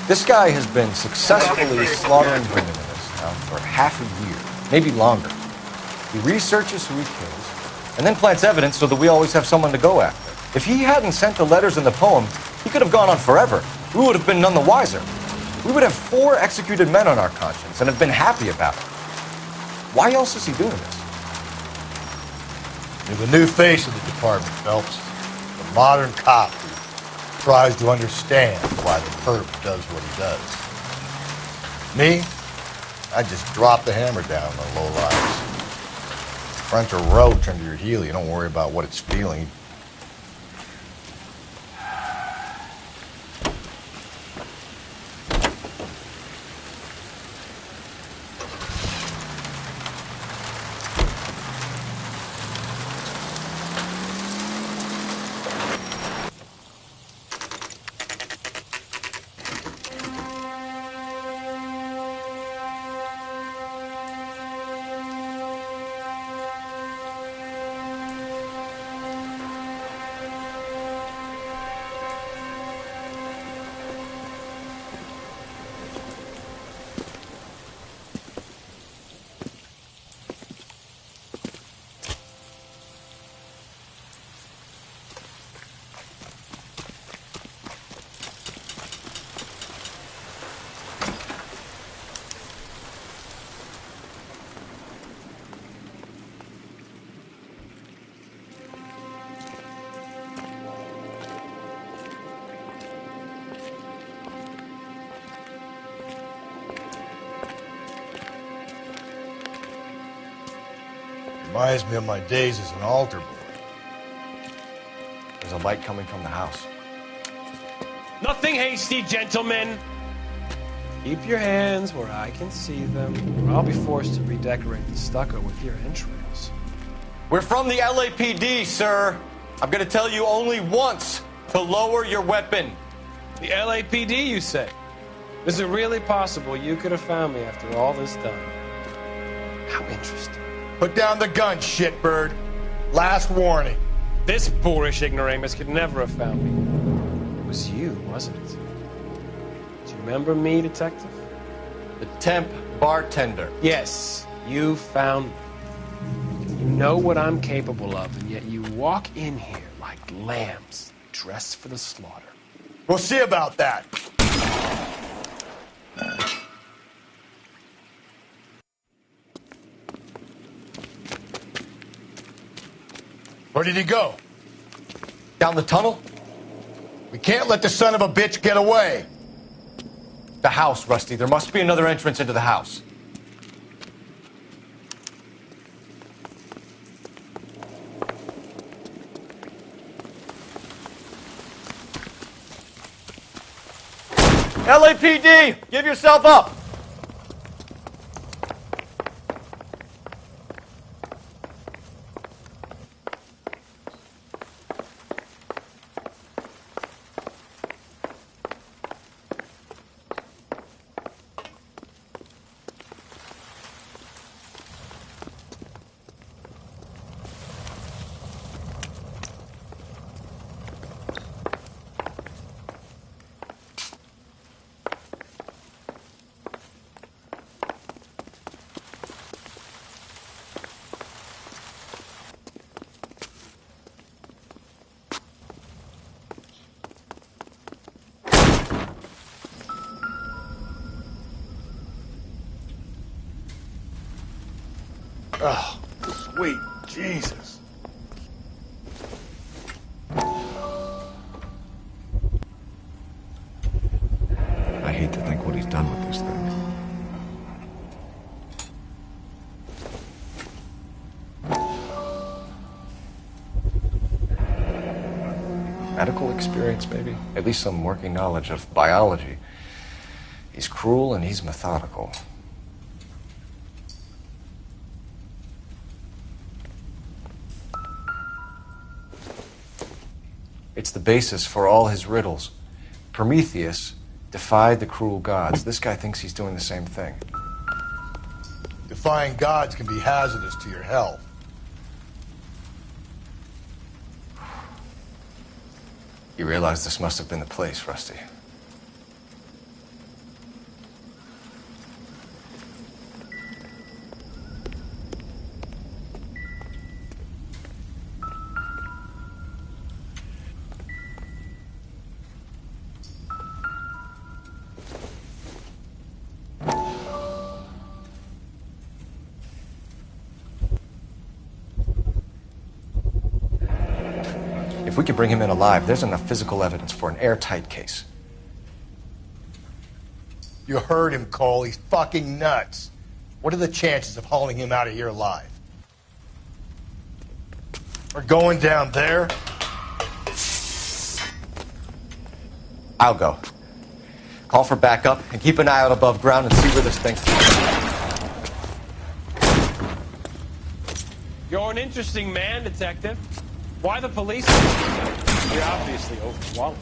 This guy has been successfully slaughtering women in this town for half a year, maybe longer. He researches who he kills, and then plants evidence so that we always have someone to go after. If he hadn't sent the letters in the poem, he could have gone on forever. We would have been none the wiser. We would have 4 executed men on our conscience and have been happy about it. Why else is he doing this? You're the new face of the department, Phelps. The modern cop who tries to understand why the perp does what he does. Me? I just drop the hammer down on the low lives. Front a roach under your heel, you don't worry about what it's feeling. Reminds me of my days as an altar boy. There's a light coming from the house. Nothing hasty, gentlemen. Keep your hands where I can see them, or I'll be forced to redecorate the stucco with your entrails. We're from the LAPD, sir. I'm going to tell you only once. To lower your weapon. The LAPD, you say? Is it really possible you could have found me after all this time? How interesting. Put down the gun, shitbird. Last warning. This boorish ignoramus could never have found me. It was you, wasn't it? Do you remember me, detective? The temp bartender. Yes, you found me. You know what I'm capable of, and yet you walk in here like lambs dressed for the slaughter. We'll see about that. Where did he go? Down the tunnel? We can't let the son of a bitch get away. The house, Rusty. There must be another entrance into the house. LAPD! Give yourself up! Oh, sweet Jesus. I hate to think what he's done with this thing. Medical experience, maybe? At least some working knowledge of biology. He's cruel and he's methodical. It's the basis for all his riddles. Prometheus defied the cruel gods. This guy thinks he's doing the same thing. Defying gods can be hazardous to your health. You realize this must have been the place, Rusty. If we could bring him in alive, there's enough physical evidence for an airtight case. You heard him, Cole. He's fucking nuts. What are the chances of hauling him out of here alive? We're going down there? I'll go. Call for backup and keep an eye out above ground and see where this thing's going. You're an interesting man, detective. Why the police? You're obviously overqualified.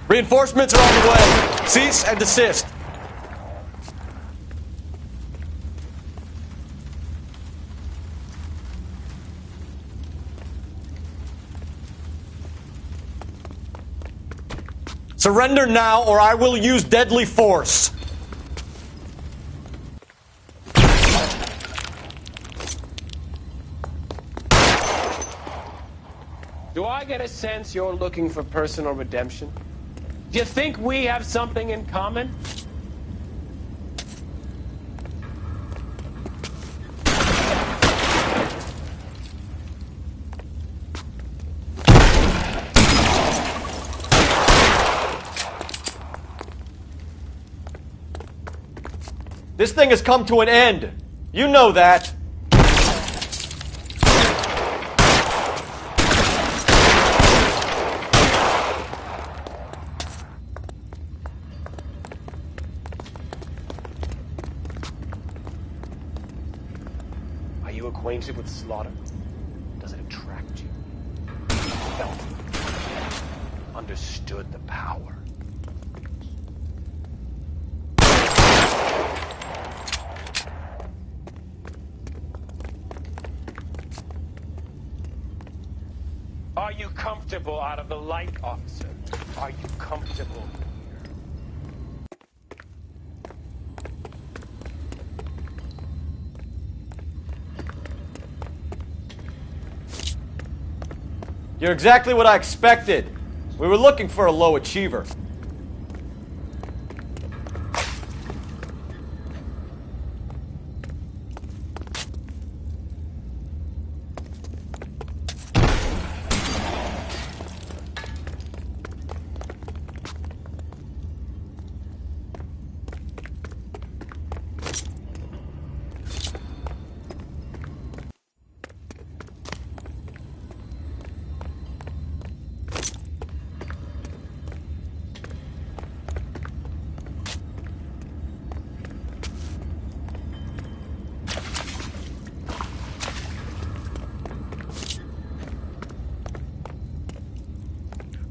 Reinforcements are on the way. Cease and desist. Surrender now, or I will use deadly force. Do I get a sense you're looking for personal redemption? Do you think we have something in common? This thing has come to an end. You know that. Are you acquainted with slaughter? Does it attract you? understood the power. Are you comfortable out of the light, officer? Are you comfortable? You're exactly what I expected. We were looking for a low achiever.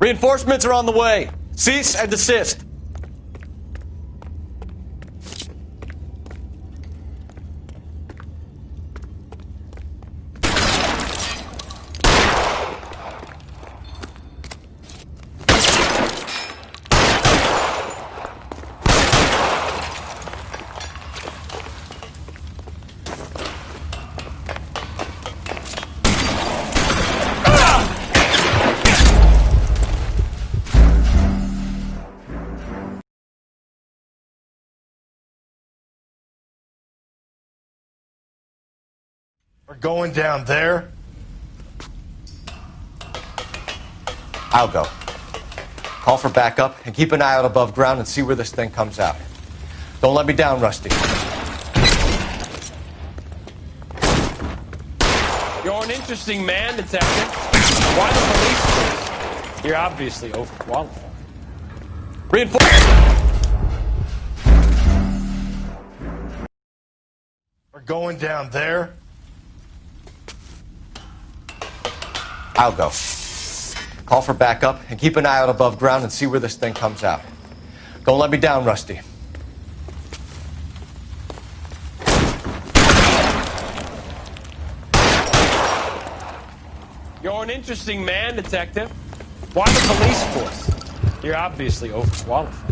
Reinforcements are on the way. Cease and desist. We're going down there. I'll go. Call for backup and keep an eye out above ground and see where this thing comes out. Don't let me down, Rusty. You're an interesting man, Detective. Why the police? You're obviously overqualified. We're going down there. I'll go. Call for backup and keep an eye out above ground and see where this thing comes out. Don't let me down, Rusty. You're an interesting man, Detective. Why the police force? You're obviously overqualified.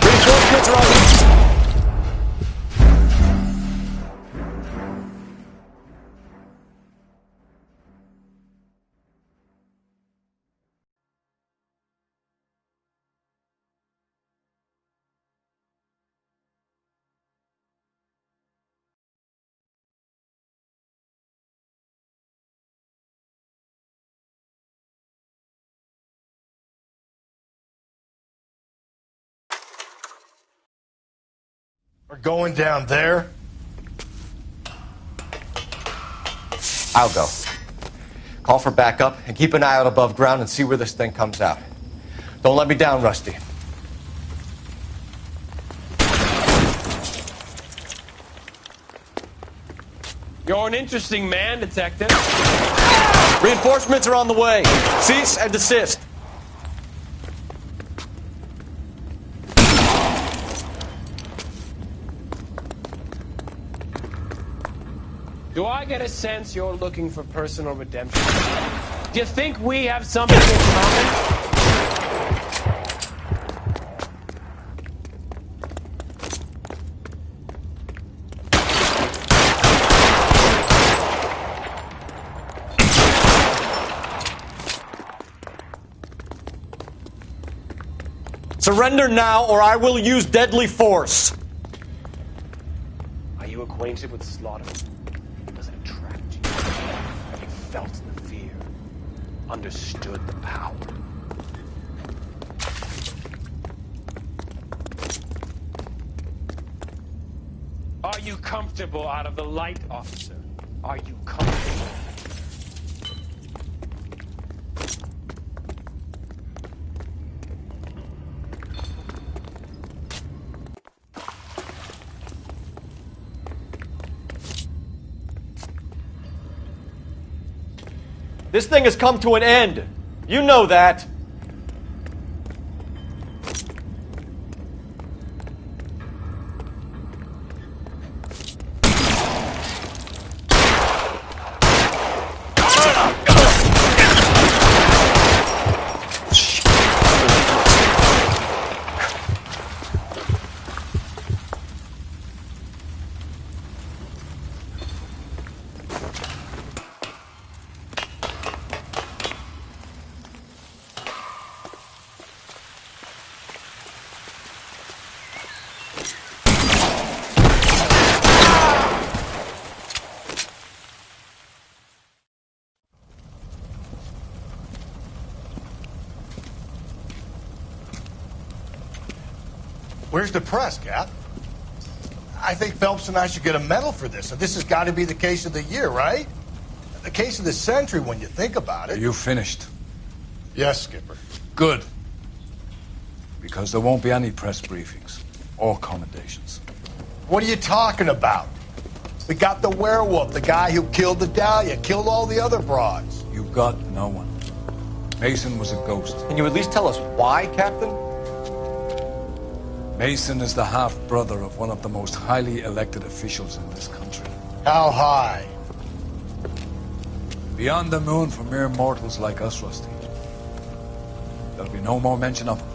Reinforcements are on the... We're going down there. I'll go. Call for backup and keep an eye out above ground and see where this thing comes out. Don't let me down, Rusty. You're an interesting man, Detective. Reinforcements are on the way. Cease and desist. Do I get a sense you're looking for personal redemption? Do you think we have something in common? Surrender now, or I will use deadly force. Are you acquainted with slaughter? Does it attract you? Have you felt the fear? Understood the power? Are you comfortable out of the light, officer? Are you comfortable? This thing has come to an end. You know that. Where's the press, Cap? I think Phelps and I should get a medal for this. And this has got to be the case of the year, right? The case of the century when you think about it. Are you finished? Yes, Skipper. Good. Because there won't be any press briefings or commendations. What are you talking about? We got the werewolf, the guy who killed the Dahlia, killed all the other broads. You got no one. Mason was a ghost. Can you at least tell us why, Captain? Mason is the half-brother of one of the most highly elected officials in this country. How high? Beyond the moon for mere mortals like us, Rusty. There'll be no more mention of him.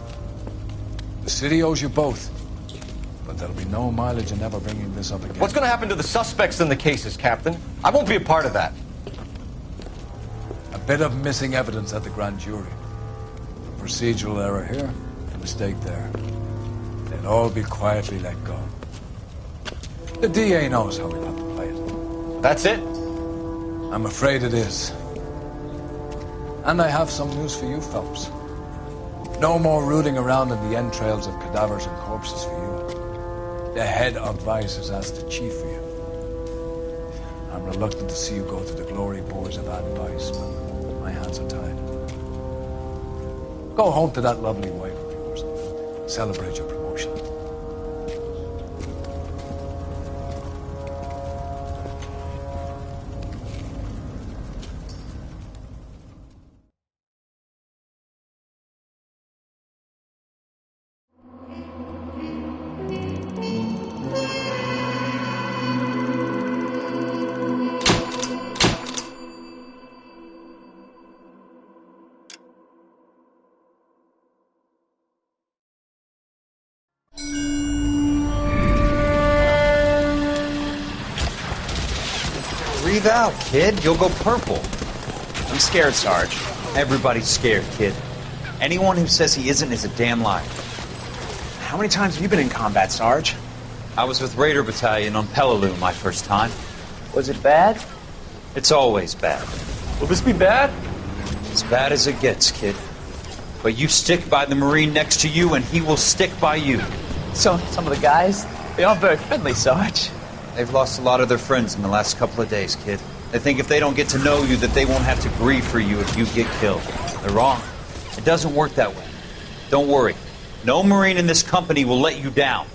The city owes you both. But there'll be no mileage in ever bringing this up again. What's going to happen to the suspects in the cases, Captain? I won't be a part of that. A bit of missing evidence at the grand jury. A procedural error here, a mistake there. They'll all be quietly let go. The DA knows how we got to play it. That's it? I'm afraid it is. And I have some news for you, Phelps. No more rooting around in the entrails of cadavers and corpses for you. The head of Vice has asked the chief for you. I'm reluctant to see you go to the glory boards of advice, but my hands are tied. Go home to that lovely wife of yours and celebrate your promotion. Breathe out, kid. You'll go purple. I'm scared, Sarge. Everybody's scared, kid. Anyone who says he isn't is a damn liar. How many times have you been in combat, Sarge? I was with Raider Battalion on Peleliu my first time. Was it bad? It's always bad. Will this be bad? As bad as it gets, kid. But you stick by the Marine next to you, and he will stick by you. So, some of the guys, they aren't very friendly, Sarge. They've lost a lot of their friends in the last couple of days, kid. They think if they don't get to know you, that they won't have to grieve for you if you get killed. They're wrong. It doesn't work that way. Don't worry. No Marine in this company will let you down.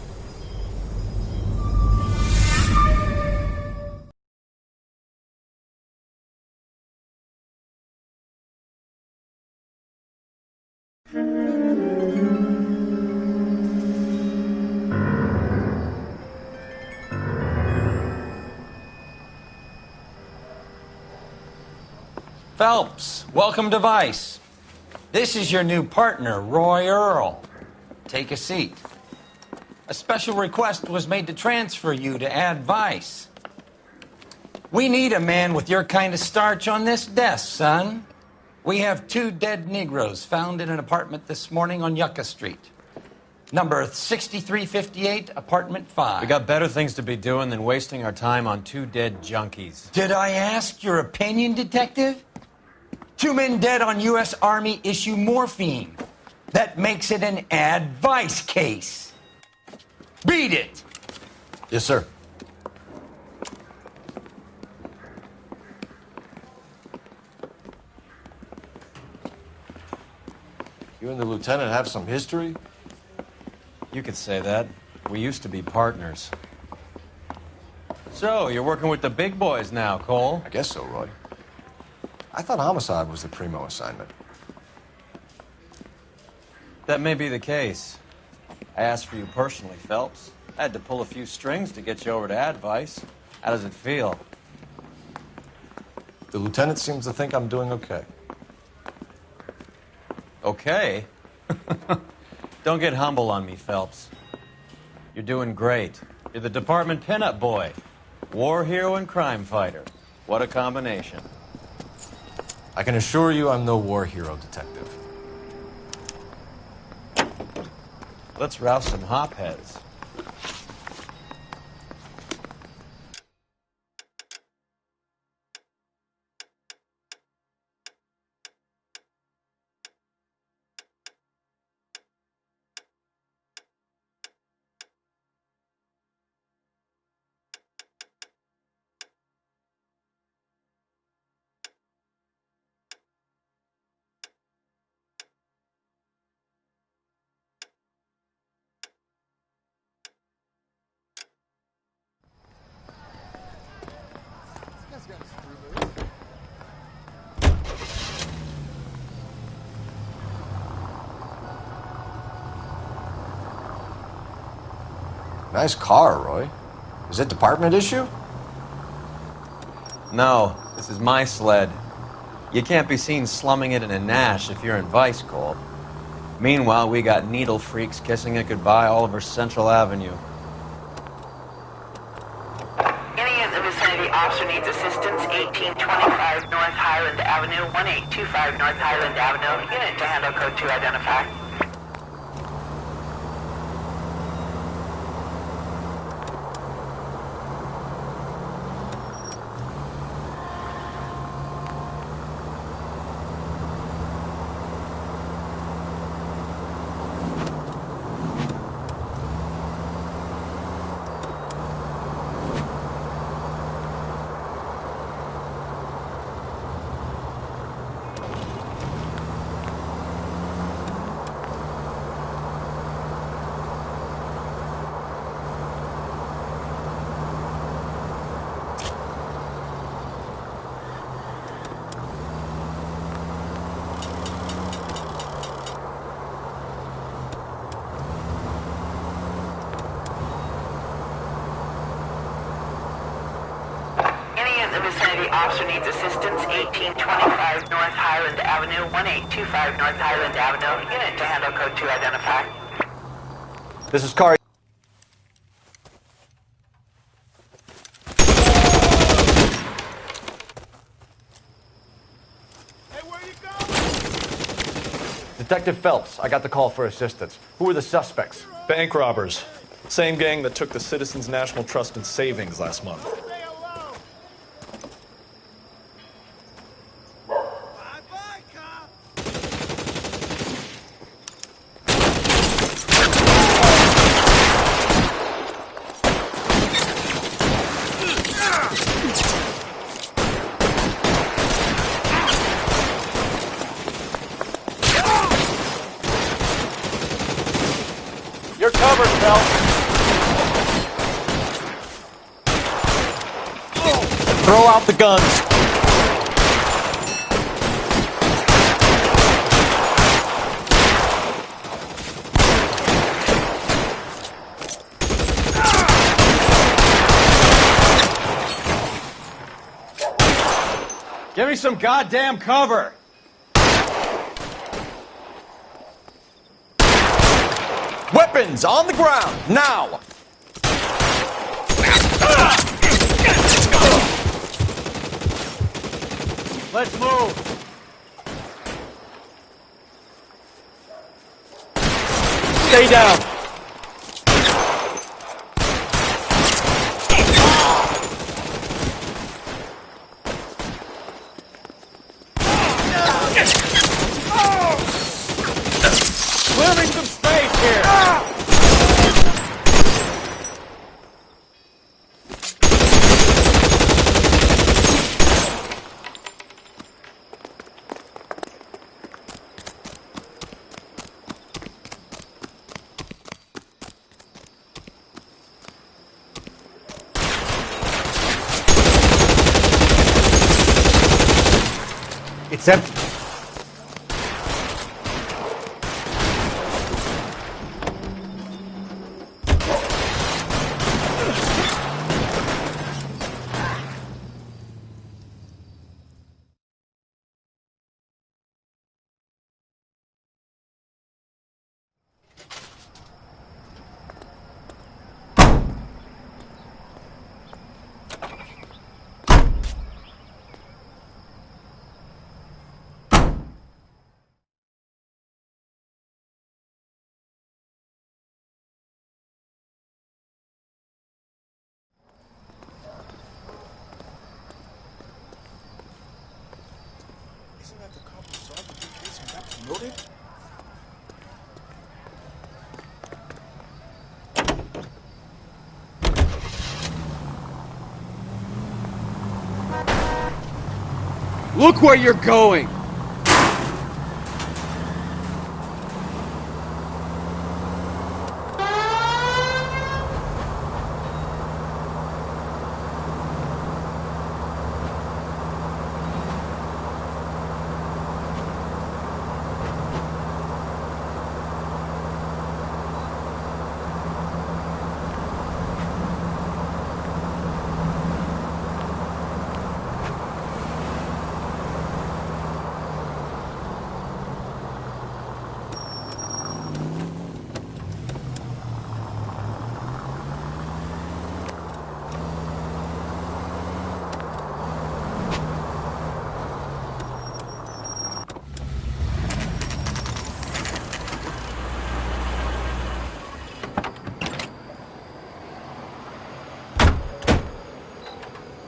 Phelps, welcome to Vice. This is your new partner, Roy Earl. Take a seat. A special request was made to transfer you to Ad Vice. We need a man with your kind of starch on this desk, son. We have 2 dead Negroes found in an apartment this morning on Yucca Street. Number 6358, apartment 5. We got better things to be doing than wasting our time on 2 dead junkies. Did I ask your opinion, detective? 2 men dead on U.S. Army issue morphine. That makes it an advice case. Read it. Yes, sir. You and the lieutenant have some history? You could say that. We used to be partners. So, you're working with the big boys now, Cole? I guess so, Roy. I thought Homicide was the primo assignment. That may be the case. I asked for you personally, Phelps. I had to pull a few strings to get you over to Advice. How does it feel? The lieutenant seems to think I'm doing okay. Okay? Don't get humble on me, Phelps. You're doing great. You're the department pinup boy. War hero and crime fighter. What a combination. I can assure you I'm no war hero, detective. Let's rouse some hopheads. Nice car, Roy. Is it department issue? No, this is my sled. You can't be seen slumming it in a Nash if you're in Vice, Cole. Meanwhile, we got needle freaks kissing it goodbye all over Central Avenue. Any in the vicinity officer needs assistance, 1825 North Highland Avenue, 1825 North Highland Avenue. Unit to handle code 2 identify. Officer needs assistance, 1825 North Highland Avenue, 1825 North Highland Avenue. Unit to handle code 2 identify. This is car. Detective Phelps, I got the call for assistance. Who are the suspects? Bank robbers. Same gang that took the Citizens National Trust and Savings last month. You're covered, Phelps. Throw out the guns. Give me some goddamn cover. Weapons on the ground, now! Let's move. Stay down. Clearing some space here. It's empty. Isn't that the cop who saw the briefcase and got promoted? Look where you're going!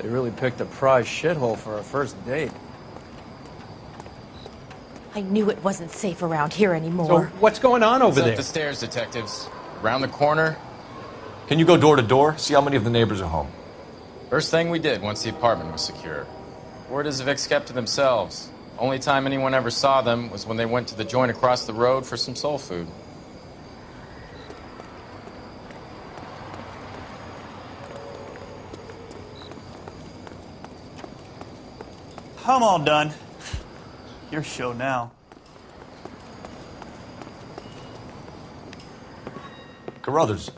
They really picked a prize shithole for our first date. I knew it wasn't safe around here So anymore. what's going on over It's there? up the stairs, detectives. Around the corner. Can you go door to door? See how many of the neighbors are home. First thing we did once the apartment was secure. Word is the Vics kept to themselves. Only time anyone ever saw them was when they went to the joint across the road for some soul food. I'm all done. Your show now. Carruthers.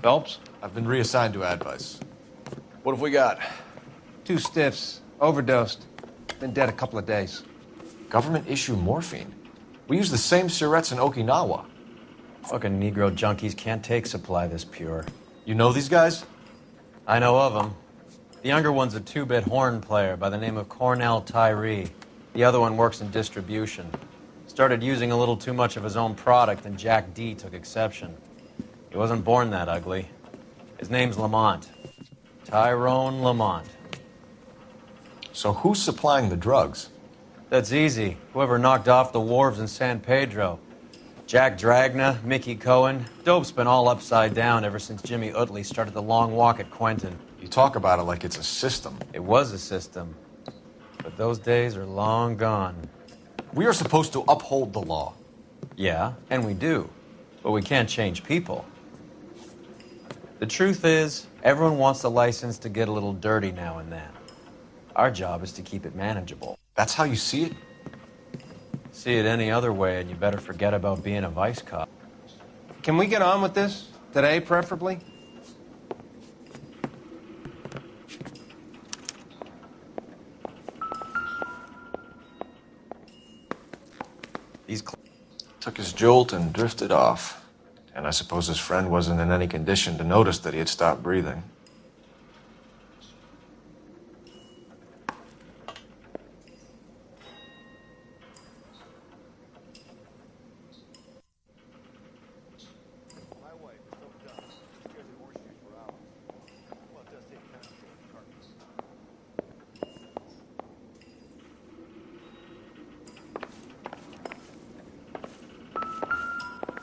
Phelps? I've been reassigned to Advice. What have we got? 2 stiffs. Overdosed. Been dead a couple of days. Government issue morphine. We use the same syrettes in Okinawa. Fucking Negro junkies can't take supply this pure. You know these guys? I know of them. The younger one's a 2-bit horn player by the name of Cornell Tyree. The other one works in distribution. Started using a little too much of his own product, and Jack D took exception. He wasn't born that ugly. His name's Lamont. Tyrone Lamont. So who's supplying the drugs? That's easy. Whoever knocked off the wharves in San Pedro. Jack Dragna, Mickey Cohen. Dope's been all upside down ever since Jimmy Utley started the long walk at Quentin. You talk about it like it's a system. It was a system. But those days are long gone. We are supposed to uphold the law. Yeah, and we do. But we can't change people. The truth is, everyone wants the license to get a little dirty now and then. Our job is to keep it manageable. That's how you see it? See it any other way, and you better forget about being a vice cop. Can we get on with this? Today, preferably? These took his jolt and drifted off. And I suppose his friend wasn't in any condition to notice that he had stopped breathing.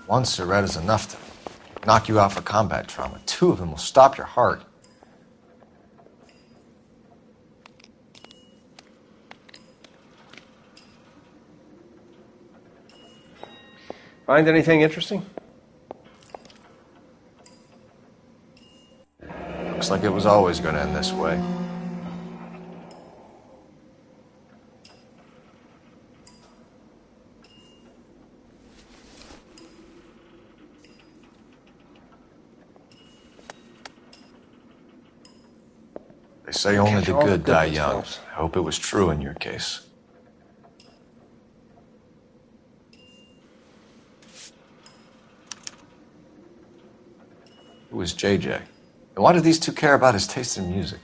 One Surette is enough to knock you out for combat trauma. 2 of them will stop your heart. Find anything interesting? Looks like it was always going to end this way. They say only the good die young. I hope it was true in your case. Who was JJ? And why do these 2 care about his taste in music?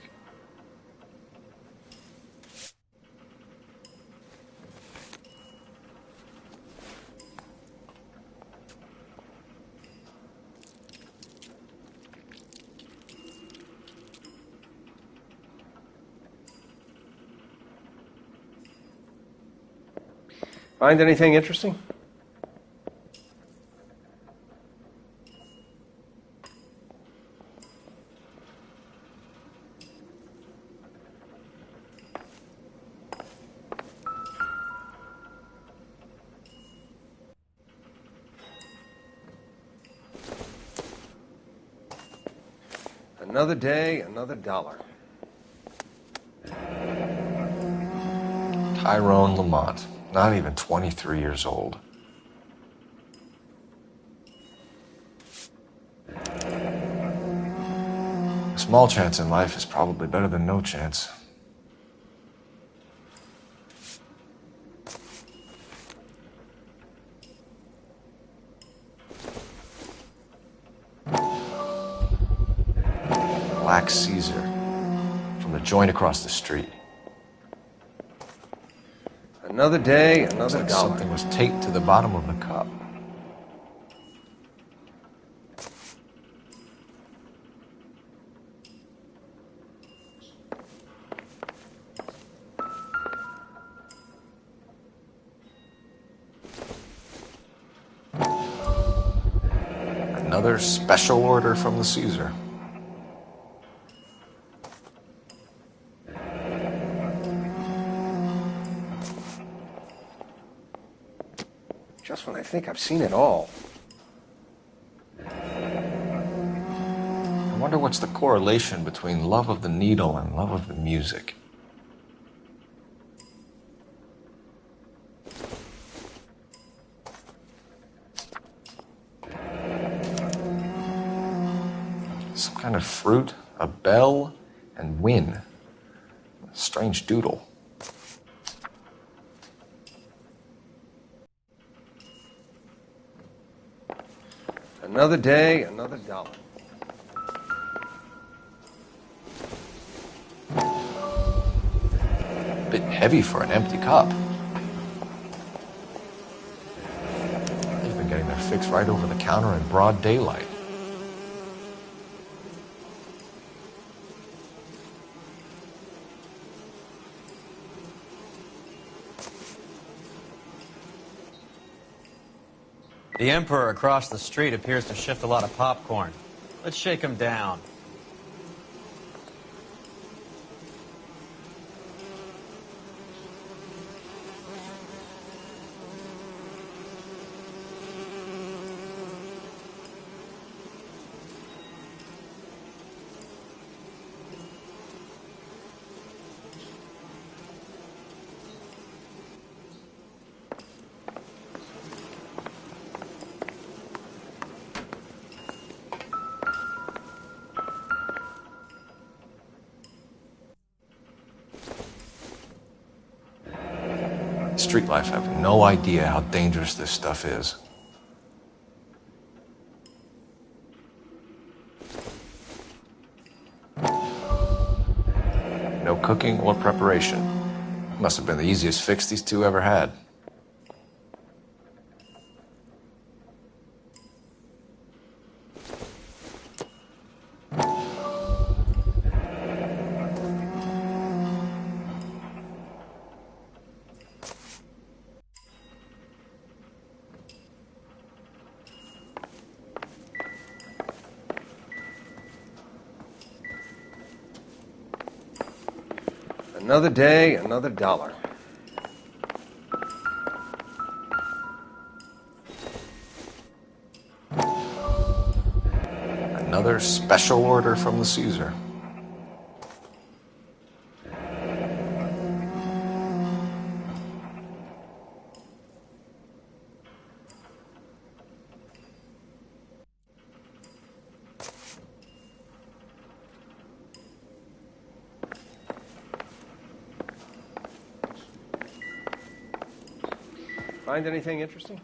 Find anything interesting? Another day, another dollar. Tyrone Lamont, not even 23 years old. A small chance in life is probably better than no chance. Black Caesar from the joint across the street. Another day, another Like dollar. something was taped to the bottom of the cup. Another special order from the Caesar. Just when I think I've seen it all. I wonder what's the correlation between love of the needle and love of the music. Some kind of fruit, a bell, and win. A strange doodle. Another day, another dollar. A bit heavy for an empty cup. They've been getting their fix right over the counter in broad daylight. The Emperor across the street appears to shift a lot of popcorn. Let's shake him down. Street life have no idea how dangerous this stuff is. No cooking or preparation. Must have been the easiest fix these two ever had. Another day, another dollar. Another special order from the Caesar. Find anything interesting?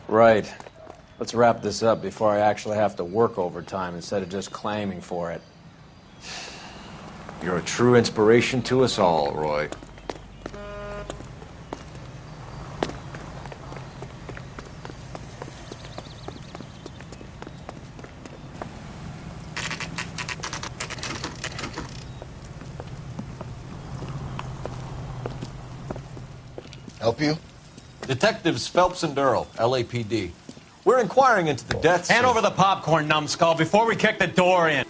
Right. Let's wrap this up before I actually have to work overtime instead of just claiming for it. You're a true inspiration to us all, Roy. Help you? Detectives Phelps and Earl, LAPD. We're inquiring into the deaths Hand of... over the popcorn, numbskull, before we kick the door in.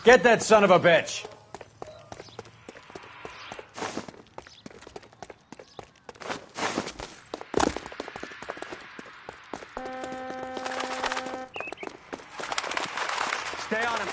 Get that son of a bitch. Stay on him.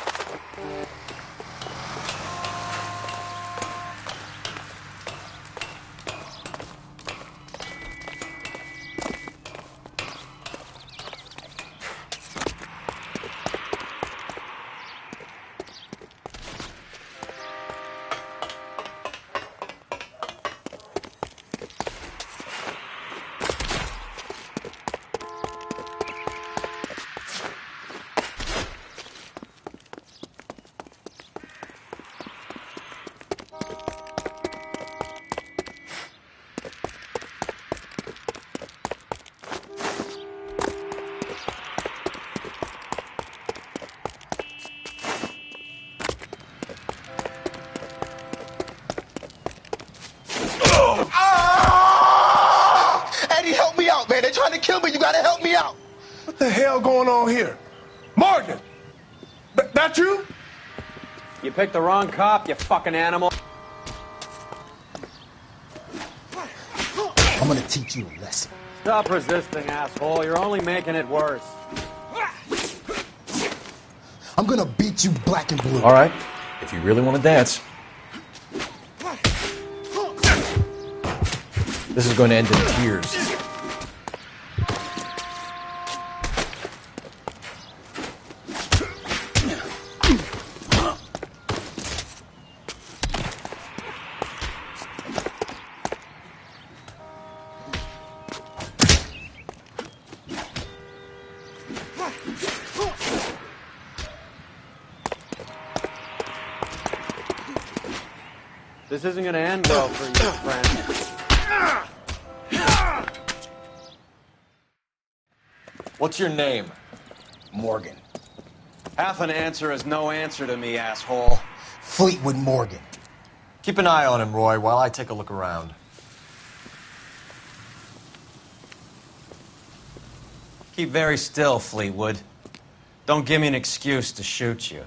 to kill me. You gotta help me out. What the hell going on here? Morgan! That you? You picked the wrong cop, you fucking animal. I'm gonna teach you a lesson. Stop resisting, asshole. You're only making it worse. I'm gonna beat you black and blue. All right, if you really want to dance. This is going to end in tears. This isn't gonna end well for you, friend. What's your name? Morgan. Half an answer is no answer to me, asshole. Fleetwood Morgan. Keep an eye on him, Roy, while I take a look around. Keep very still, Fleetwood. Don't give me an excuse to shoot you.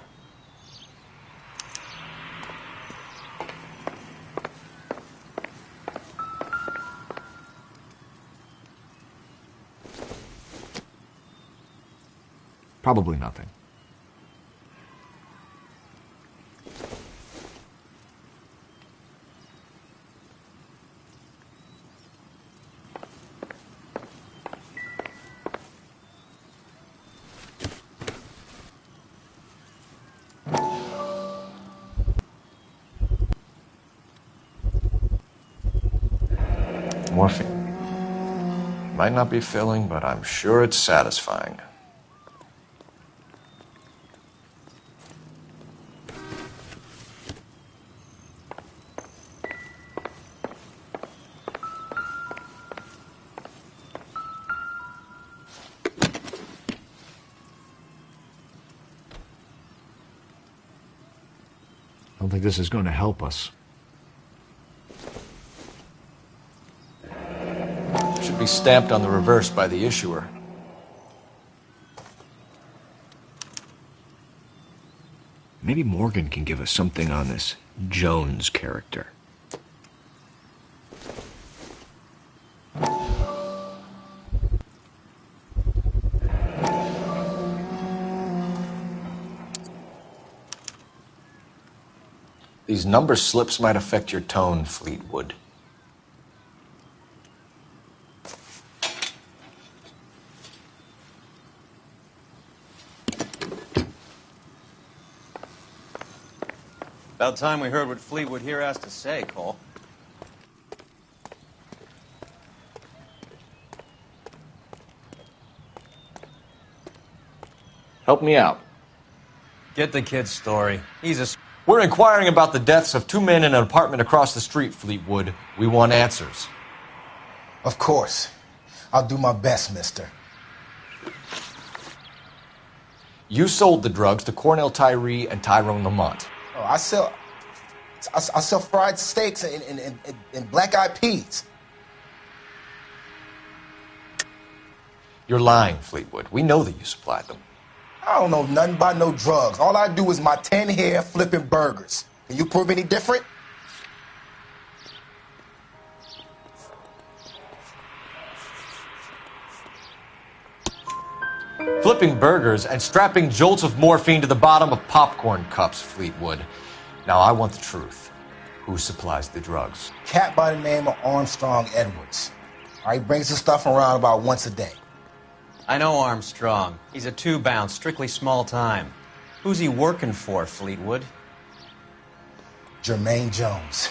Probably nothing. Morphine. Might not be filling, but I'm sure it's satisfying. I don't think this is going to help us. Should be stamped on the reverse by the issuer. Maybe Morgan can give us something on this Jones character. These number slips might affect your tone, Fleetwood. About time we heard what Fleetwood here has to say, Cole. Help me out. Get the kid's story. He's a... We're inquiring about the deaths of 2 men in an apartment across the street, Fleetwood. We want answers. Of course. I'll do my best, mister. You sold the drugs to Cornell Tyree and Tyrone Lamont. Oh, I sell fried steaks and black-eyed peas. You're lying, Fleetwood. We know that you supplied them. I don't know nothing about no drugs. All I do is my 10 hair flipping burgers. Can you prove any different? Flipping burgers and strapping jolts of morphine to the bottom of popcorn cups, Fleetwood. Now, I want the truth. Who supplies the drugs? Cat by the name of Armstrong Edwards. All right, brings the stuff around about once a day. I know Armstrong. He's a two-bound, strictly small time. Who's he working for, Fleetwood? Jermaine Jones.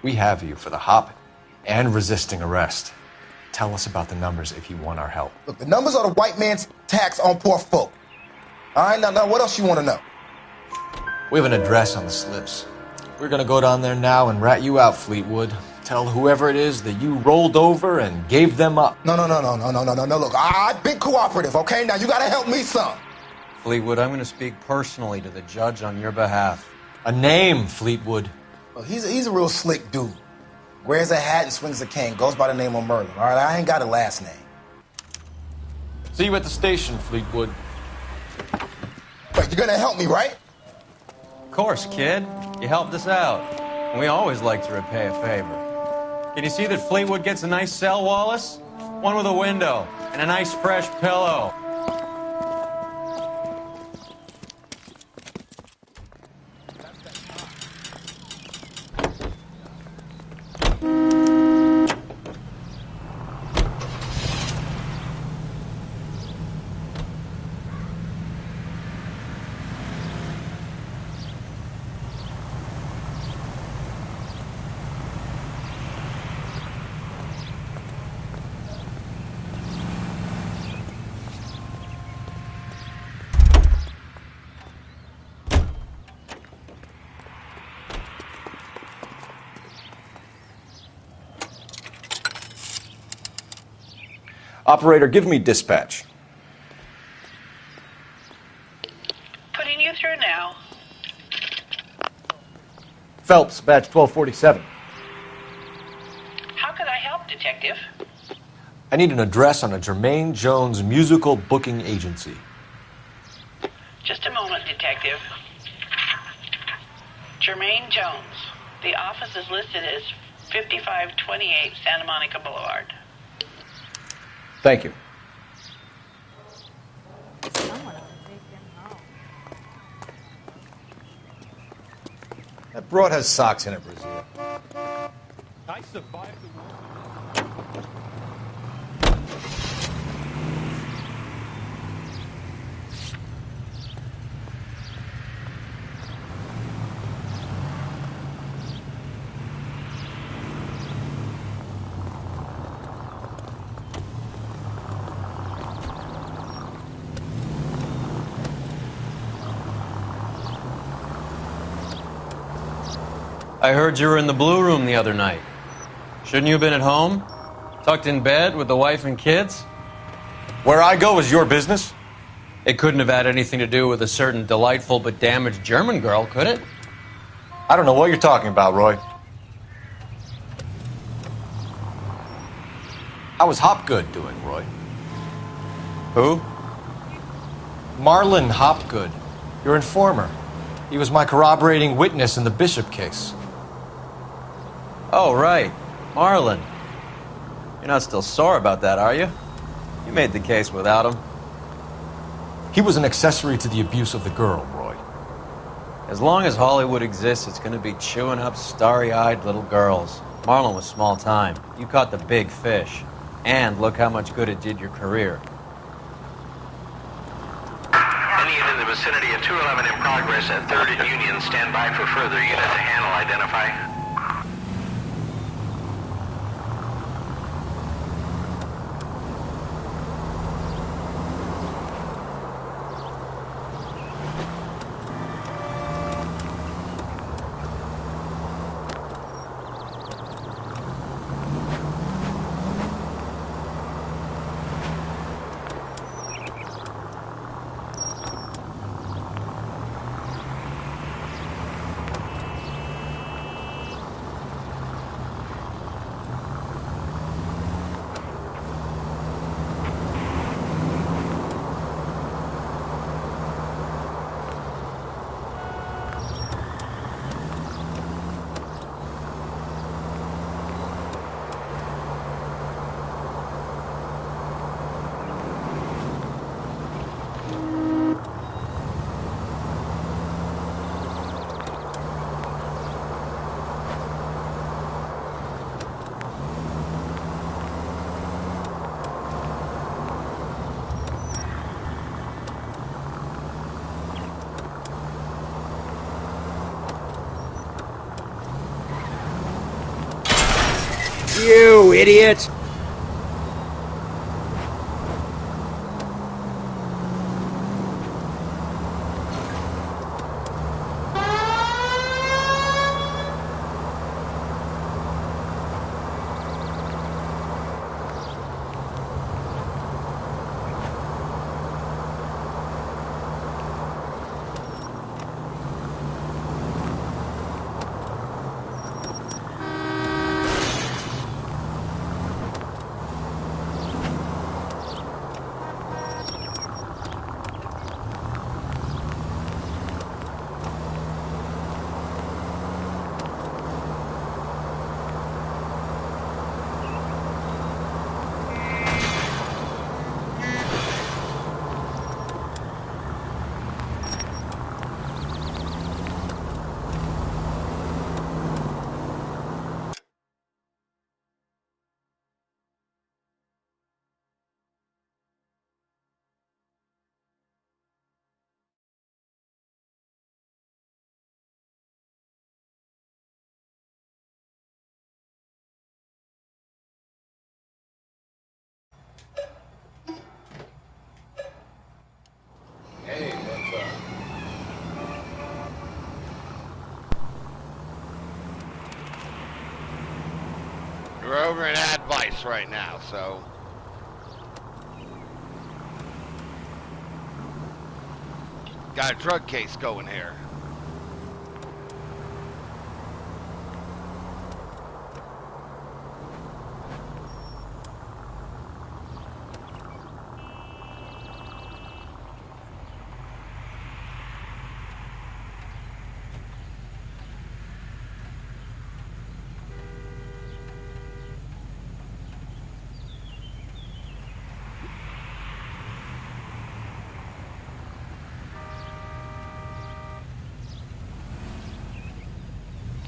We have you for the hop and resisting arrest. Tell us about the numbers if you want our help. Look, the numbers are the white man's tax on poor folk. All right, now what else you want to know? We have an address on the slips. We're gonna go down there now and rat you out, Fleetwood. Tell whoever it is that you rolled over and gave them up. No. Look, I've been cooperative, okay? Now you gotta help me some. Fleetwood, I'm gonna speak personally to the judge on your behalf. A name, Fleetwood. Well, he's a real slick dude. Wears a hat and swings a cane. Goes by the name of Merlin. All right, I ain't got a last name. See you at the station, Fleetwood. But you're gonna help me, right? Of course, kid. You helped us out. And we always like to repay a favor. Can you see that Fleetwood gets a nice cell, Wallace? One with a window and a nice fresh pillow. Operator, give me dispatch. Putting you through now. Phelps, badge 1247. How could I help, Detective? I need an address on a Jermaine Jones musical booking agency. Just a moment, Detective. Jermaine Jones. The office is listed as 5528 Santa Monica Boulevard. Thank you. That broad has socks in it, Brazil. I survived the war. I heard you were in the Blue Room the other night. Shouldn't you have been at home? Tucked in bed with the wife and kids? Where I go is your business? It couldn't have had anything to do with a certain delightful but damaged German girl, could it? I don't know what you're talking about, Roy. How was Hopgood doing, Roy? Who? Marlon Hopgood, your informer. He was my corroborating witness in the Bishop case. Oh, right. Marlon. You're not still sore about that, are you? You made the case without him. He was an accessory to the abuse of the girl, Roy. As long as Hollywood exists, it's going to be chewing up starry-eyed little girls. Marlon was small time. You caught the big fish. And look how much good it did your career. Any unit in the vicinity of 211 in progress at 3rd and Union. Stand by for further unit to handle. Identify. You idiot! We're over in advice right now, so. Got a drug case going here.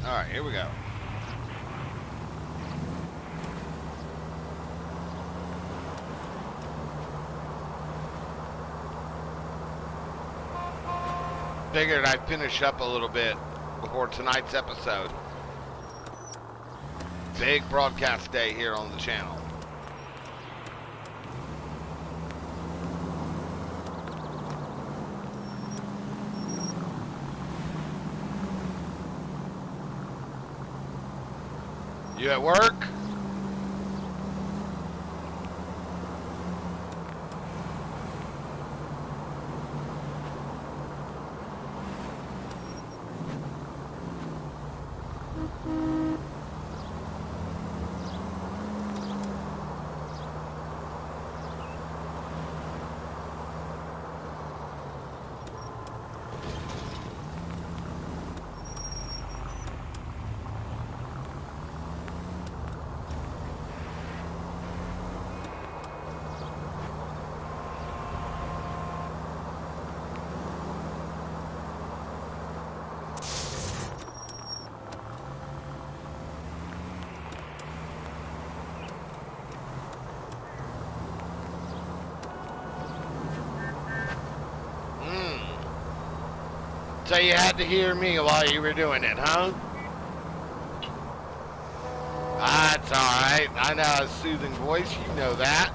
All right, here we go. Figured I'd finish up a little bit before tonight's episode. Big broadcast day here on the channel. You at work? So you had to hear me while you were doing it, huh? That's alright. I know a soothing voice, you know that.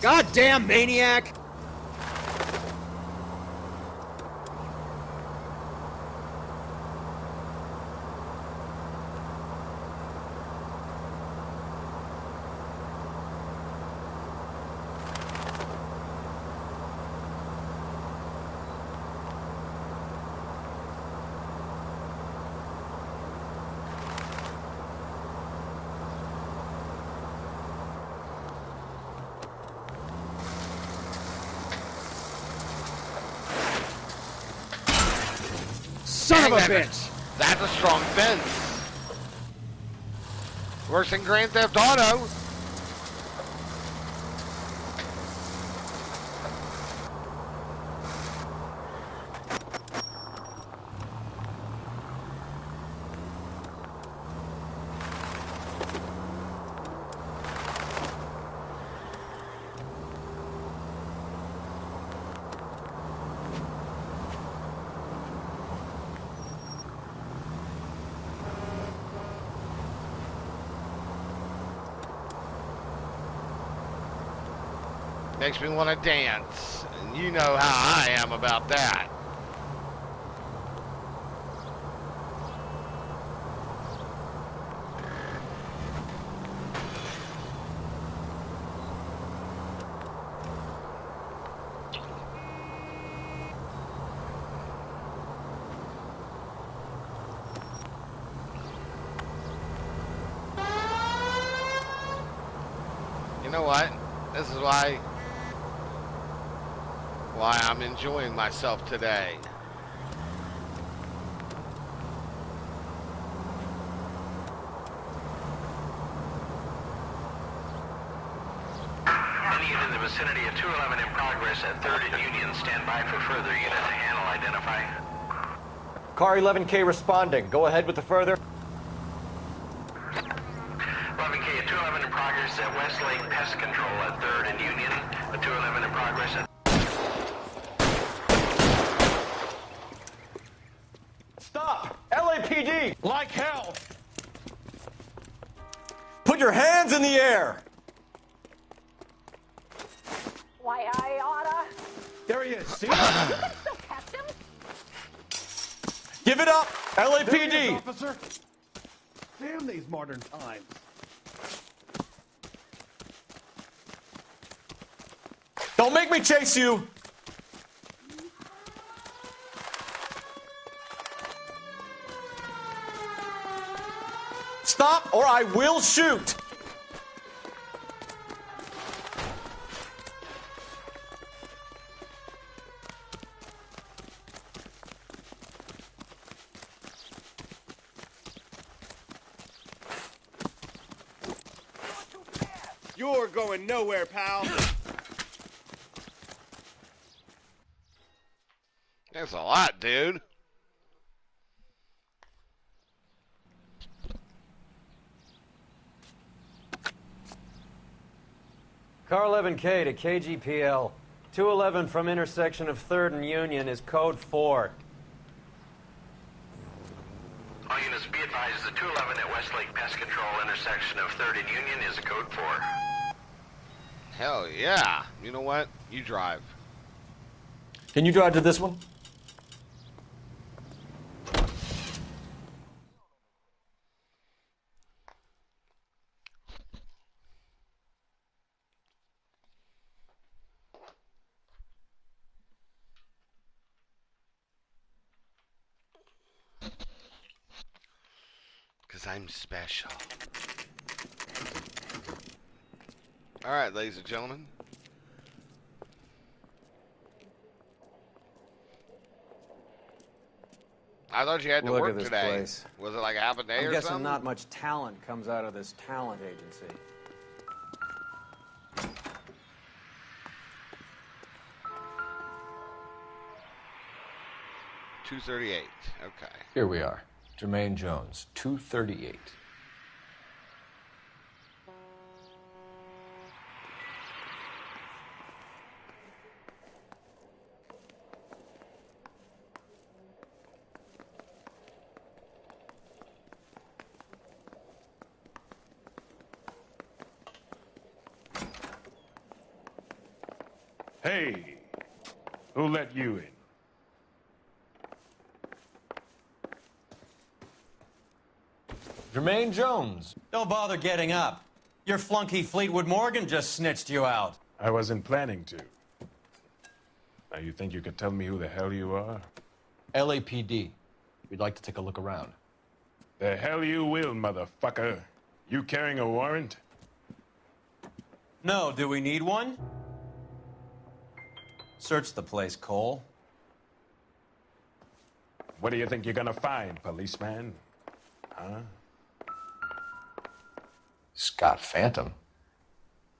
Goddamn maniac! Son of a bitch! That's a strong fence. Worse than Grand Theft Auto. Makes me want to dance, and you know how I am about that. You know what? This is why I'm enjoying myself today. Any unit in the vicinity of 211 in progress at 3rd and Union. Stand by for further unit to handle, identify. Car 11K responding. Go ahead with the further. 11K at 211 in progress at Westlake Pest Control at 3rd and Union. A 211 in progress at... Stop! LAPD! Like hell! Put your hands in the air! Why, I oughta. There he is, see? You can still catch him? Give it up! There he LAPD! is, officer. Damn these modern times. Don't make me chase you! Stop or I will shoot! You're going nowhere, pal. That's a lot, dude. Car 11K to KGPL. 211 from intersection of 3rd and Union is code 4. All units be advised, the 211 at Westlake Pest Control intersection of 3rd and Union is a code 4. Hell yeah. You know what? You drive. Can you drive to this one? Because I'm special. Alright, ladies and gentlemen. I thought you had to Look work at this today. place. Was it like half a day I'm or guessing something? not much talent comes out of this talent agency. $238. Okay. Here we are. Jermaine Jones, 238. Hey, who let you in? Jermaine Jones. Don't bother getting up. Your flunky Fleetwood Morgan just snitched you out. I wasn't planning to. Now, you think you could tell me who the hell you are? LAPD. We'd like to take a look around. The hell you will, motherfucker. You carrying a warrant? No, do we need one? Search the place, Cole. What do you think you're gonna find, policeman? Huh? Scott Phantom.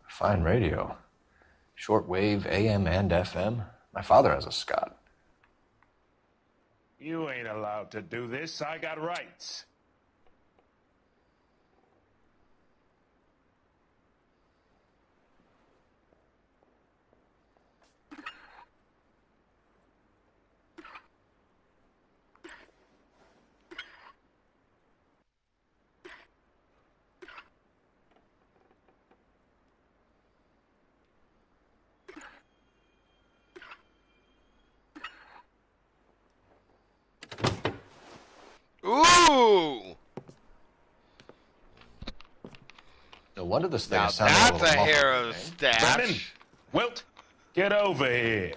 Fine radio. Shortwave, AM and FM. My father has a Scott. You ain't allowed to do this. I got rights. Ooh! No wonder this thing Now is sounding a that's little a muffled. hero's stash. Brennan, Wilt, get over here.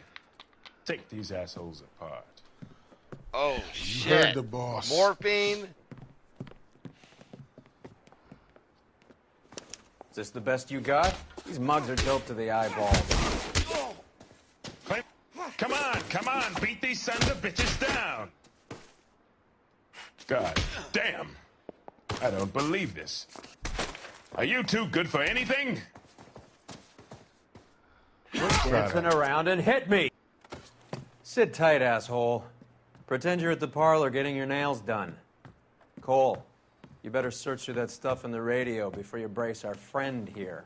Take these assholes apart. Oh, heard shit. the boss. Morphine. this the best you got? These mugs are dope to the eyeballs. Come on, beat these sons of bitches down. God damn. I don't believe this. Are you too good for anything? Dancing around and hit me! Sit tight, asshole. Pretend you're at the parlor getting your nails done. Cole, you better search through that stuff in the radio before you brace our friend here.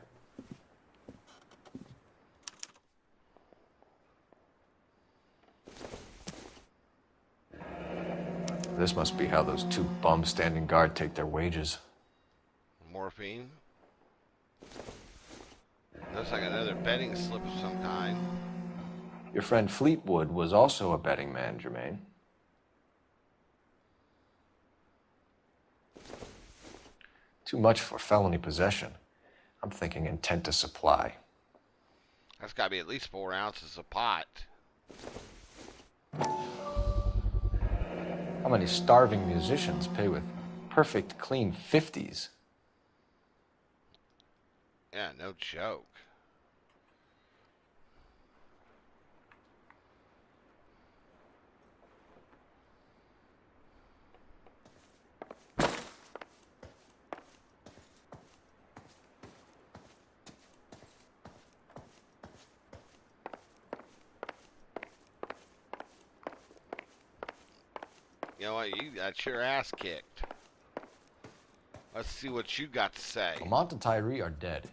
This must be how those two bums standing guard take their wages. Morphine. Looks like another betting slip of some kind. Your friend Fleetwood was also a betting man, Jermaine. Too much for felony possession. I'm thinking intent to supply. That's got to be at least 4 ounces of pot. How many starving musicians pay with perfect, clean 50s? Yeah, no joke. You know what? You got your ass kicked. Let's see what you got to say. Lamont and Tyree are dead.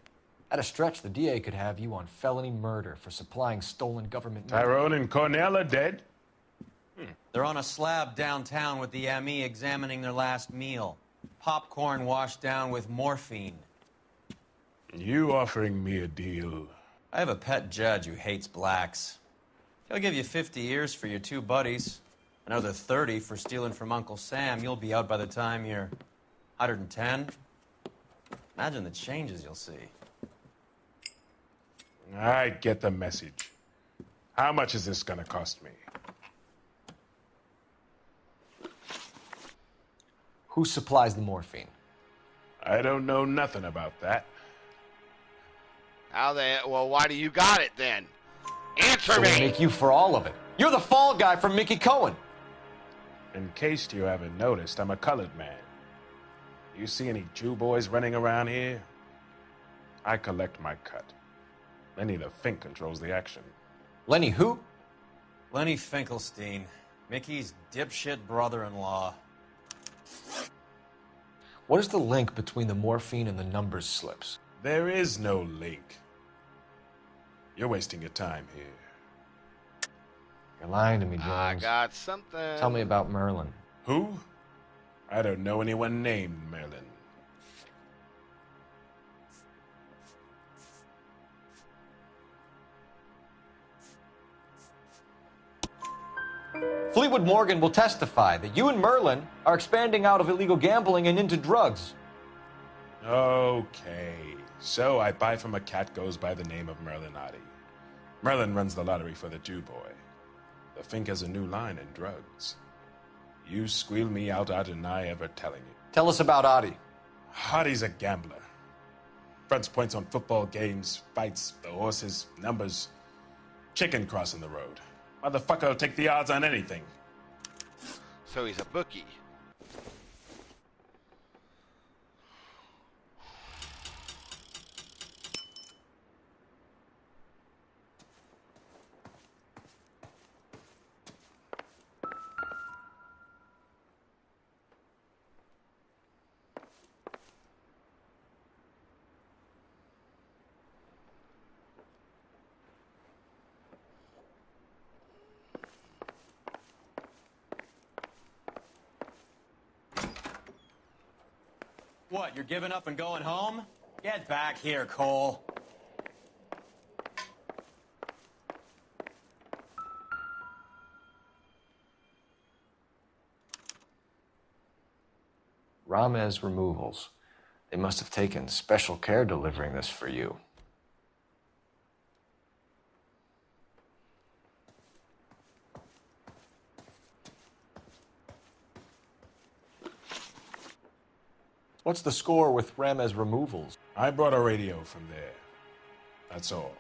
At a stretch, the DA could have you on felony murder for supplying stolen government money. Tyrone and Cornell are dead? They're on a slab downtown with the ME examining their last meal. Popcorn washed down with morphine. You offering me a deal? I have a pet judge who hates blacks. He'll give you 50 years for your 2 buddies. Another 30 for stealing from Uncle Sam. You'll be out by the time you're 110. Imagine the changes you'll see. I get the message. How much is this gonna cost me? Who supplies the morphine? I don't know nothing about that. Well, why do you got it then? Answer So me! we'll make you for all of it. You're the fall guy from Mickey Cohen. In case you haven't noticed, I'm a colored man. You see any Jew boys running around here? I collect my cut. Lenny the Fink controls the action. Lenny who? Lenny Finkelstein, Mickey's dipshit brother-in-law. What is the link between the morphine and the numbers slips? There is no link. You're wasting your time here. You're lying to me, Jones. I got something. Tell me about Merlin. Who? I don't know anyone named Merlin. Fleetwood Morgan will testify that you and Merlin are expanding out of illegal gambling and into drugs. Okay, so I buy from a cat goes by the name of Merlin Oddie. Merlin runs the lottery for the Jew boy. The Fink has a new line in drugs. You squeal me out, I deny ever telling you. Tell us about Oddie. Oddie's a gambler. Fronts points on football games, fights, the horses, numbers. Chicken crossing the road. Motherfucker will take the odds on anything. So he's a bookie. What, you're giving up and going home? Get back here, Cole. Ramez Removals. They must have taken special care delivering this for you. What's the score with Ramez removals? I brought a radio from there. That's all.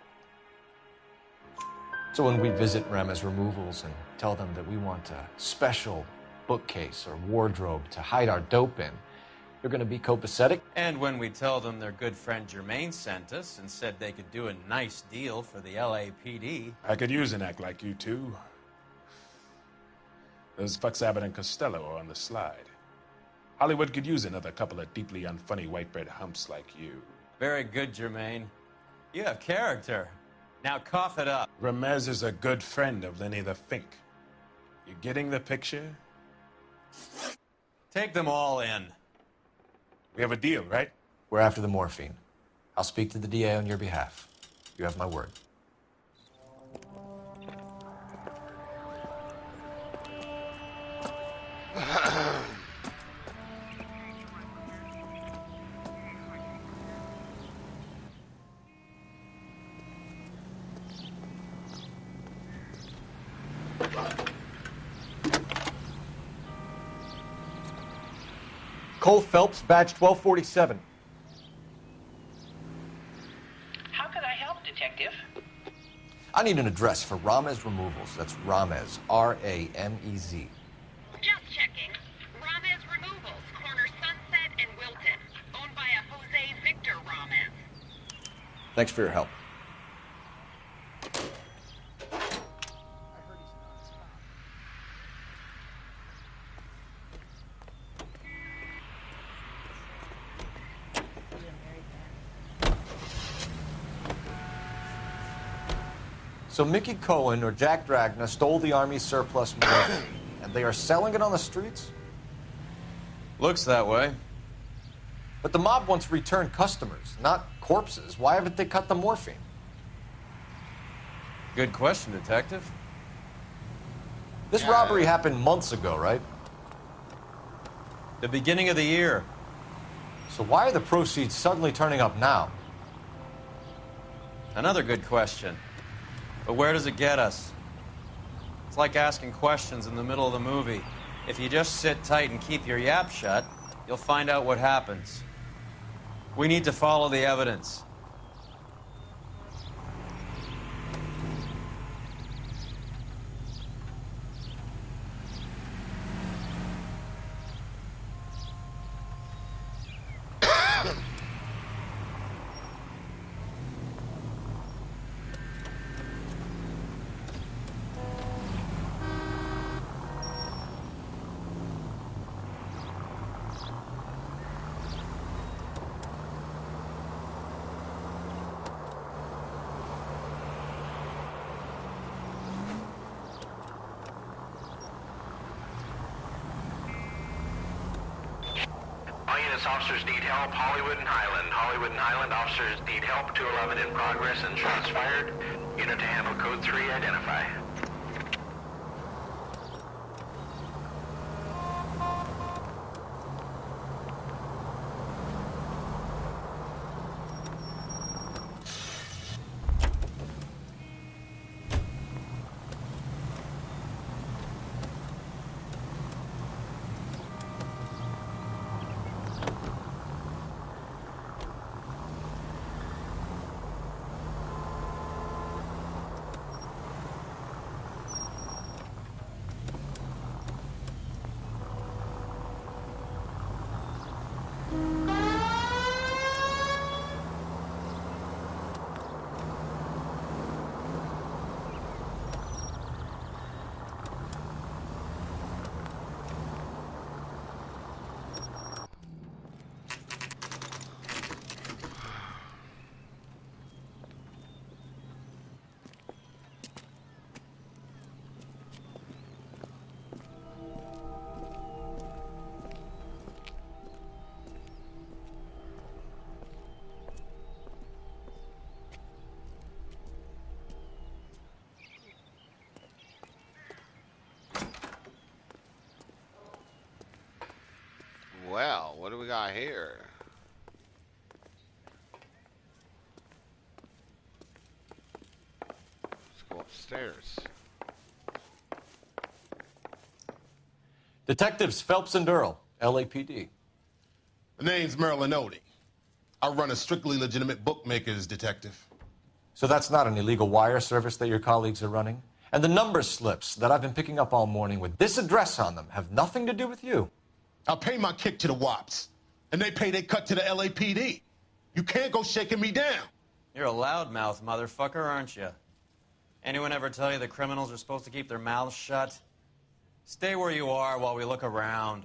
So when we visit Ramez removals and tell them that we want a special bookcase or wardrobe to hide our dope in, they're going to be copacetic? And when we tell them their good friend Jermaine sent us and said they could do a nice deal for the LAPD. I could use an act like you two. Those fucks Abbott and Costello are on the slide. Hollywood could use another couple of deeply unfunny white bread humps like you. Very good, Jermaine. You have character. Now cough it up. Ramez is a good friend of Lenny the Fink. You getting the picture? Take them all in. We have a deal, right? We're after the morphine. I'll speak to the DA on your behalf. You have my word. Cole Phelps, badge 1247. How can I help, Detective? I need an address for Ramez Removals. That's Ramez, R-A-M-E-Z. Just checking. Ramez Removals, corner Sunset and Wilton. Owned by a Jose Victor Ramez. Thanks for your help. So Mickey Cohen or Jack Dragna stole the Army's surplus morphine, and they are selling it on the streets? Looks that way. But the mob wants returned customers, not corpses. Why haven't they cut the morphine? Good question, Detective. This robbery happened months ago, right? The beginning of the year. So why are the proceeds suddenly turning up now? Another good question. But where does it get us? It's like asking questions in the middle of the movie. If you just sit tight and keep your yap shut, you'll find out what happens. We need to follow the evidence. Officers need help, Hollywood and Highland. Hollywood and Highland officers need help. 211 in progress and shots fired. Unit to handle code 3, identify. Well, what do we got here? Let's go upstairs. Detectives Phelps and Earl, LAPD. The name's Merlin Odie. I run a strictly legitimate bookmaker's detective. So that's not an illegal wire service that your colleagues are running? And the number slips that I've been picking up all morning with this address on them have nothing to do with you? I pay my kick to the WOPs, and they pay their cut to the LAPD. You can't go shaking me down. You're a loudmouth motherfucker, aren't you? Anyone ever tell you that criminals are supposed to keep their mouths shut? Stay where you are while we look around.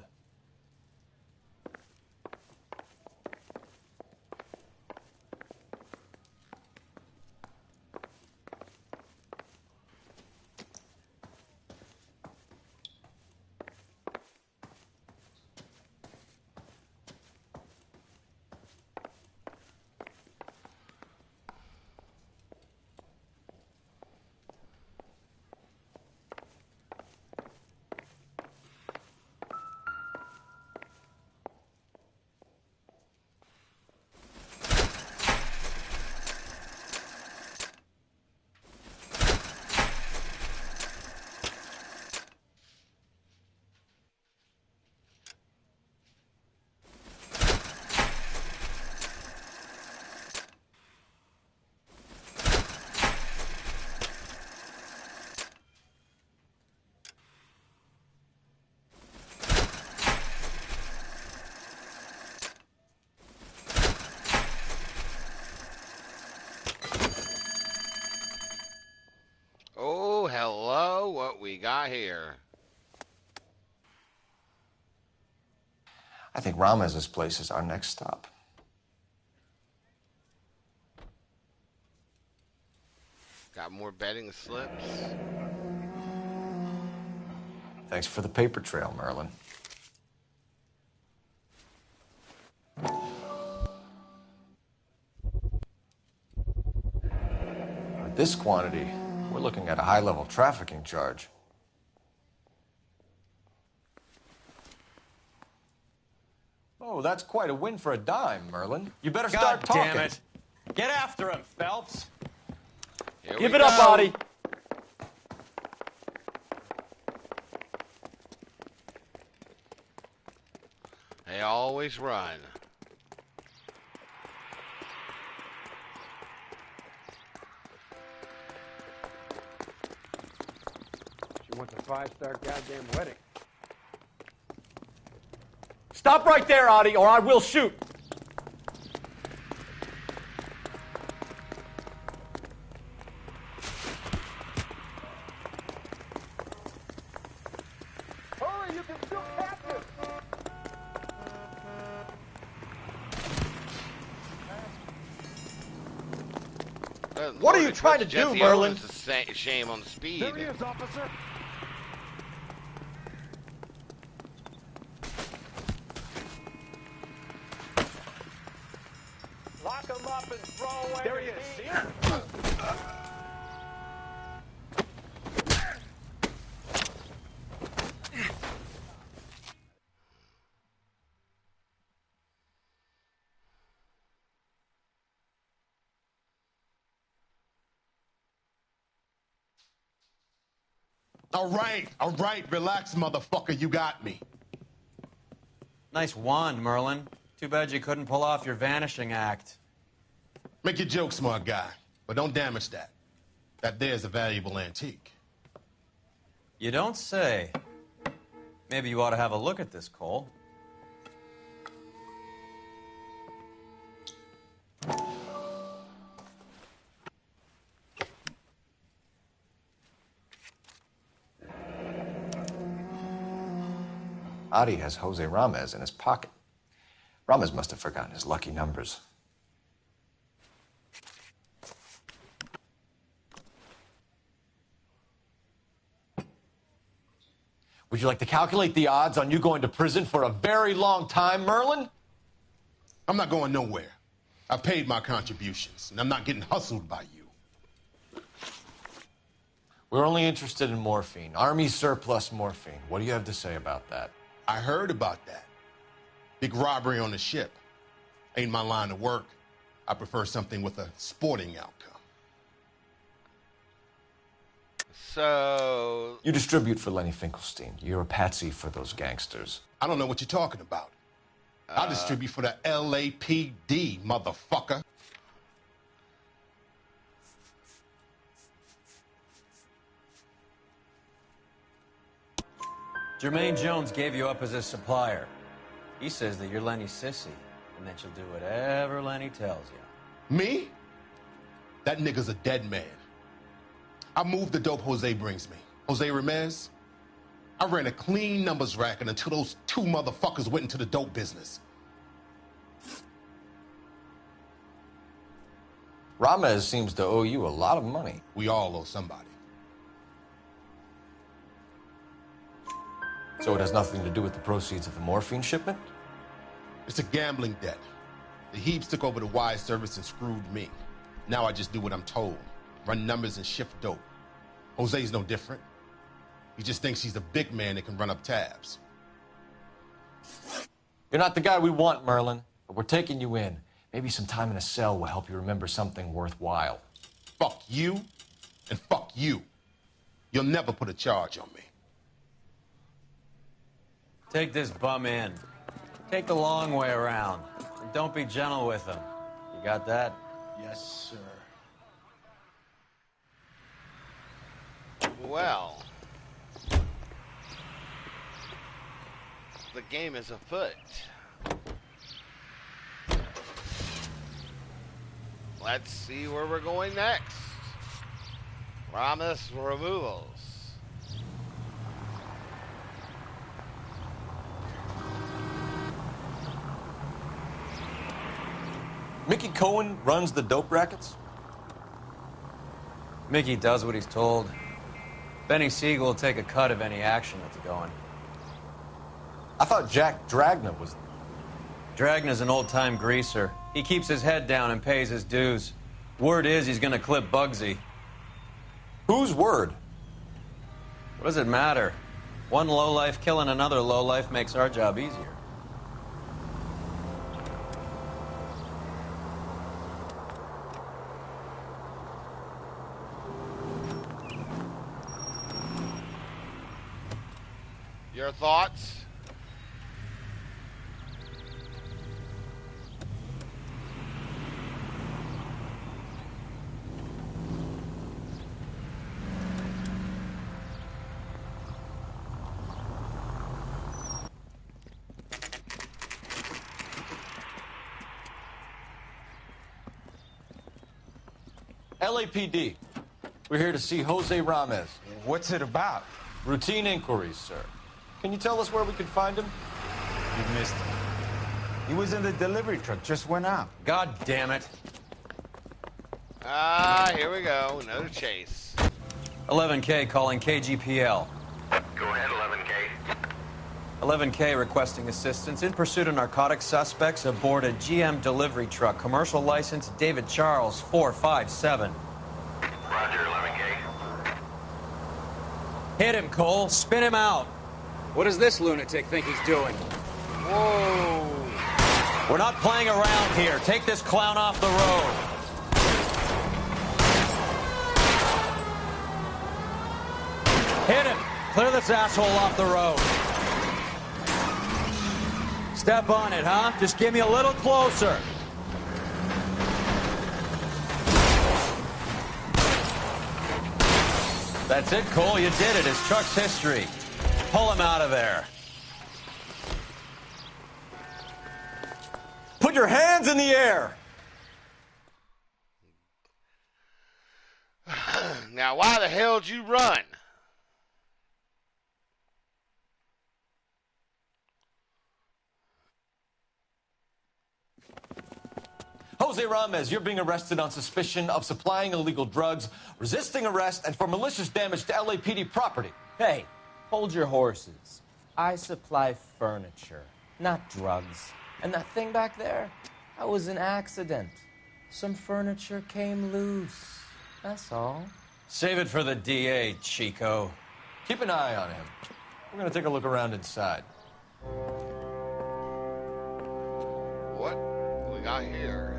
Oh, hello. What we got here? I think Ramez's place is our next stop. Got more betting slips. Thanks for the paper trail, Merlin. With this quantity, we're looking at a high-level trafficking charge. Oh, that's quite a win for a dime, Merlin. You better start God talking. damn it. Get after him, Phelps. Here Give we it up, go. Audie. They always run. She wants a five-star goddamn wedding. Stop right there, Audie, or I will shoot. Hurry, you can still capture. What are you trying to do, Jesse Merlin? Owens is a shame on the speed. There he is, officer. Lock him up and throw away. There he is. See him? All right, relax, motherfucker, you got me. Nice wand, Merlin. Too bad you couldn't pull off your vanishing act. Make your joke, smart guy, but don't damage that. That there's a valuable antique. You don't say. Maybe you ought to have a look at this, Cole. Adi has Jose Ramez in his pocket. Ramez must have forgotten his lucky numbers. Would you like to calculate the odds on you going to prison for a very long time, Merlin? I'm not going nowhere. I paid my contributions, and I'm not getting hustled by you. We're only interested in morphine. Army surplus morphine. What do you have to say about that? I heard about that. Big robbery on the ship. Ain't my line of work. I prefer something with a sporting outcome. So... You distribute for Lenny Finkelstein. You're a patsy for those gangsters. I don't know what you're talking about. I'll distribute for the LAPD, motherfucker. Jermaine Jones gave you up as a supplier. He says that you're Lenny's sissy, and that you'll do whatever Lenny tells you. Me? That nigga's a dead man. I moved the dope Jose brings me. Jose Ramirez? I ran a clean numbers racket until those two motherfuckers went into the dope business. Ramez seems to owe you a lot of money. We all owe somebody. So it has nothing to do with the proceeds of the morphine shipment? It's a gambling debt. The Heaps took over the wire service and screwed me. Now I just do what I'm told. Run numbers and shift dope. Jose's no different. He just thinks he's a big man that can run up tabs. You're not the guy we want, Merlin, but we're taking you in. Maybe some time in a cell will help you remember something worthwhile. Fuck you, and fuck you. You'll never put a charge on me. Take this bum in. Take the long way around. And don't be gentle with him. You got that? Yes, sir. Well, the game is afoot. Let's see where we're going next. Promise removals. Mickey Cohen runs the dope rackets? Mickey does what he's told. Benny Siegel will take a cut of any action that's going. I thought Jack Dragna was... Dragna's an old-time greaser. He keeps his head down and pays his dues. Word is he's gonna clip Bugsy. Whose word? What does it matter? One lowlife killing another lowlife makes our job easier. Your thoughts? LAPD. We're here to see Jose Ramez. What's it about? Routine inquiries, sir. Can you tell us where we can find him? You missed him. He was in the delivery truck, just went out. God damn it. Here we go. Another chase. 11K calling KGPL. Go ahead, 11K. 11K requesting assistance in pursuit of narcotic suspects aboard a GM delivery truck. Commercial license David Charles 457. Roger, 11K. Hit him, Cole. Spin him out. What does this lunatic think he's doing? Whoa. We're not playing around here. Take this clown off the road. Hit him. Clear this asshole off the road. Step on it, huh? Just get me a little closer. That's it, Cole. You did it. It's Chuck's history. Pull him out of there. Put your hands in the air. Now, why the hell did you run? Jose Ramez, you're being arrested on suspicion of supplying illegal drugs, resisting arrest, and for malicious damage to LAPD property. Hey, hold your horses. I supply furniture, not drugs. And that thing back there, that was an accident. Some furniture came loose. That's all. Save it for the DA, Chico. Keep an eye on him. We're going to take a look around inside. What we got here?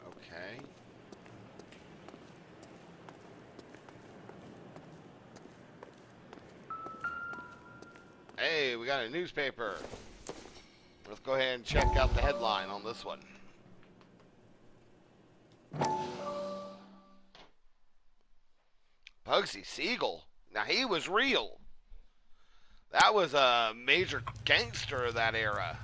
Okay. we got a newspaper. Let's go ahead and check out the headline on this one. Bugsy Siegel. Now, he was real. That was a major gangster of that era.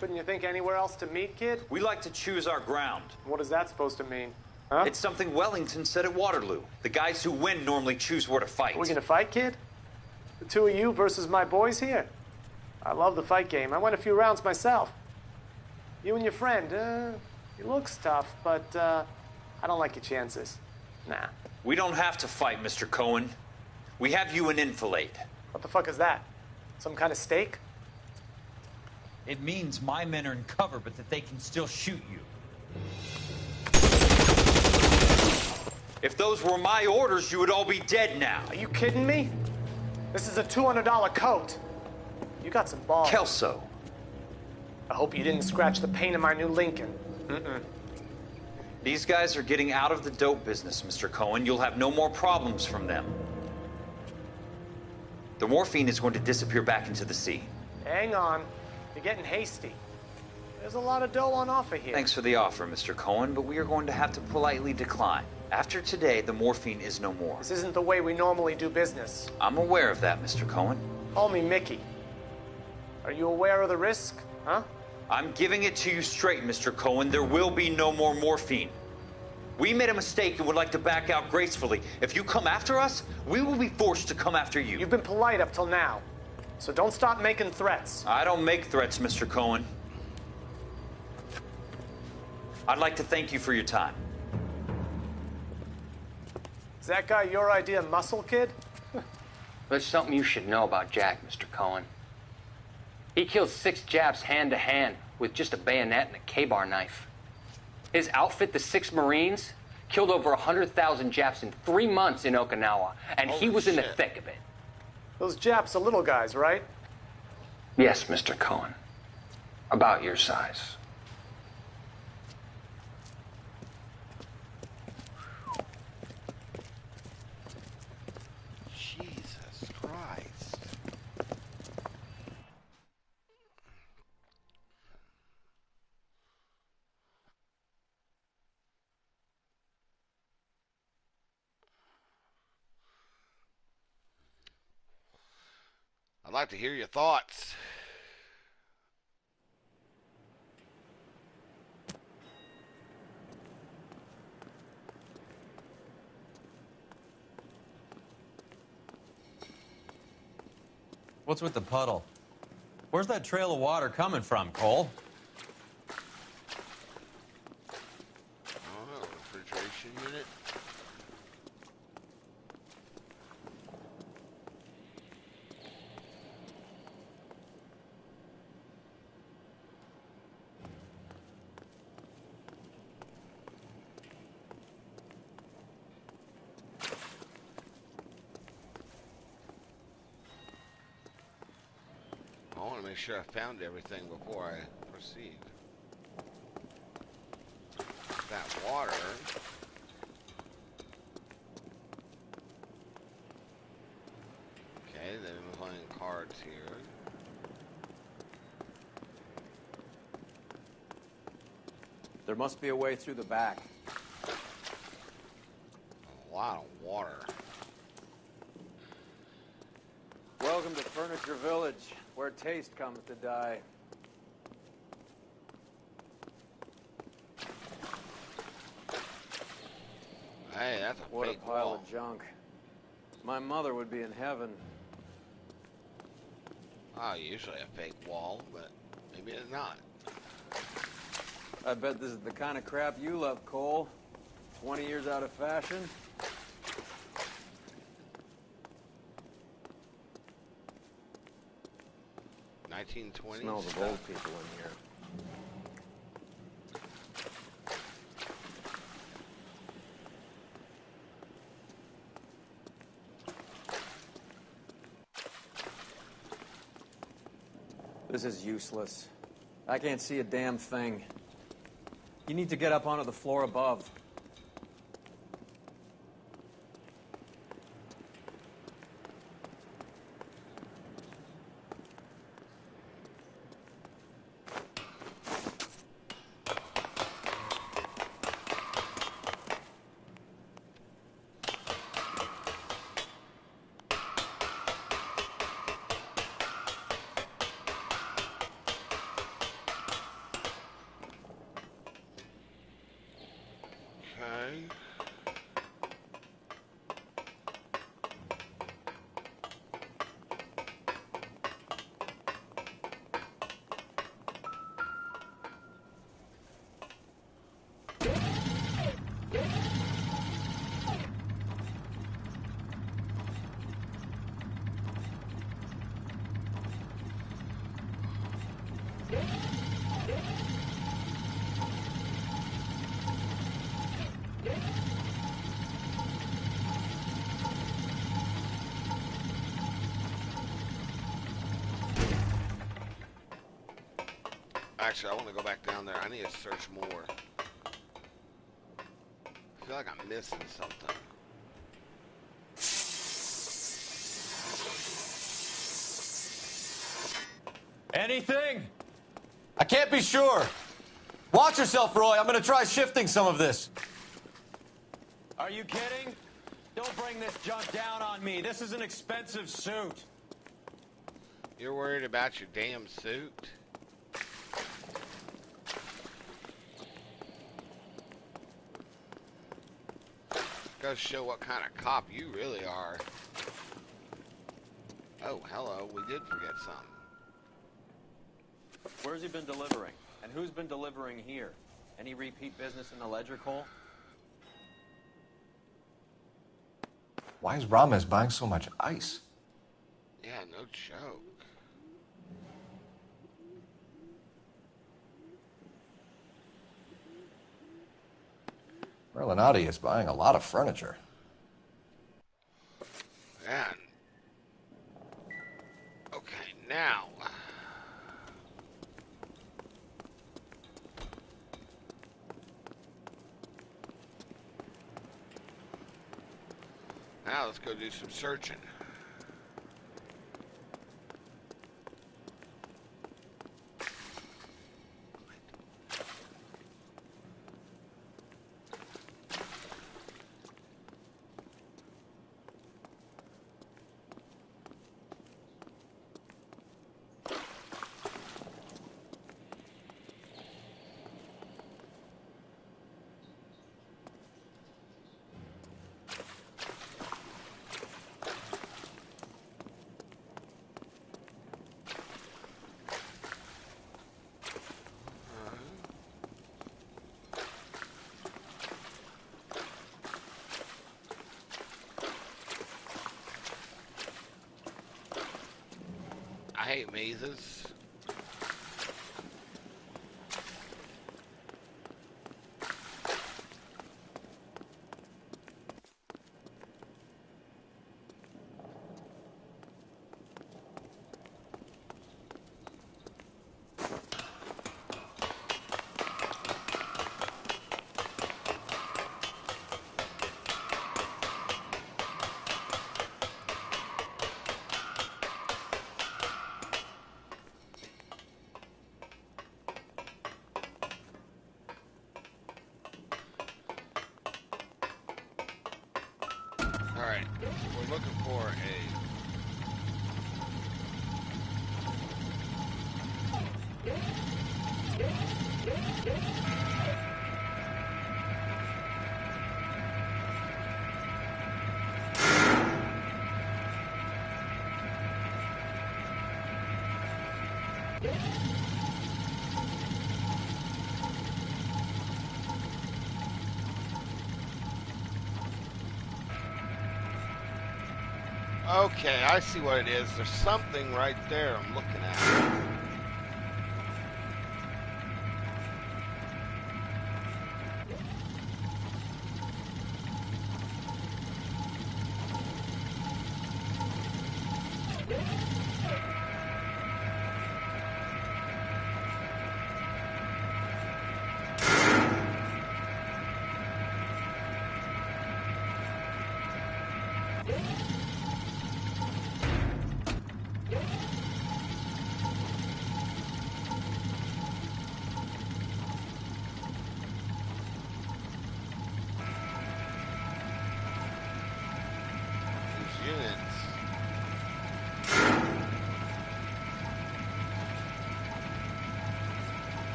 Couldn't you think anywhere else to meet, kid? We like to choose our ground. What is that supposed to mean? Huh? It's something Wellington said at Waterloo. The guys who win normally choose where to fight. Are we gonna fight, kid? The two of you versus my boys here? I love the fight game. I went a few rounds myself. You and your friend, he looks tough, but I don't like your chances. Nah. We don't have to fight, Mr. Cohen. We have you an enfilade. What the fuck is that? Some kind of steak? It means my men are in cover, but that they can still shoot you. If those were my orders, you would all be dead now. Are you kidding me? This is a $200 coat. You got some balls. Kelso. I hope you didn't scratch the paint of my new Lincoln. Mm-mm. These guys are getting out of the dope business, Mr. Cohen. You'll have no more problems from them. The morphine is going to disappear back into the sea. Hang on. You're getting hasty. There's a lot of dough on offer here. Thanks for the offer, Mr. Cohen, but we are going to have to politely decline. After today, the morphine is no more. This isn't the way we normally do business. I'm aware of that, Mr. Cohen. Call me Mickey. Are you aware of the risk, huh? I'm giving it to you straight, Mr. Cohen. There will be no more morphine. We made a mistake and would like to back out gracefully. If you come after us, we will be forced to come after you. You've been polite up till now, so don't stop making threats. I don't make threats, Mr. Cohen. I'd like to thank you for your time. Is that guy your idea of muscle, kid? There's something you should know about Jack, Mr. Cohen. He killed 6 Japs hand to hand with just a bayonet and a K-bar knife. His outfit, the 6 Marines, killed over 100,000 Japs in 3 months in Okinawa, and he was in the thick of it. Those Japs are little guys, right? Yes, Mr. Cohen. About your size. Jesus Christ. I'd like to hear your thoughts. What's with the puddle? Where's that trail of water coming from, Cole? Oh, refrigeration unit. I want to make sure I found everything before I proceed. That water. Okay, then we're playing cards here. There must be a way through the back. A lot of water. Welcome to Furniture Village, where taste comes to die. Hey, that's a What a fake pile wall. of junk. My mother would be in heaven. Oh, usually a fake wall, but maybe it's not. I bet this is the kind of crap you love, Cole. 20 years out of fashion. 1920s. Smells of old people in here. This is useless. I can't see a damn thing. You need to get up onto the floor above. Okay. Actually, I want to go back down there. I need to search more. I feel like I'm missing something. Anything? I can't be sure. Watch yourself, Roy. I'm gonna try shifting some of this. Are you kidding? Don't bring this junk down on me. This is an expensive suit. You're worried about your damn suit? Goes show what kind of cop you really are. Oh, hello. We did forget something. Where's he been delivering? And who's been delivering here? Any repeat business in the ledger, Cole? Why is Ramos buying so much ice? Yeah, no joke. Merlinotti is buying a lot of furniture. Man. Okay, now. Now let's go do some searching. I hate mazes. Alright, we're looking for a... Okay, I see what it is. There's something right there I'm looking at.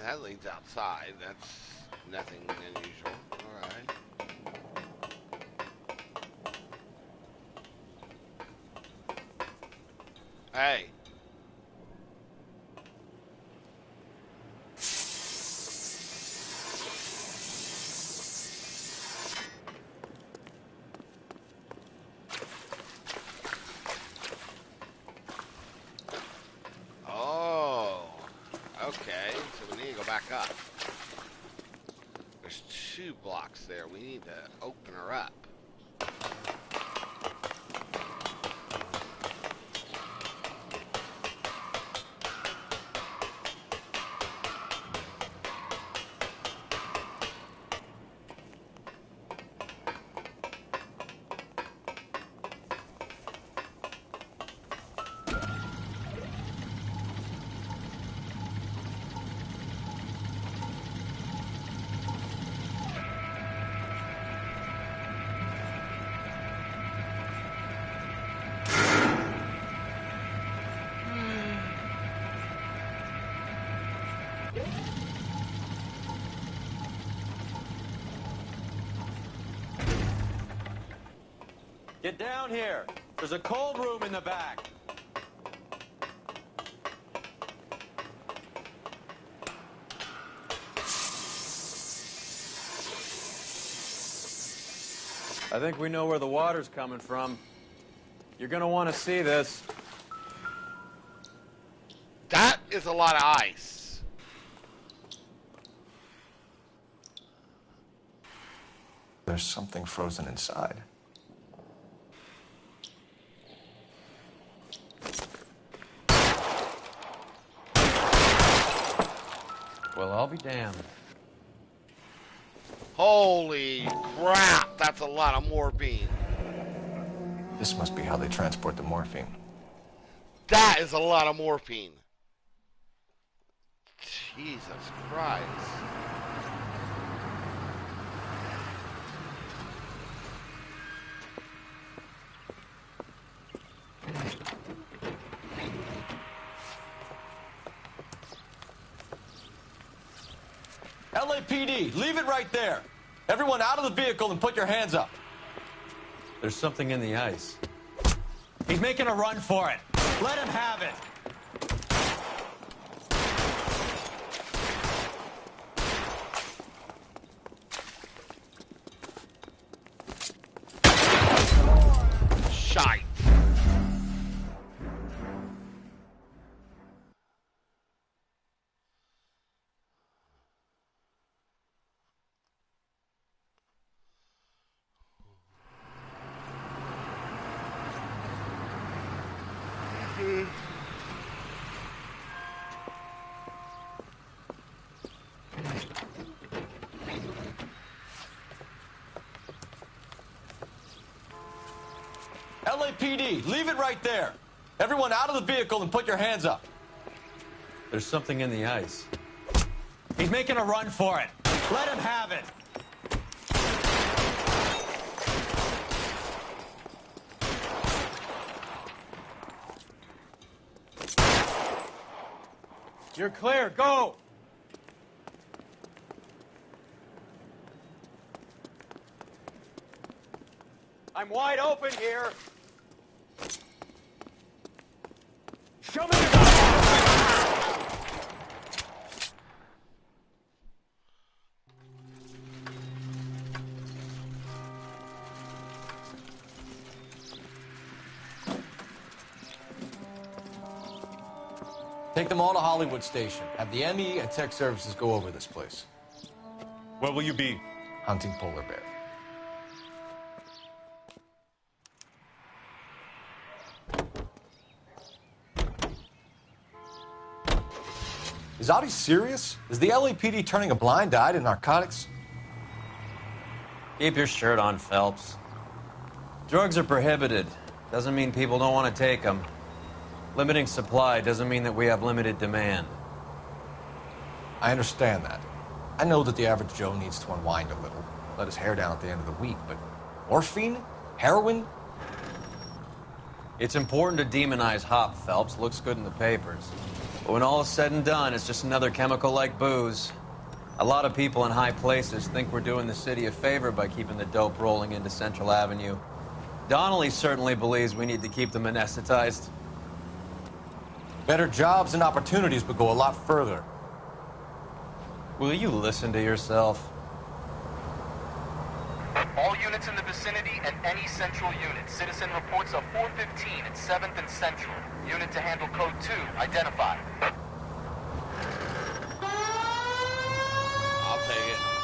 that leads outside. That's nothing unusual. Alright. Hey. Oh. Okay, so we need to go back up. There's 2 blocks there. We need to open her up. Get down here. There's a cold room in the back. I think we know where the water's coming from. You're gonna want to see this. That is a lot of ice. There's something frozen inside. Well, I'll be damned. Holy crap, that's a lot of morphine. This must be how they transport the morphine. That is a lot of morphine. Jesus Christ. LAPD, leave it right there. Everyone out of the vehicle and put your hands up. There's something in the ice. He's making a run for it. Let him have it. Shite. LAPD, leave it right there. Everyone out of the vehicle and put your hands up. There's something in the ice. He's making a run for it. Let him have it. You're clear. Go. I'm wide open here. Show me your gun. Take them all to Hollywood Station. Have the ME and tech services go over this place. Where will you be? Hunting polar bear. Is Audie serious? Is the LAPD turning a blind eye to narcotics? Keep your shirt on, Phelps. Drugs are prohibited. Doesn't mean people don't want to take them. Limiting supply doesn't mean that we have limited demand. I understand that. I know that the average Joe needs to unwind a little, let his hair down at the end of the week, but morphine? Heroin? It's important to demonize hop, Phelps. Looks good in the papers. But when all is said and done, it's just another chemical like booze. A lot of people in high places think we're doing the city a favor by keeping the dope rolling into Central Avenue. Donnelly certainly believes we need to keep them anesthetized. Better jobs and opportunities would go a lot further. Will you listen to yourself? All units in the vicinity and any central unit. Citizen reports of 415 at 7th and Central. Unit to handle code 2, identified. I'll take it.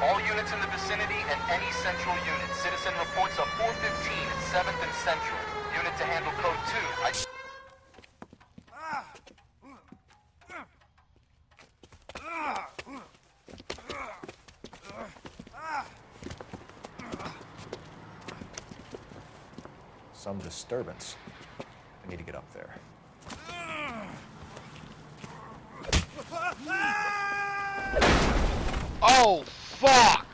All units in the vicinity and any central unit. Citizen reports of 415 at 7th and Central. Unit to handle code 2. Some disturbance. I need to get up there. Oh, fuck!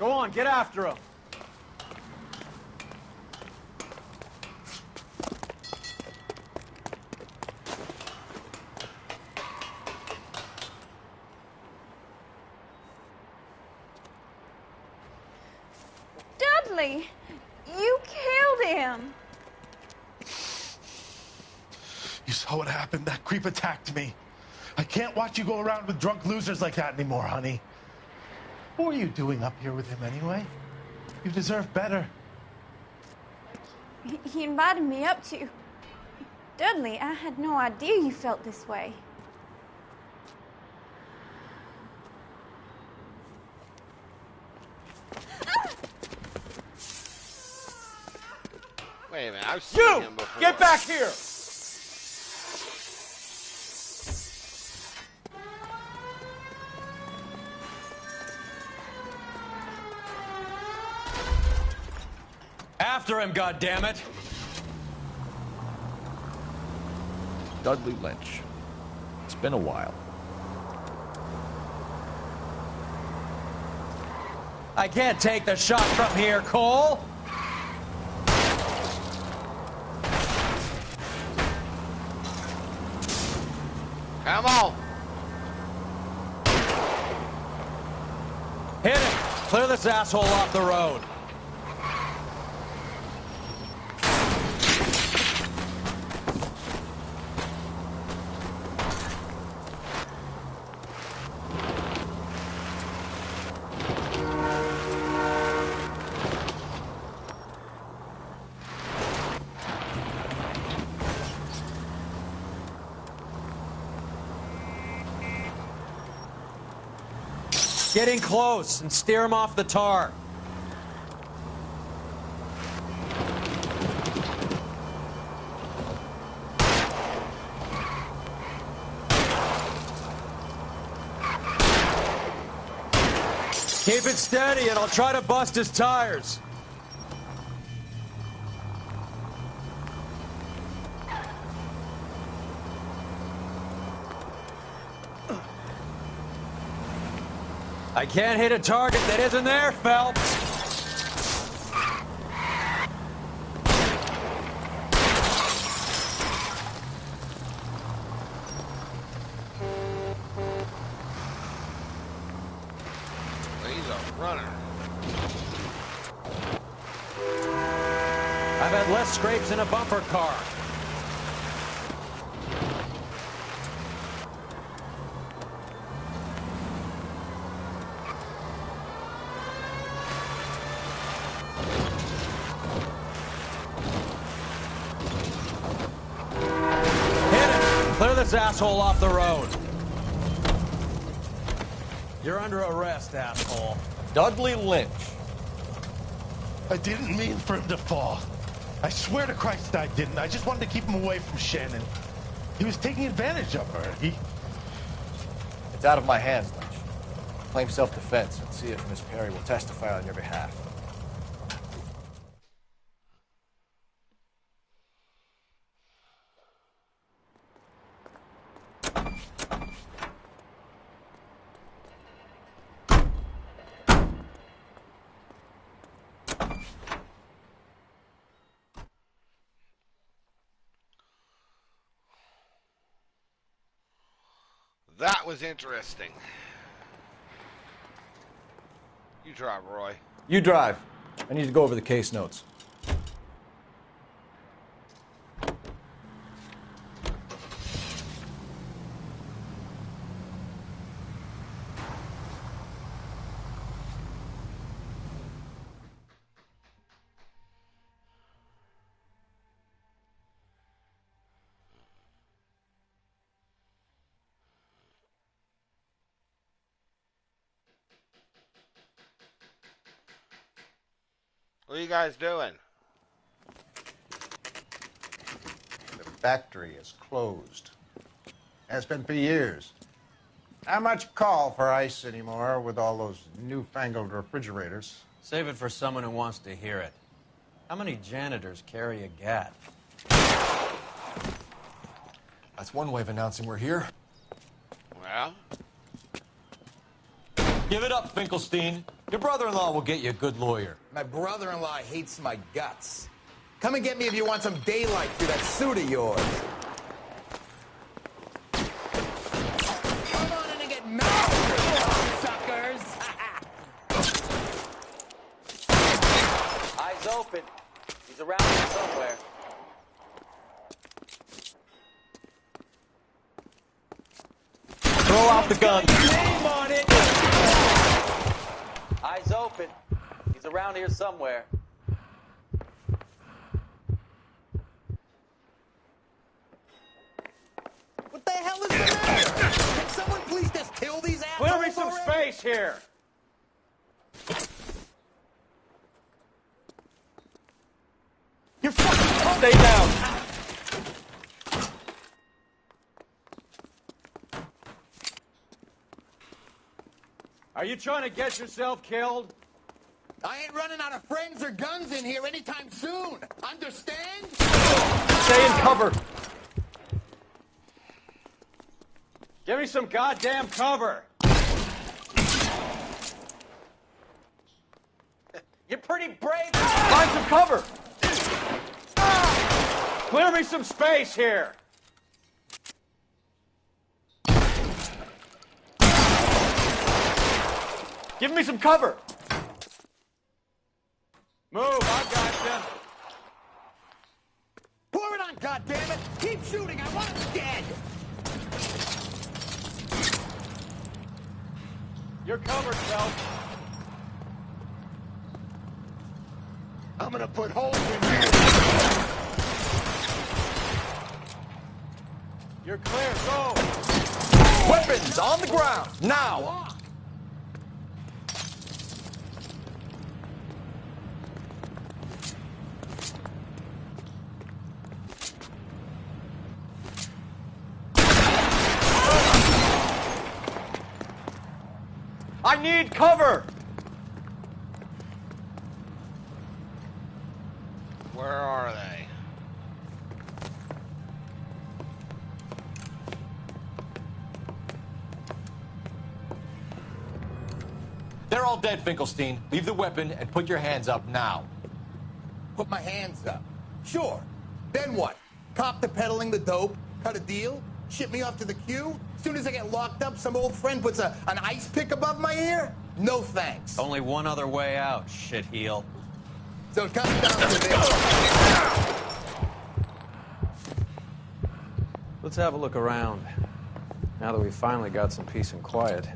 Go on, get after him. Dudley, you killed him. You saw what happened? That creep attacked me. I can't watch you go around with drunk losers like that anymore, honey. What were you doing up here with him anyway? You deserve better. He invited me up to. Dudley, I had no idea you felt this way. Wait a minute, I've seen him before. Get back here! After him, goddammit! Dudley Lynch. It's been a while. I can't take the shot from here, Cole! Come on! Hit him! Clear this asshole off the road. Get in close and steer him off the tar. Keep it steady and I'll try to bust his tires. I can't hit a target that isn't there, Phelps. He's a runner. I've had less scrapes in a bumper car. Clear this asshole off the road. You're under arrest, asshole. Dudley Lynch. I didn't mean for him to fall. I swear to Christ I didn't. I just wanted to keep him away from Shannon. He was taking advantage of her. It's out of my hands, Lynch. Claim self-defense and see if Miss Perry will testify on your behalf. That was interesting. You drive, Roy. You drive. I need to go over the case notes. What are you guys doing? The factory is closed. Has been for years. Not much call for ice anymore with all those newfangled refrigerators. Save it for someone who wants to hear it. How many janitors carry a gat? That's one way of announcing we're here. Well? Give it up, Finkelstein. Your brother-in-law will get you a good lawyer. My brother-in-law hates my guts. Come and get me if you want some daylight through that suit of yours. Come on in and get mad, suckers! Eyes open. He's around here somewhere. Throw out the gun. Name on it! Eyes open. He's around here somewhere. What the hell is the matter? Can someone please just kill these assholes? Clear me some already? space here. You're fucking stay down. Are you trying to get yourself killed? I ain't running out of friends or guns in here anytime soon. Understand? Stay in cover. Give me some goddamn cover. You're pretty brave. Find some cover. Clear me some space here. Give me some cover. Move, I gotcha. Pour it on, goddammit! Keep shooting, I want him dead! You're covered, Phelps. I'm gonna put holes in you! You're clear, go! Weapons on the ground, now! I need cover! Where are they? They're all dead, Finkelstein. Leave the weapon and put your hands up now. Put my hands up. Sure. Then what? Cop to peddling the dope? Cut a deal? Ship me off to the queue? Soon as I get locked up, some old friend puts an ice pick above my ear? No thanks. Only one other way out, shitheel. So it comes down to this. Let's have a look around. Now that we've finally got some peace and quiet.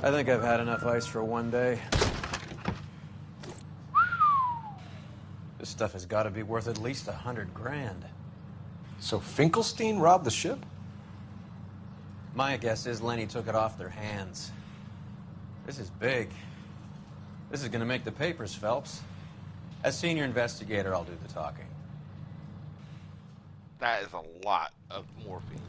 I think I've had enough ice for one day. This stuff has got to be worth at least $100 grand. So Finkelstein robbed the ship? My guess is Lenny took it off their hands. This is big. This is going to make the papers, Phelps. As senior investigator, I'll do the talking. That is a lot of morphine.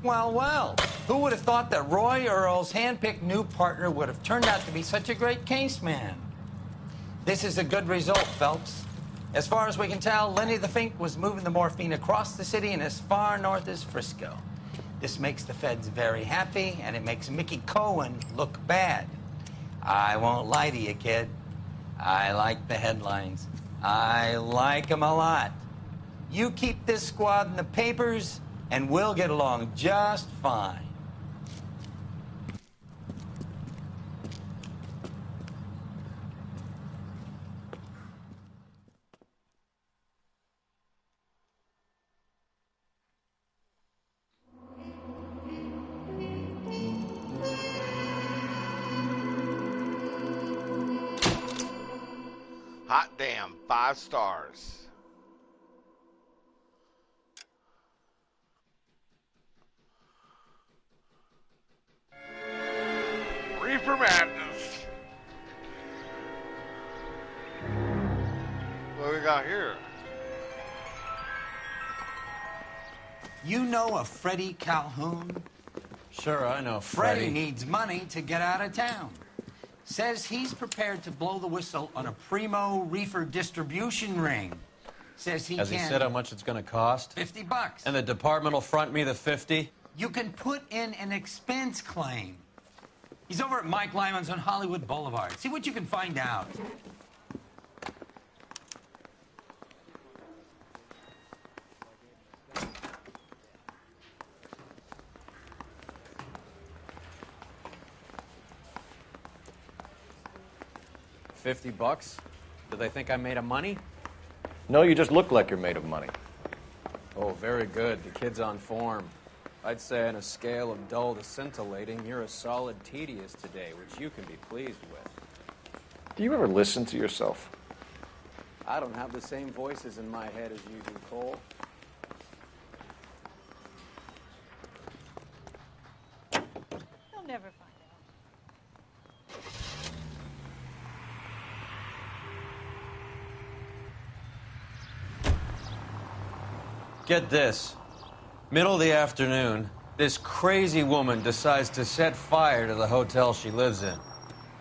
Well, well. Who would have thought that Roy Earl's hand-picked new partner would have turned out to be such a great case man? This is a good result, Phelps. As far as we can tell, Lenny the Fink was moving the morphine across the city and as far north as Frisco. This makes the feds very happy, and it makes Mickey Cohen look bad. I won't lie to you, kid. I like the headlines. I like them a lot. You keep this squad in the papers, and we'll get along just fine. Hot damn, 5 stars. Reefer Madness. What we got here? You know a Freddie Calhoun? Sure, I know Freddie needs money to get out of town. Says he's prepared to blow the whistle on a primo reefer distribution ring. Says Has he said how much it's going to cost? $50. And the department will front me the 50? You can put in an expense claim. He's over at Mike Lyman's on Hollywood Boulevard. See what you can find out. $50? Do they think I'm made of money? No, you just look like you're made of money. Oh, very good. The kid's on form. I'd say on a scale of dull to scintillating, you're a solid tedious today, which you can be pleased with. Do you ever listen to yourself? I don't have the same voices in my head as you do, Cole. They'll never find Get this. Middle of the afternoon, this crazy woman decides to set fire to the hotel she lives in.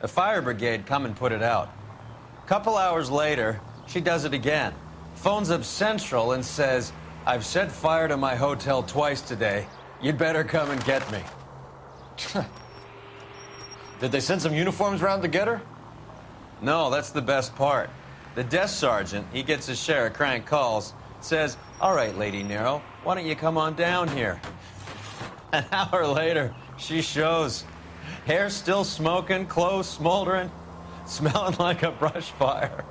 The fire brigade come and put it out. Couple hours later, she does it again. Phones up Central and says, "I've set fire to my hotel twice today. You'd better come and get me." Did they send some uniforms around to get her? No, that's the best part. The desk sergeant, he gets his share of crank calls, says, "All right, Lady Nero, why don't you come on down here?" An hour later, she shows. Hair still smoking, clothes smoldering, smelling like a brush fire.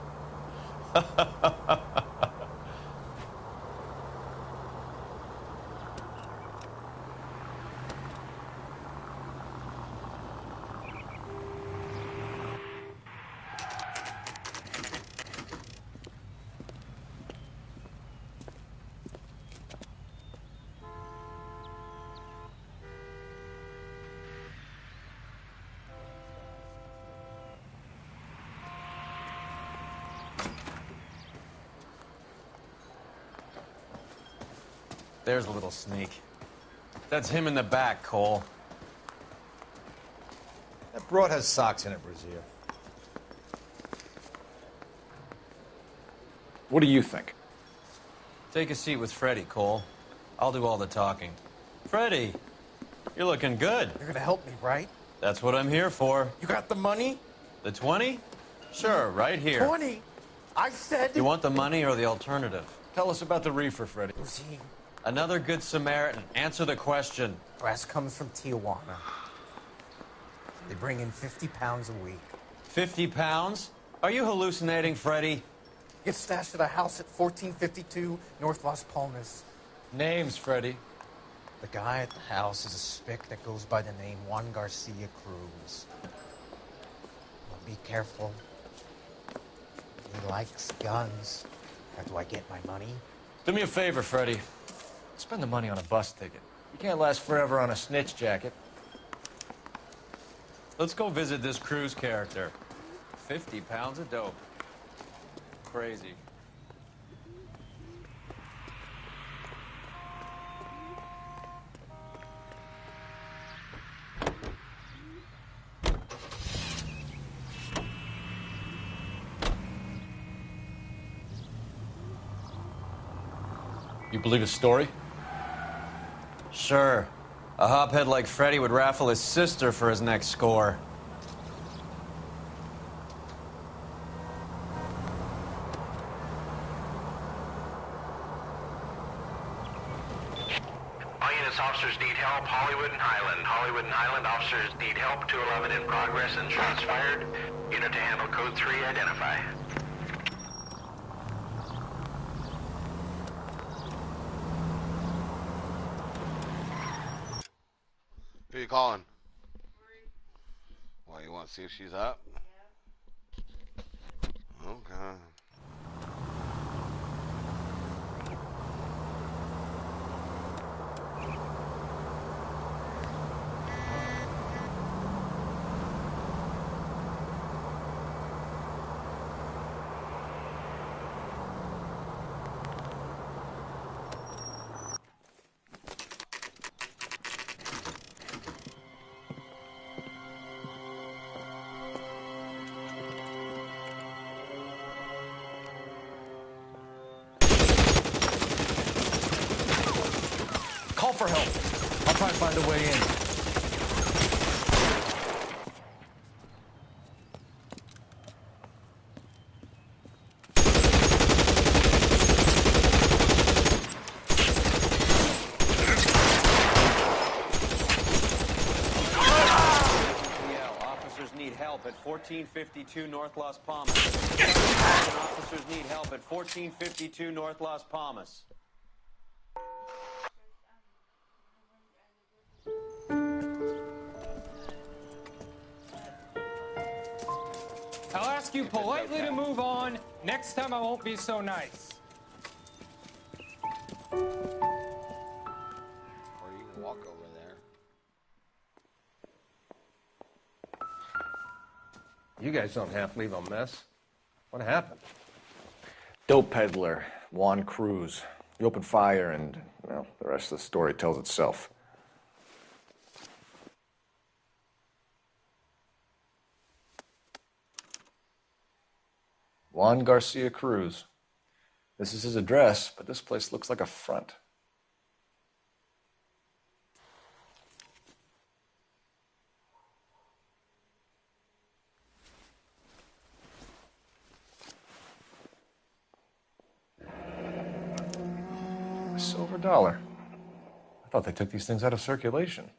There's a little sneak. That's him in the back, Cole. That broad has socks in it, Brazier. What do you think? Take a seat with Freddie, Cole. I'll do all the talking. Freddie, you're looking good. You're gonna help me, right? That's what I'm here for. You got the money? The 20? Sure, right here. 20? I said... You want the money or the alternative? Tell us about the reefer, Freddie. Another good Samaritan. Answer the question. Brass comes from Tijuana. They bring in 50 pounds a week. 50 pounds? Are you hallucinating, Freddie? Gets stashed at a house at 1452 North Las Palmas. Names, Freddie. The guy at the house is a spick that goes by the name Juan Garcia Cruz. Well, be careful. He likes guns. How do I get my money? Do me a favor, Freddie. Spend the money on a bus ticket. You can't last forever on a snitch jacket. Let's go visit this Cruz character. 50 pounds of dope. Crazy. You believe his story? Sure. A hophead like Freddie would raffle his sister for his next score. All units, officers need help. Hollywood and Highland. Hollywood and Highland officers need help. 211 in progress and shots fired. Unit to handle code 3, identify. Who you calling? Well, you want to see if she's up? Okay. Call for help. I'll try and find a way in. Officers need help at 1452 North Las Palmas. Officers need help at 1452 North Las Palmas. I'll ask you politely to move on. Next time I won't be so nice. Or you can walk over there. You guys don't have to leave a mess. What happened? Dope peddler, Juan Cruz. He opened fire and, well, the rest of the story tells itself. Juan Garcia Cruz. This is his address, but this place looks like a front. A silver dollar. I thought they took these things out of circulation.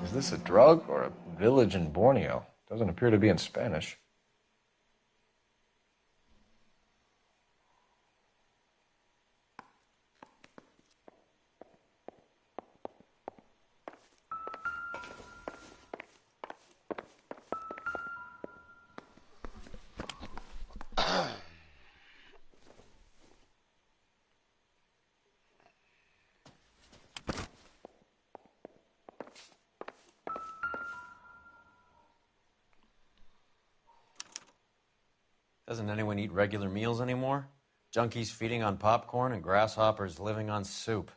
Is this a drug or a village in Borneo? Doesn't appear to be in Spanish. Doesn't anyone eat regular meals anymore? Junkies feeding on popcorn and grasshoppers living on soup.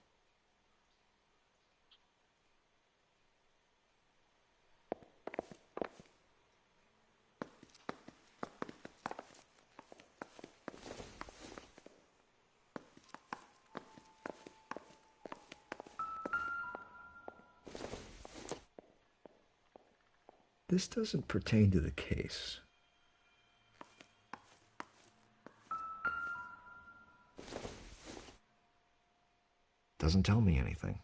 This doesn't pertain to the case. Doesn't tell me anything.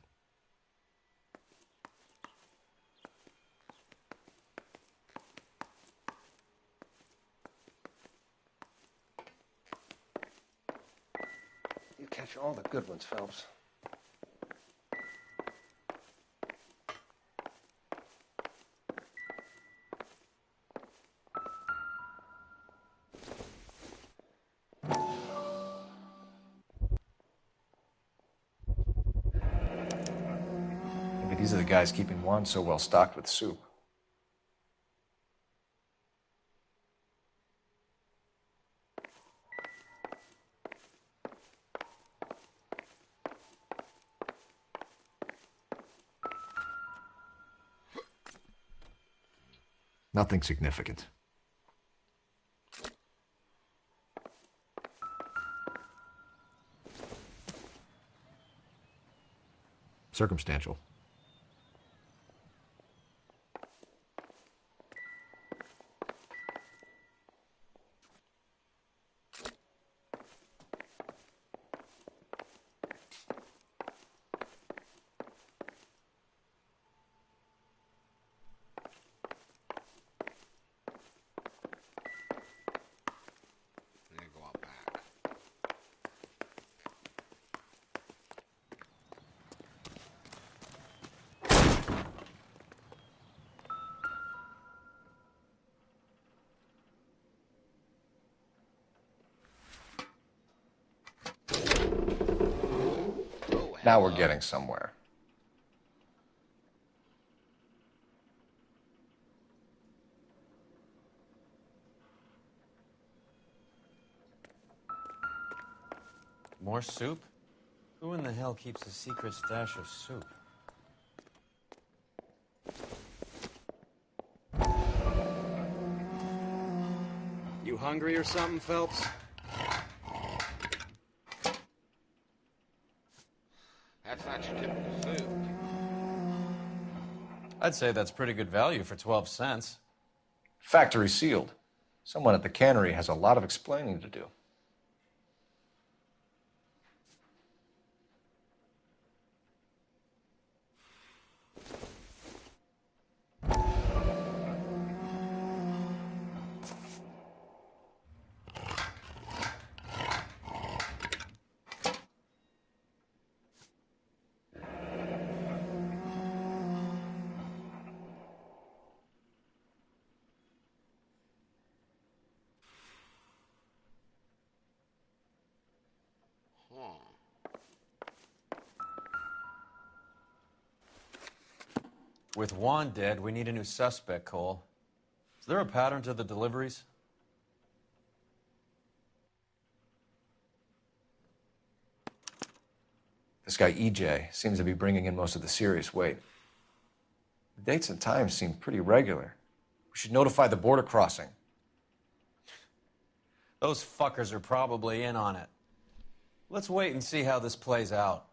You catch all the good ones, Phelps. Maybe these are the guys keeping Juan so well stocked with soup. Nothing significant. Circumstantial. Now we're getting somewhere. More soup? Who in the hell keeps a secret stash of soup? You hungry or something, Phelps? That's not your typical soup. I'd say that's pretty good value for 12 cents. Factory sealed. Someone at the cannery has a lot of explaining to do. With Juan dead, we need a new suspect, Cole. Is there a pattern to the deliveries? This guy EJ seems to be bringing in most of the serious weight. The dates and times seem pretty regular. We should notify the border crossing. Those fuckers are probably in on it. Let's wait and see how this plays out.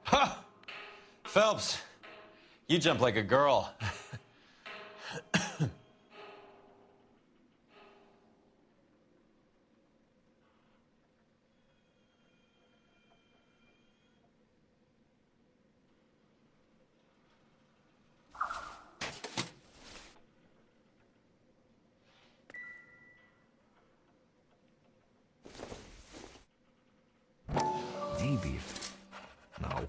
Ha! Phelps, you jump like a girl. Maybe. No.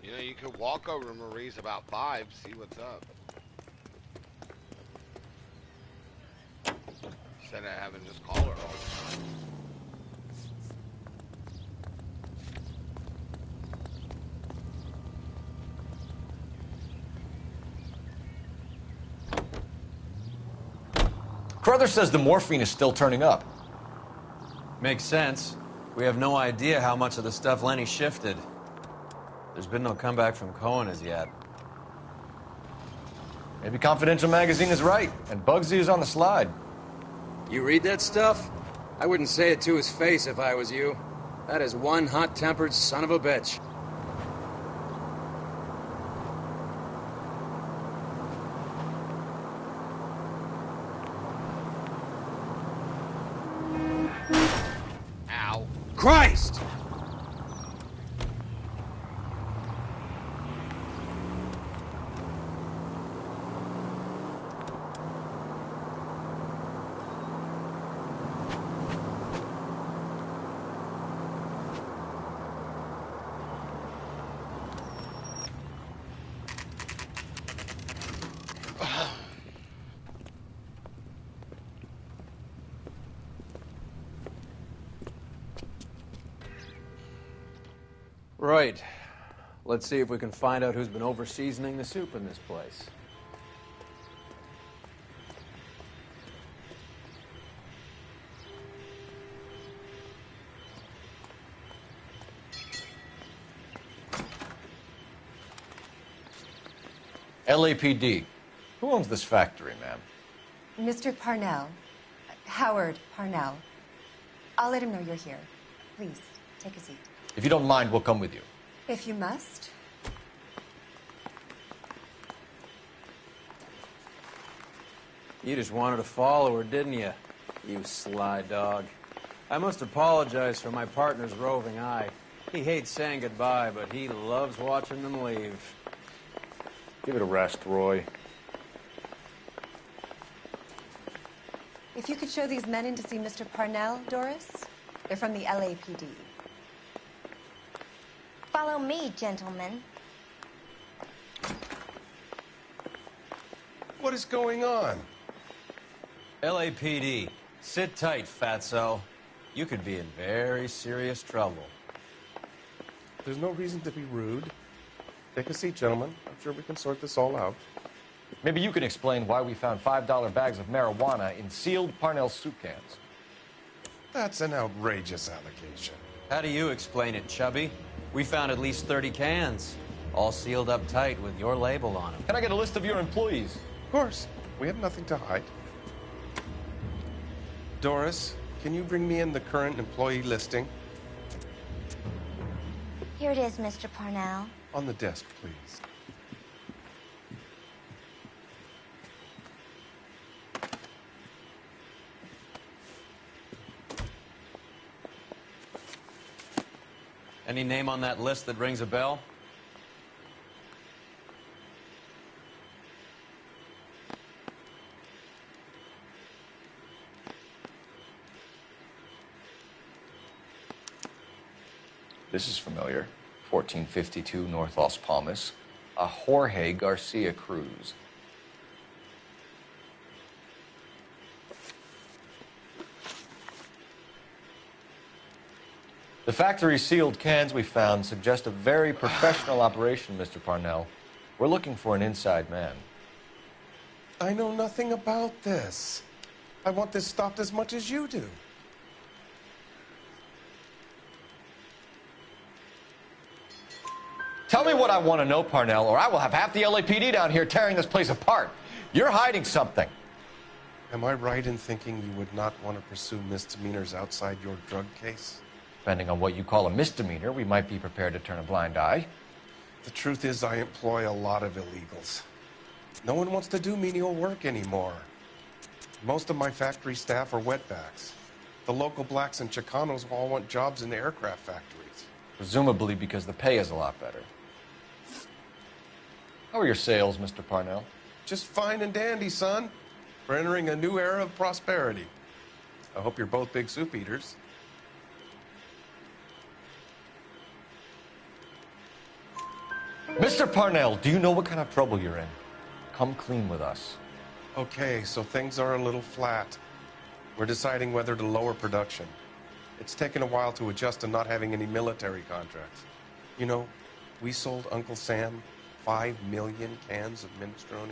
You know, you could walk over to Marie's about 5, see what's up. Instead of having to just call her all the time. Carruthers says the morphine is still turning up. Makes sense. We have no idea how much of the stuff Lenny shifted. There's been no comeback from Cohen as yet. Maybe Confidential Magazine is right, and Bugsy is on the slide. You read that stuff? I wouldn't say it to his face if I was you. That is one hot-tempered son of a bitch. Ow. Christ! Right. Let's see if we can find out who's been over-seasoning the soup in this place. LAPD. Who owns this factory, ma'am? Mr. Parnell. Howard Parnell. I'll let him know you're here. Please, take a seat. If you don't mind, we'll come with you. If you must. You just wanted to follow her, didn't you? You sly dog. I must apologize for my partner's roving eye. He hates saying goodbye, but he loves watching them leave. Give it a rest, Roy. If you could show these men in to see Mr. Parnell, Doris. They're from the LAPD. Follow me, gentlemen. What is going on? LAPD, sit tight, fatso. You could be in very serious trouble. There's no reason to be rude. Take a seat, gentlemen. I'm sure we can sort this all out. Maybe you can explain why we found $5 bags of marijuana in sealed Parnell soup cans. That's an outrageous allegation. How do you explain it, Chubby? We found at least 30 cans, all sealed up tight with your label on them. Can I get a list of your employees? Of course. We have nothing to hide. Doris, can you bring me in the current employee listing? Here it is, Mr. Parnell. On the desk, please. Any name on that list that rings a bell? This is familiar. 1452 North Las Palmas. A Jorge Garcia Cruz. The factory sealed cans we found suggest a very professional operation, Mr. Parnell. We're looking for an inside man. I know nothing about this. I want this stopped as much as you do. Tell me what I want to know, Parnell, or I will have half the LAPD down here tearing this place apart. You're hiding something. Am I right in thinking you would not want to pursue misdemeanors outside your drug case? Depending on what you call a misdemeanor, we might be prepared to turn a blind eye. The truth is, I employ a lot of illegals. No one wants to do menial work anymore. Most of my factory staff are wetbacks. The local blacks and Chicanos all want jobs in aircraft factories. Presumably because the pay is a lot better. How are your sales, Mr. Parnell? Just fine and dandy, son. We're entering a new era of prosperity. I hope you're both big soup eaters. Mr. Parnell, do you know what kind of trouble you're in? Come clean with us. Okay, so things are a little flat. We're deciding whether to lower production. It's taken a while to adjust to not having any military contracts. You know, we sold Uncle Sam 5 million cans of minestrone.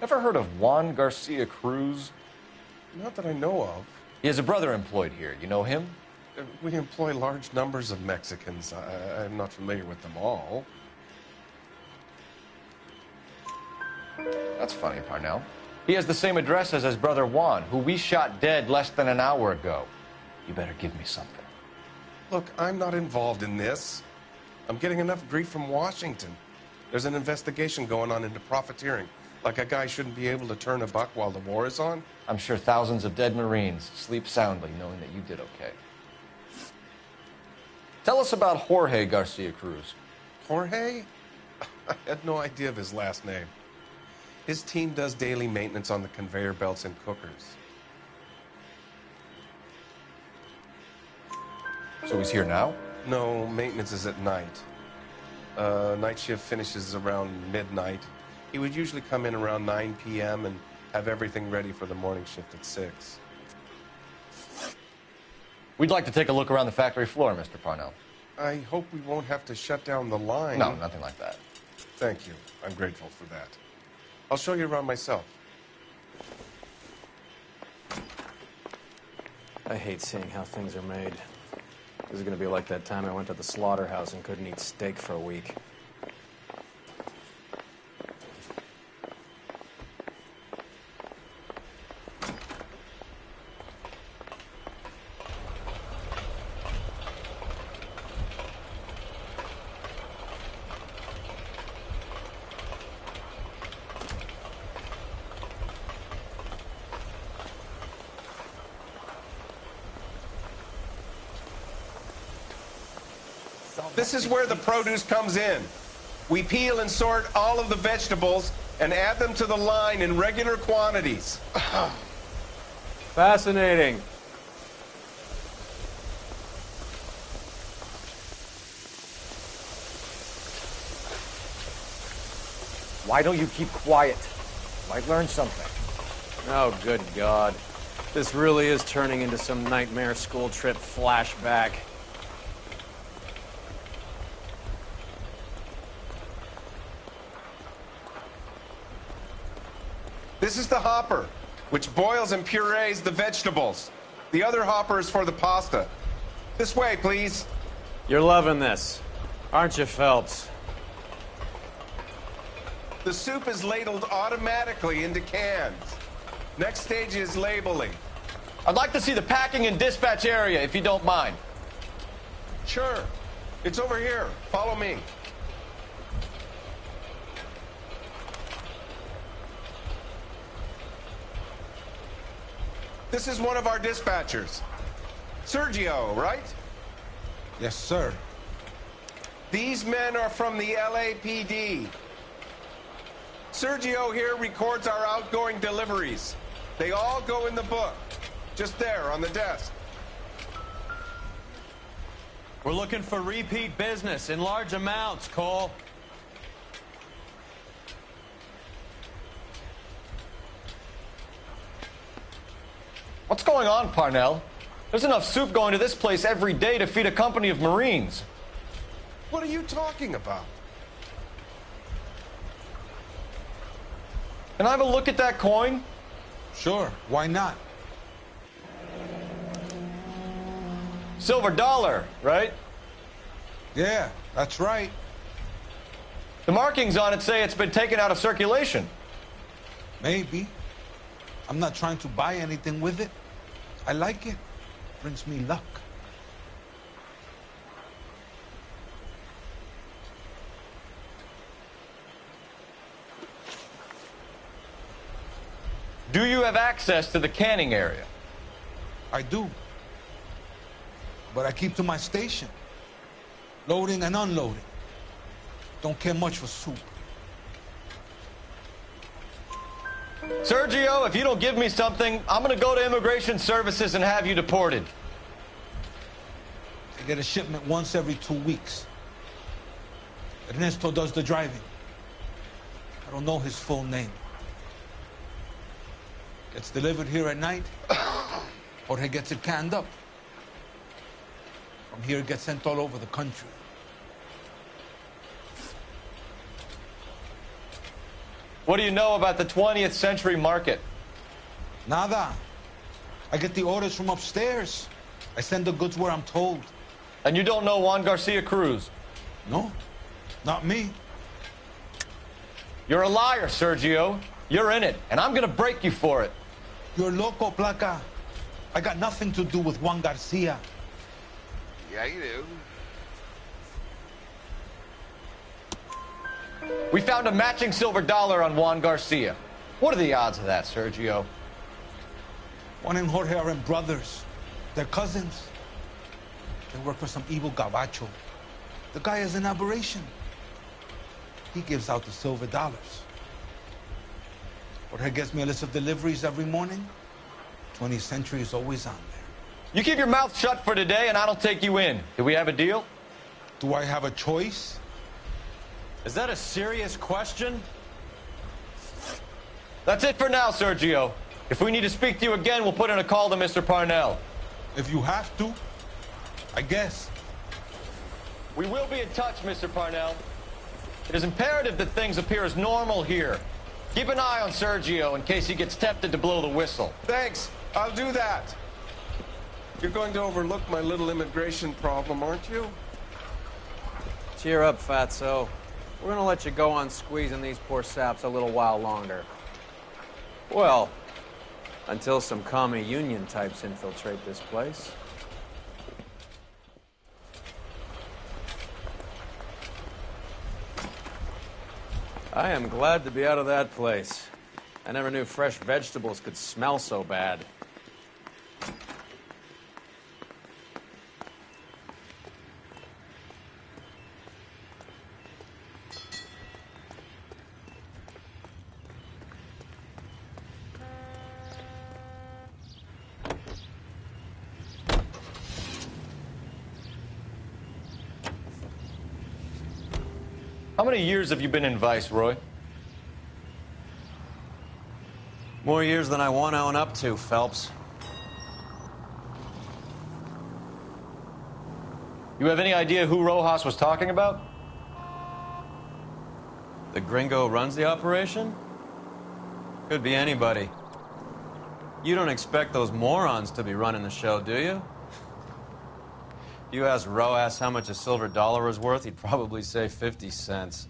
Ever heard of Juan Garcia Cruz? Not that I know of. He has a brother employed here. You know him? We employ large numbers of Mexicans. I'm not familiar with them all. That's funny, Parnell. He has the same address as his brother Juan, who we shot dead less than an hour ago. You better give me something. Look, I'm not involved in this. I'm getting enough grief from Washington. There's an investigation going on into profiteering. Like a guy shouldn't be able to turn a buck while the war is on. I'm sure thousands of dead Marines sleep soundly knowing that you did okay. Tell us about Jorge Garcia Cruz. Jorge? I had no idea of his last name. His team does daily maintenance on the conveyor belts and cookers. So he's here now? No, maintenance is at night. Night shift finishes around midnight. He would usually come in around 9 p.m. and have everything ready for the morning shift at 6. We'd like to take a look around the factory floor, Mr. Parnell. I hope we won't have to shut down the line. No, nothing like that. Thank you. I'm grateful for that. I'll show you around myself. I hate seeing how things are made. This is gonna be like that time I went to the slaughterhouse and couldn't eat steak for a week. This is where the produce comes in. We peel and sort all of the vegetables and add them to the line in regular quantities. Fascinating. Why don't you keep quiet? Might learn something. Oh, good God. This really is turning into some nightmare school trip flashback. This is the hopper, which boils and purees the vegetables. The other hopper is for the pasta. This way, please. You're loving this, aren't you, Phelps? The soup is ladled automatically into cans. Next stage is labeling. I'd like to see the packing and dispatch area, if you don't mind. Sure. It's over here. Follow me. This is one of our dispatchers. Sergio, right? Yes, sir. These men are from the LAPD. Sergio here records our outgoing deliveries. They all go in the book, just there on the desk. We're looking for repeat business in large amounts, Cole. What's going on, Parnell? There's enough soup going to this place every day to feed a company of Marines. What are you talking about? Can I have a look at that coin? Sure, why not? Silver dollar, right? Yeah, that's right. The markings on it say it's been taken out of circulation. Maybe. I'm not trying to buy anything with it. I like it. Brings me luck. Do you have access to the canning area? I do. But I keep to my station. Loading and unloading. Don't care much for soup. Sergio, if you don't give me something, I'm going to go to Immigration Services and have you deported. I get a shipment once every 2 weeks. Ernesto does the driving. I don't know his full name. Gets delivered here at night, Jorge gets it canned up. From here, it gets sent all over the country. What do you know about the 20th century market? Nada. I get the orders from upstairs. I send the goods where I'm told. And you don't know Juan Garcia Cruz? No, not me. You're a liar, Sergio. You're in it, and I'm going to break you for it. You're loco, Placa. I got nothing to do with Juan Garcia. Yeah, you do. We found a matching silver dollar on Juan Garcia. What are the odds of that, Sergio? Juan and Jorge are brothers. They're cousins. They work for some evil gabacho. The guy is an aberration. He gives out the silver dollars. Jorge gets me a list of deliveries every morning. 20th Century is always on there. You keep your mouth shut for today, and I don't take you in. Do we have a deal? Do I have a choice? Is that a serious question? That's it for now, Sergio. If we need to speak to you again, we'll put in a call to Mr. Parnell. If you have to, I guess. We will be in touch, Mr. Parnell. It is imperative that things appear as normal here. Keep an eye on Sergio in case he gets tempted to blow the whistle. Thanks. I'll do that. You're going to overlook my little immigration problem, aren't you? Cheer up, Fatso. We're gonna let you go on squeezing these poor saps a little while longer. Well, until some commie union types infiltrate this place. I am glad to be out of that place. I never knew fresh vegetables could smell so bad. How many years have you been in Vice, Roy? More years than I want to own up to, Phelps. You have any idea who Rojas was talking about? The gringo runs the operation? Could be anybody. You don't expect those morons to be running the show, do you? If you asked Rojas how much a silver dollar was worth, he'd probably say 50 cents.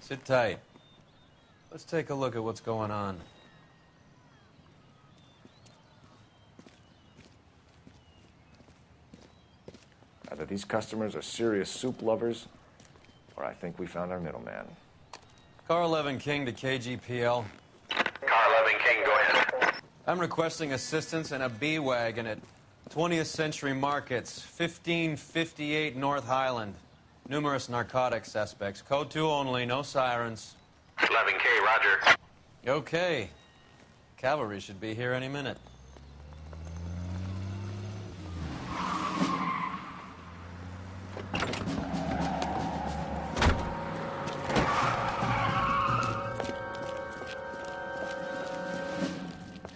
Sit tight. Let's take a look at what's going on. Either these customers are serious soup lovers, or I think we found our middleman. Car 11 King to KGPL. Car 11 King, go ahead. I'm requesting assistance in a B-Wagon at 20th Century Markets, 1558 North Highland. Numerous narcotic suspects. Code 2 only, no sirens. 11K, roger. Okay. Cavalry should be here any minute.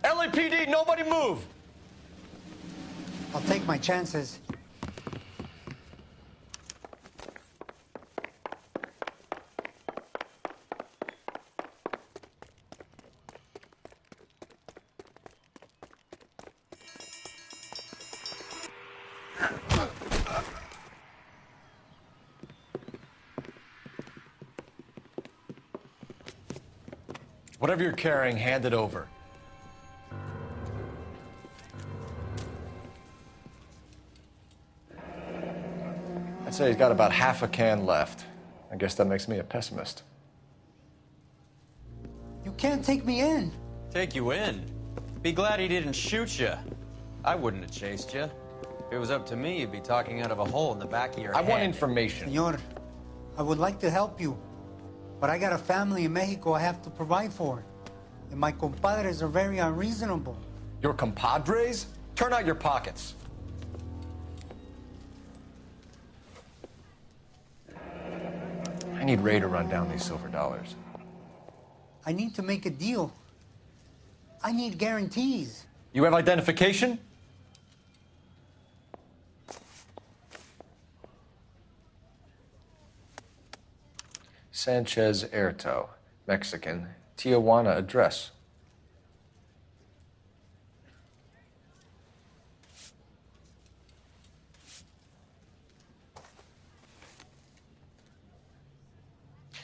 LAPD, nobody move! I'll take my chances. Whatever you're carrying, hand it over. I'd say he's got about half a can left. I guess that makes me a pessimist. You can't take me in. Take you in? Be glad he didn't shoot you. I wouldn't have chased you. If it was up to me, you'd be talking out of a hole in the back of your head. I want information. Senor, I would like to help you, but I got a family in Mexico I have to provide for. And my compadres are very unreasonable. Your compadres? Turn out your pockets. I need Ray to run down these silver dollars. I need to make a deal. I need guarantees. You have identification? Sanchez Erto, Mexican, Tijuana address.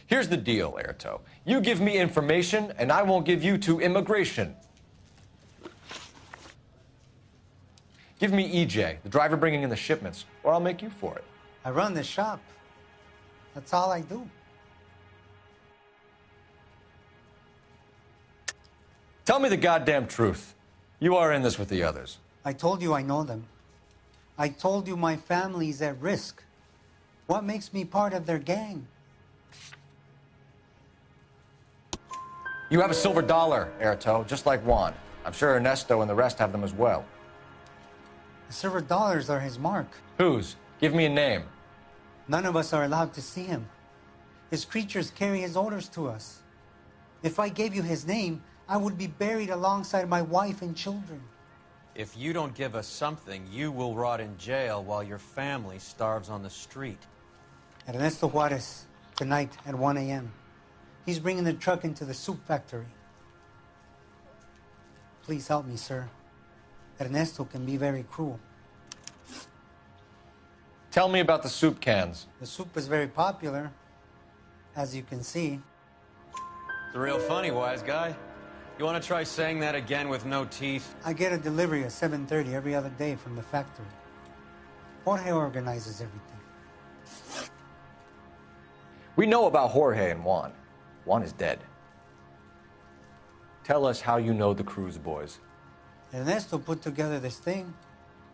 Here's the deal, Erto. You give me information, and I won't give you to immigration. Give me EJ, the driver bringing in the shipments, or I'll make you for it. I run the shop. That's all I do. Tell me the goddamn truth. You are in this with the others. I told you I know them. I told you my family's at risk. What makes me part of their gang? You have a silver dollar, Erto, just like Juan. I'm sure Ernesto and the rest have them as well. The silver dollars are his mark. Whose? Give me a name. None of us are allowed to see him. His creatures carry his orders to us. If I gave you his name, I would be buried alongside my wife and children. If you don't give us something, you will rot in jail while your family starves on the street. Ernesto Juarez, tonight at 1 a.m. He's bringing the truck into the soup factory. Please help me, sir. Ernesto can be very cruel. Tell me about the soup cans. The soup is very popular, as you can see. It's real funny, wise guy. You want to try saying that again with no teeth? I get a delivery at 7:30 every other day from the factory. Jorge organizes everything. We know about Jorge and Juan. Juan is dead. Tell us how you know the Cruz boys. Ernesto put together this thing.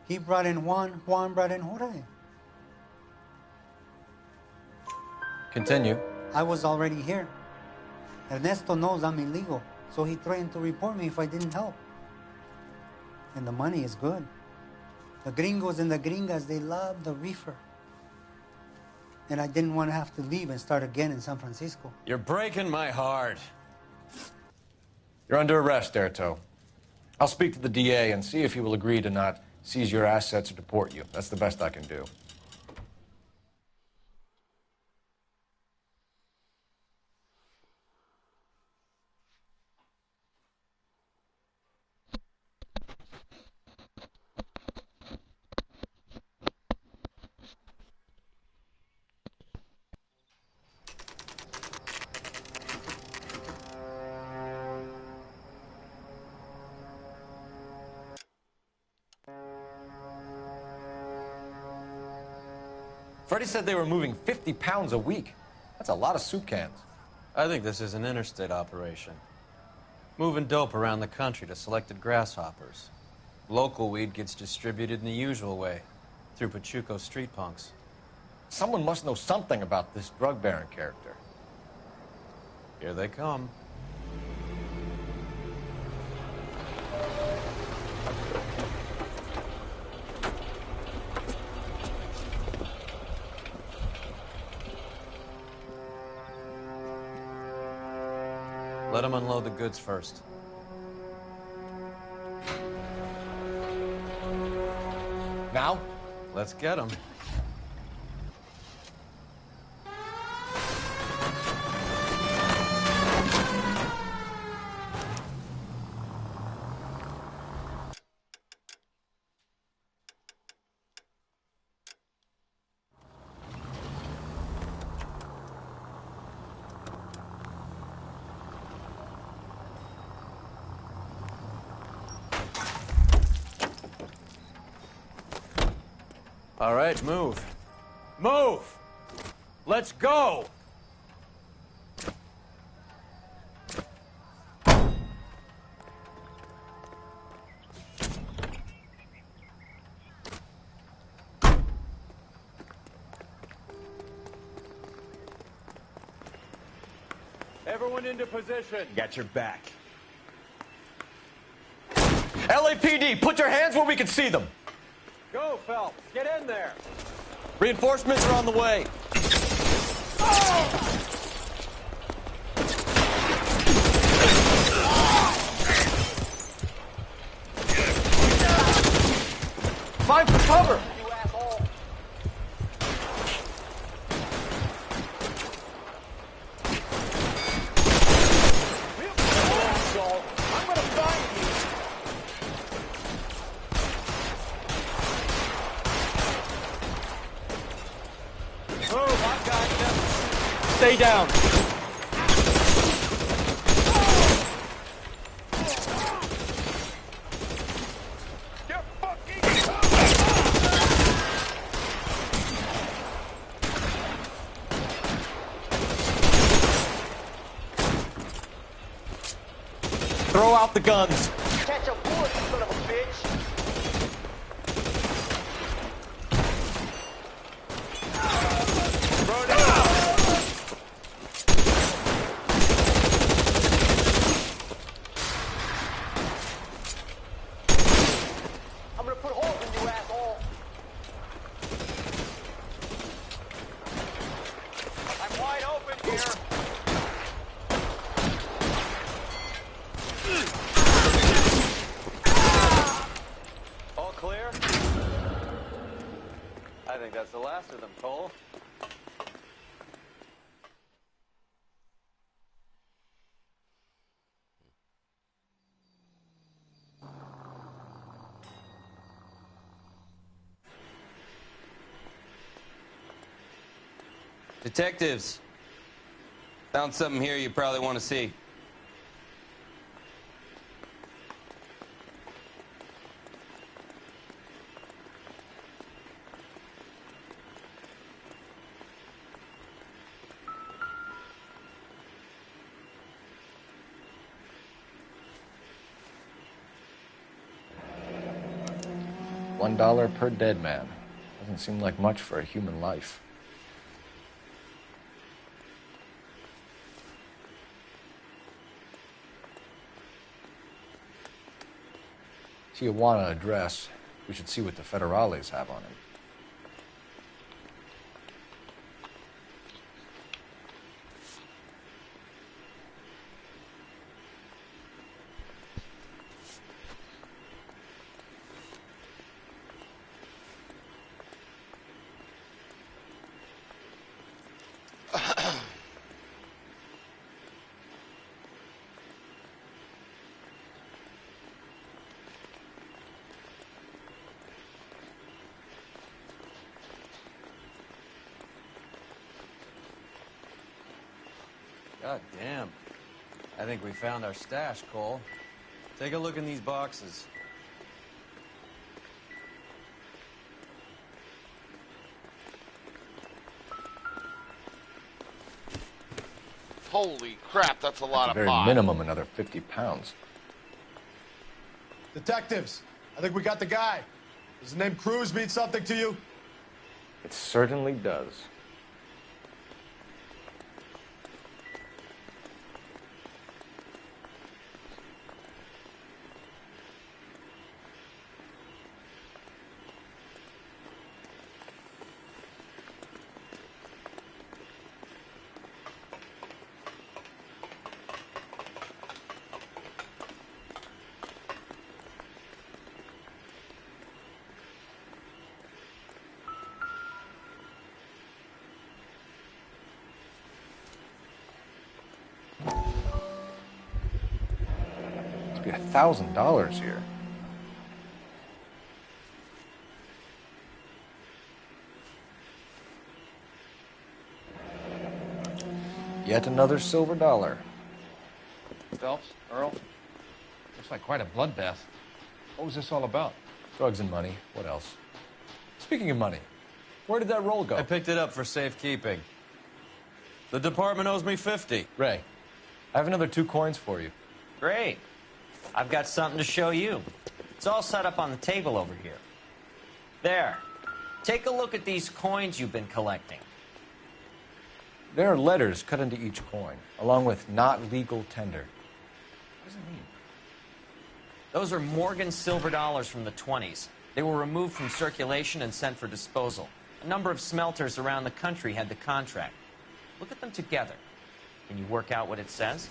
He brought in Juan, Juan brought in Jorge. Continue. I was already here. Ernesto knows I'm illegal, so he threatened to report me if I didn't help. And the money is good. The gringos and the gringas, they love the reefer. And I didn't want to have to leave and start again in San Francisco. You're breaking my heart. You're under arrest, Erto. I'll speak to the DA and see if he will agree to not seize your assets or deport you. That's the best I can do. Freddie said they were moving 50 pounds a week. That's a lot of soup cans. I think this is an interstate operation. Moving dope around the country to selected grasshoppers. Local weed gets distributed in the usual way, through Pachuco street punks. Someone must know something about this drug baron character. Here they come. Let them unload the goods first. Now? Let's get them. All right, move. Move! Let's go! Everyone into position. Got your back. LAPD, put your hands where we can see them. Go, Phelps. Get in there. Reinforcements are on the way. Find for cover. You asshole. I'm gonna find you. Move, I've got you. Stay down. Throw out the guns. Catch a bullet, you son of a bitch. Throw it out. I'm gonna put holes in you, asshole. I'm wide open. I think that's the last of them, Cole. Detectives, found something here you probably want to see. $1 per dead man. Doesn't seem like much for a human life. Tijuana address. We should see what the federales have on him. God damn. I think we found our stash, Cole. Take a look in these boxes. Holy crap, that's a lot At of the very pot. minimum, another 50 pounds. Detectives, I think we got the guy. Does the name Cruz mean something to you? It certainly does. Must be $1,000 here. Yet another silver dollar. Phelps, Earl, looks like quite a bloodbath. What was this all about? Drugs and money. What else? Speaking of money, where did that roll go? I picked it up for safekeeping. The department owes me 50. Ray, I have another 2 coins for you. Great. I've got something to show you. It's all set up on the table over here. There. Take a look at these coins you've been collecting. There are letters cut into each coin, along with not legal tender. What does it mean? Those are Morgan silver dollars from the 20s. They were removed from circulation and sent for disposal. A number of smelters around the country had the contract. Look at them together. Can you work out what it says?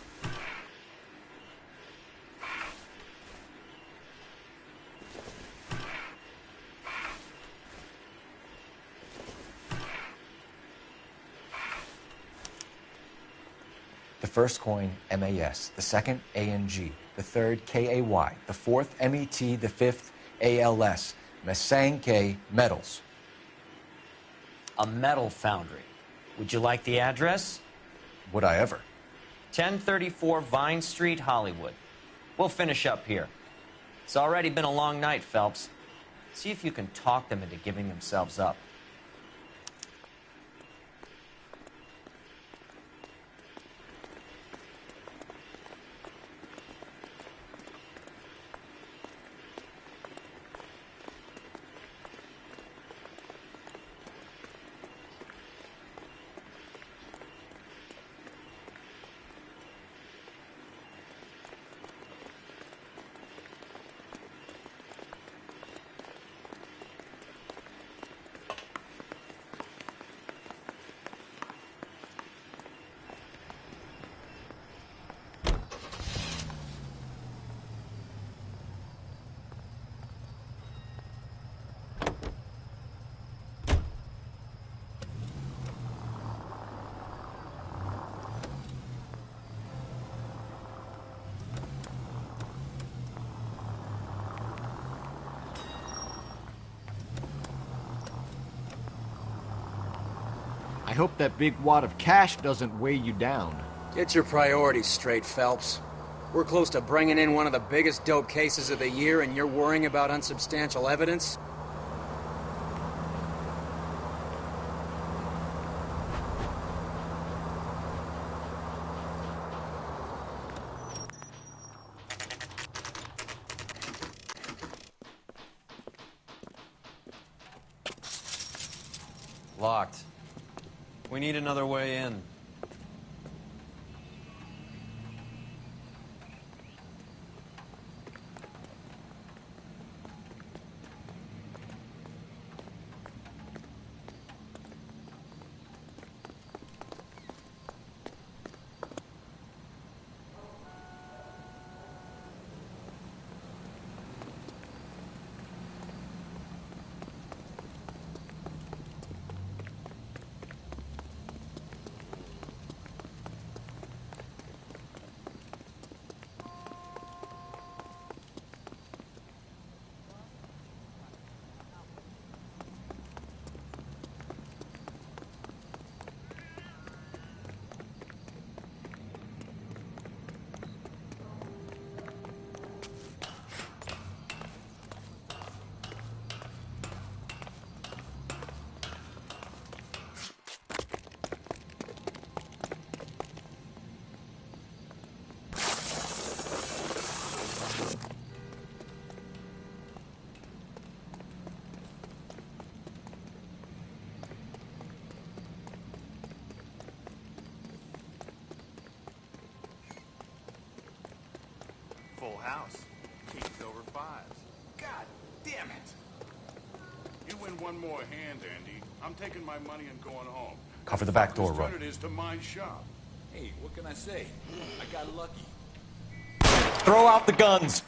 The first coin, MAS. The second, ANG. The third, KAY. The fourth, MET. The fifth, ALS. Masanke Metals. A metal foundry. Would you like the address? Would I ever? 1034 Vine Street, Hollywood. We'll finish up here. It's already been a long night, Phelps. See if you can talk them into giving themselves up. I hope that big wad of cash doesn't weigh you down. Get your priorities straight, Phelps. We're close to bringing in one of the biggest dope cases of the year, and you're worrying about unsubstantial evidence? Locked. We need another way in. Full house. Kings over fives. God damn it! You win one more hand, Andy. I'm taking my money and going home. Cover the back door, Whose Roy. turn it is to mind shop. Hey, what can I say? I got lucky. Throw out the guns!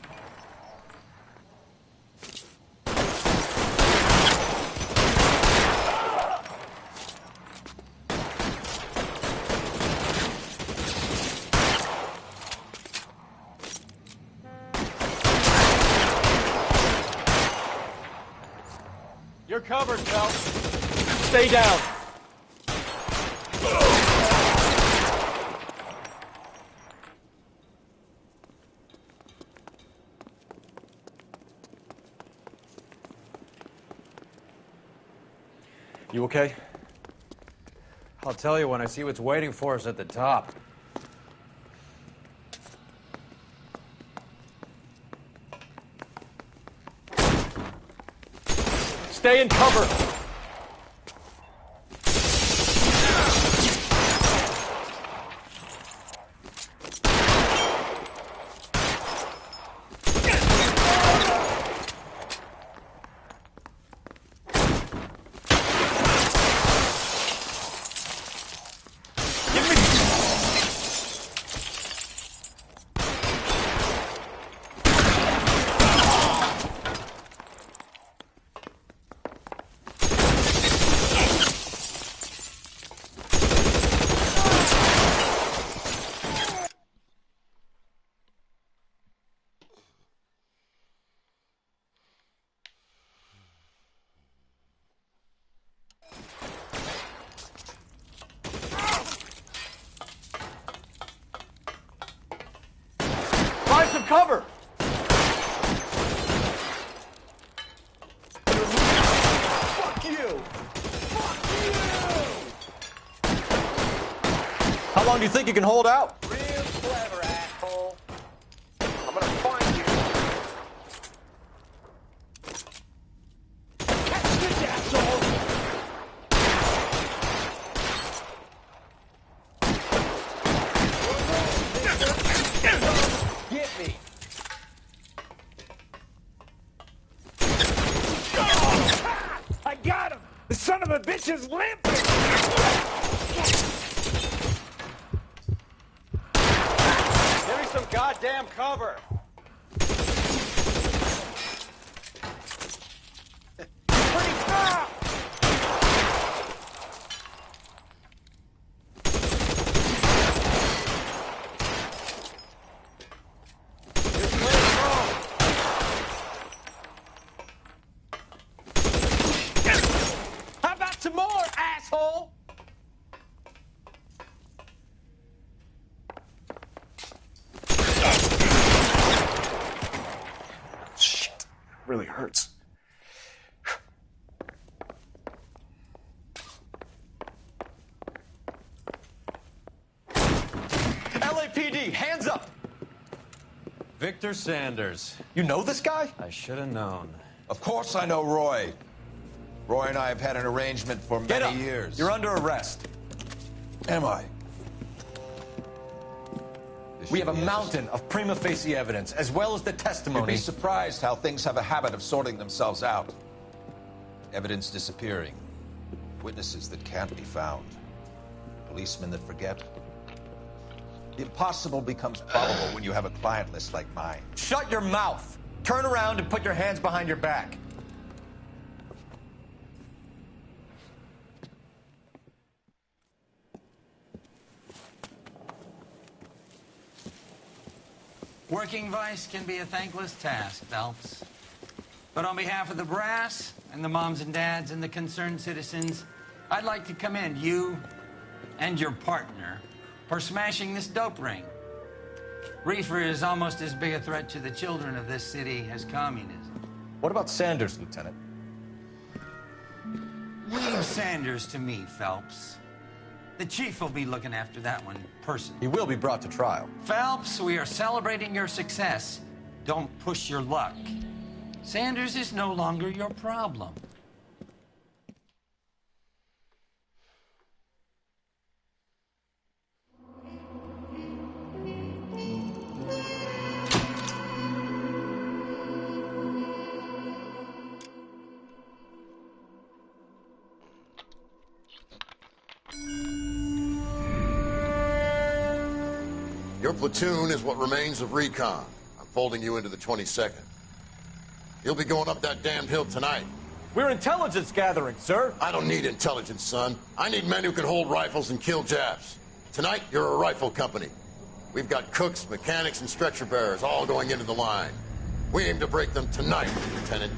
You're covered, Phelps. Stay down! You okay? I'll tell you when I see what's waiting for us at the top. Stay in cover! Find some cover! Fuck you! How long do you think you can hold out? Real clever, asshole. I'm gonna find you. Catch this, asshole! Get me. I got him! The son of a bitch is limping! Give me some goddamn cover! Pretty fast! How about some more, asshole? hurts. LAPD, hands up! Victor Sanders. You know this guy? I should have known. Of course I know Roy. Roy and I have had an arrangement for many years. You're under arrest. Am I? We have a mountain of prima facie evidence, as well as the You'd testimony. be surprised how things have a habit of sorting themselves out. Evidence disappearing. Witnesses that can't be found. Policemen that forget. The impossible becomes probable when you have a client list like mine. Shut your mouth! Turn around and put your hands behind your back. Working vice can be a thankless task, Phelps. But on behalf of the brass and the moms and dads and the concerned citizens, I'd like to commend you and your partner for smashing this dope ring. Reefer is almost as big a threat to the children of this city as communism. What about Sanders, Lieutenant? Leave Sanders to me, Phelps. The chief will be looking after that one personally. He will be brought to trial. Phelps, we are celebrating your success. Don't push your luck. Sanders is no longer your problem. Your platoon is what remains of recon. I'm folding you into the 22nd. You'll be going up that damned hill tonight. We're intelligence gathering, sir. I don't need intelligence, son. I need men who can hold rifles and kill Japs. Tonight, you're a rifle company. We've got cooks, mechanics, and stretcher bearers all going into the line. We aim to break them tonight, Lieutenant.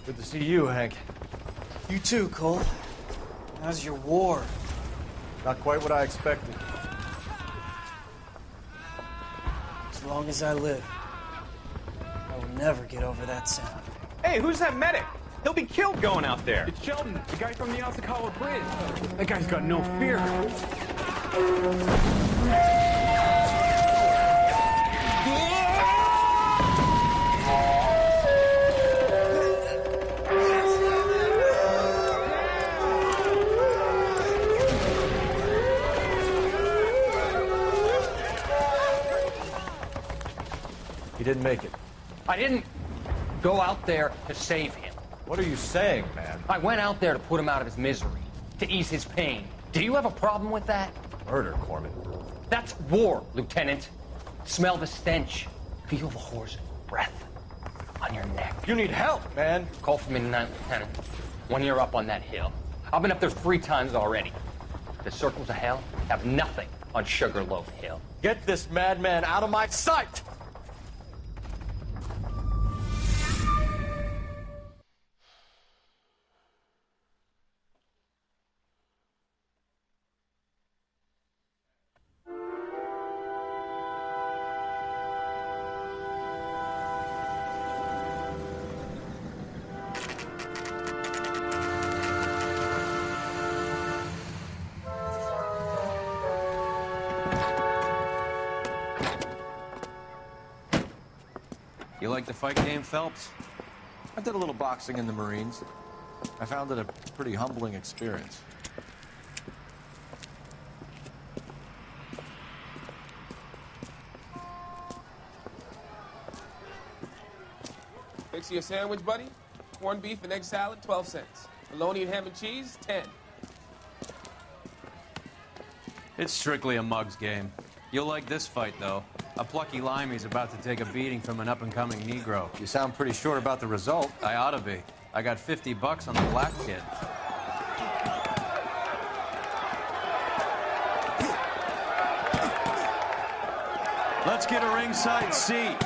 Good to see you, Hank. You too, Cole. How's your war? Not quite what I expected. As long as I live, I will never get over that sound. Hey, who's that medic? He'll be killed going out there. It's Sheldon, the guy from the Asakawa Bridge. That guy's got no fear. He didn't make it. I didn't go out there to save him. What are you saying, man? I went out there to put him out of his misery, to ease his pain. Do you have a problem with that? Murder, Corman. That's war, Lieutenant. Smell the stench. Feel the horse's breath on your neck. You need help, man. Call for me tonight, Lieutenant. When you're up on that hill. I've been up there 3 times already. The circles of hell have nothing on Sugarloaf Hill. Get this madman out of my sight! You like the fight game, Phelps? I did a little boxing in the Marines. I found it a pretty humbling experience. Fix you a sandwich, buddy? Corned beef and egg salad, 12 cents. Bologna and ham and cheese, 10. It's strictly a mug's game. You'll like this fight, though. A plucky limey's about to take a beating from an up-and-coming Negro. You sound pretty sure about the result. I ought to be. I got $50 on the black kid. Let's get a ringside seat.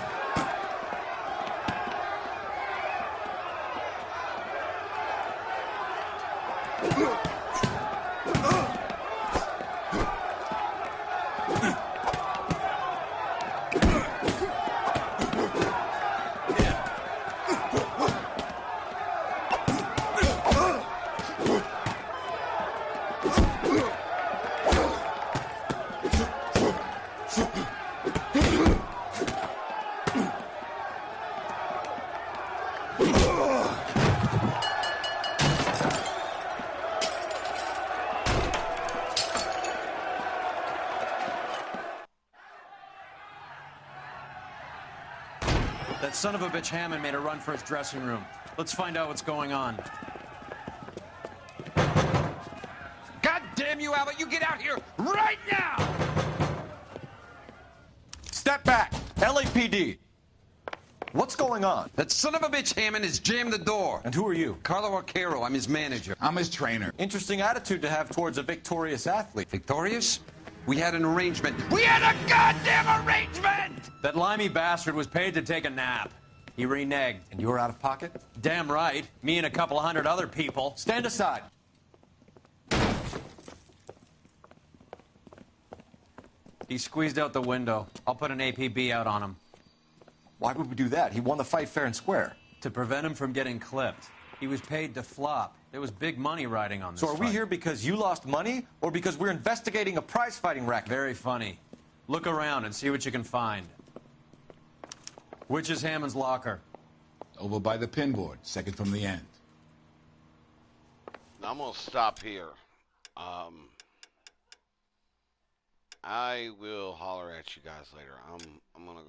That son of a bitch Hammond made a run for his dressing room. Let's find out what's going on. God damn you, Albert! You get out here right now! Step back! LAPD! What's going on? That son of a bitch Hammond has jammed the door. And who are you? Carlo Arcaro. I'm his manager. I'm his trainer. Interesting attitude to have towards a victorious athlete. Victorious? We had an arrangement. We had a goddamn arrangement! That limey bastard was paid to take a nap. He reneged. And you were out of pocket? Damn right. Me and a couple 100 other people. Stand aside. He squeezed out the window. I'll put an APB out on him. Why would we do that? He won the fight fair and square. To prevent him from getting clipped. He was paid to flop. There was big money riding on this So are we fight. here because you lost money, or because we're investigating a prize-fighting racket? Very funny. Look around and see what you can find. Which is Hammond's locker? Over by the pinboard, second from the end. I'm gonna stop here. I will holler at you guys later. I'm gonna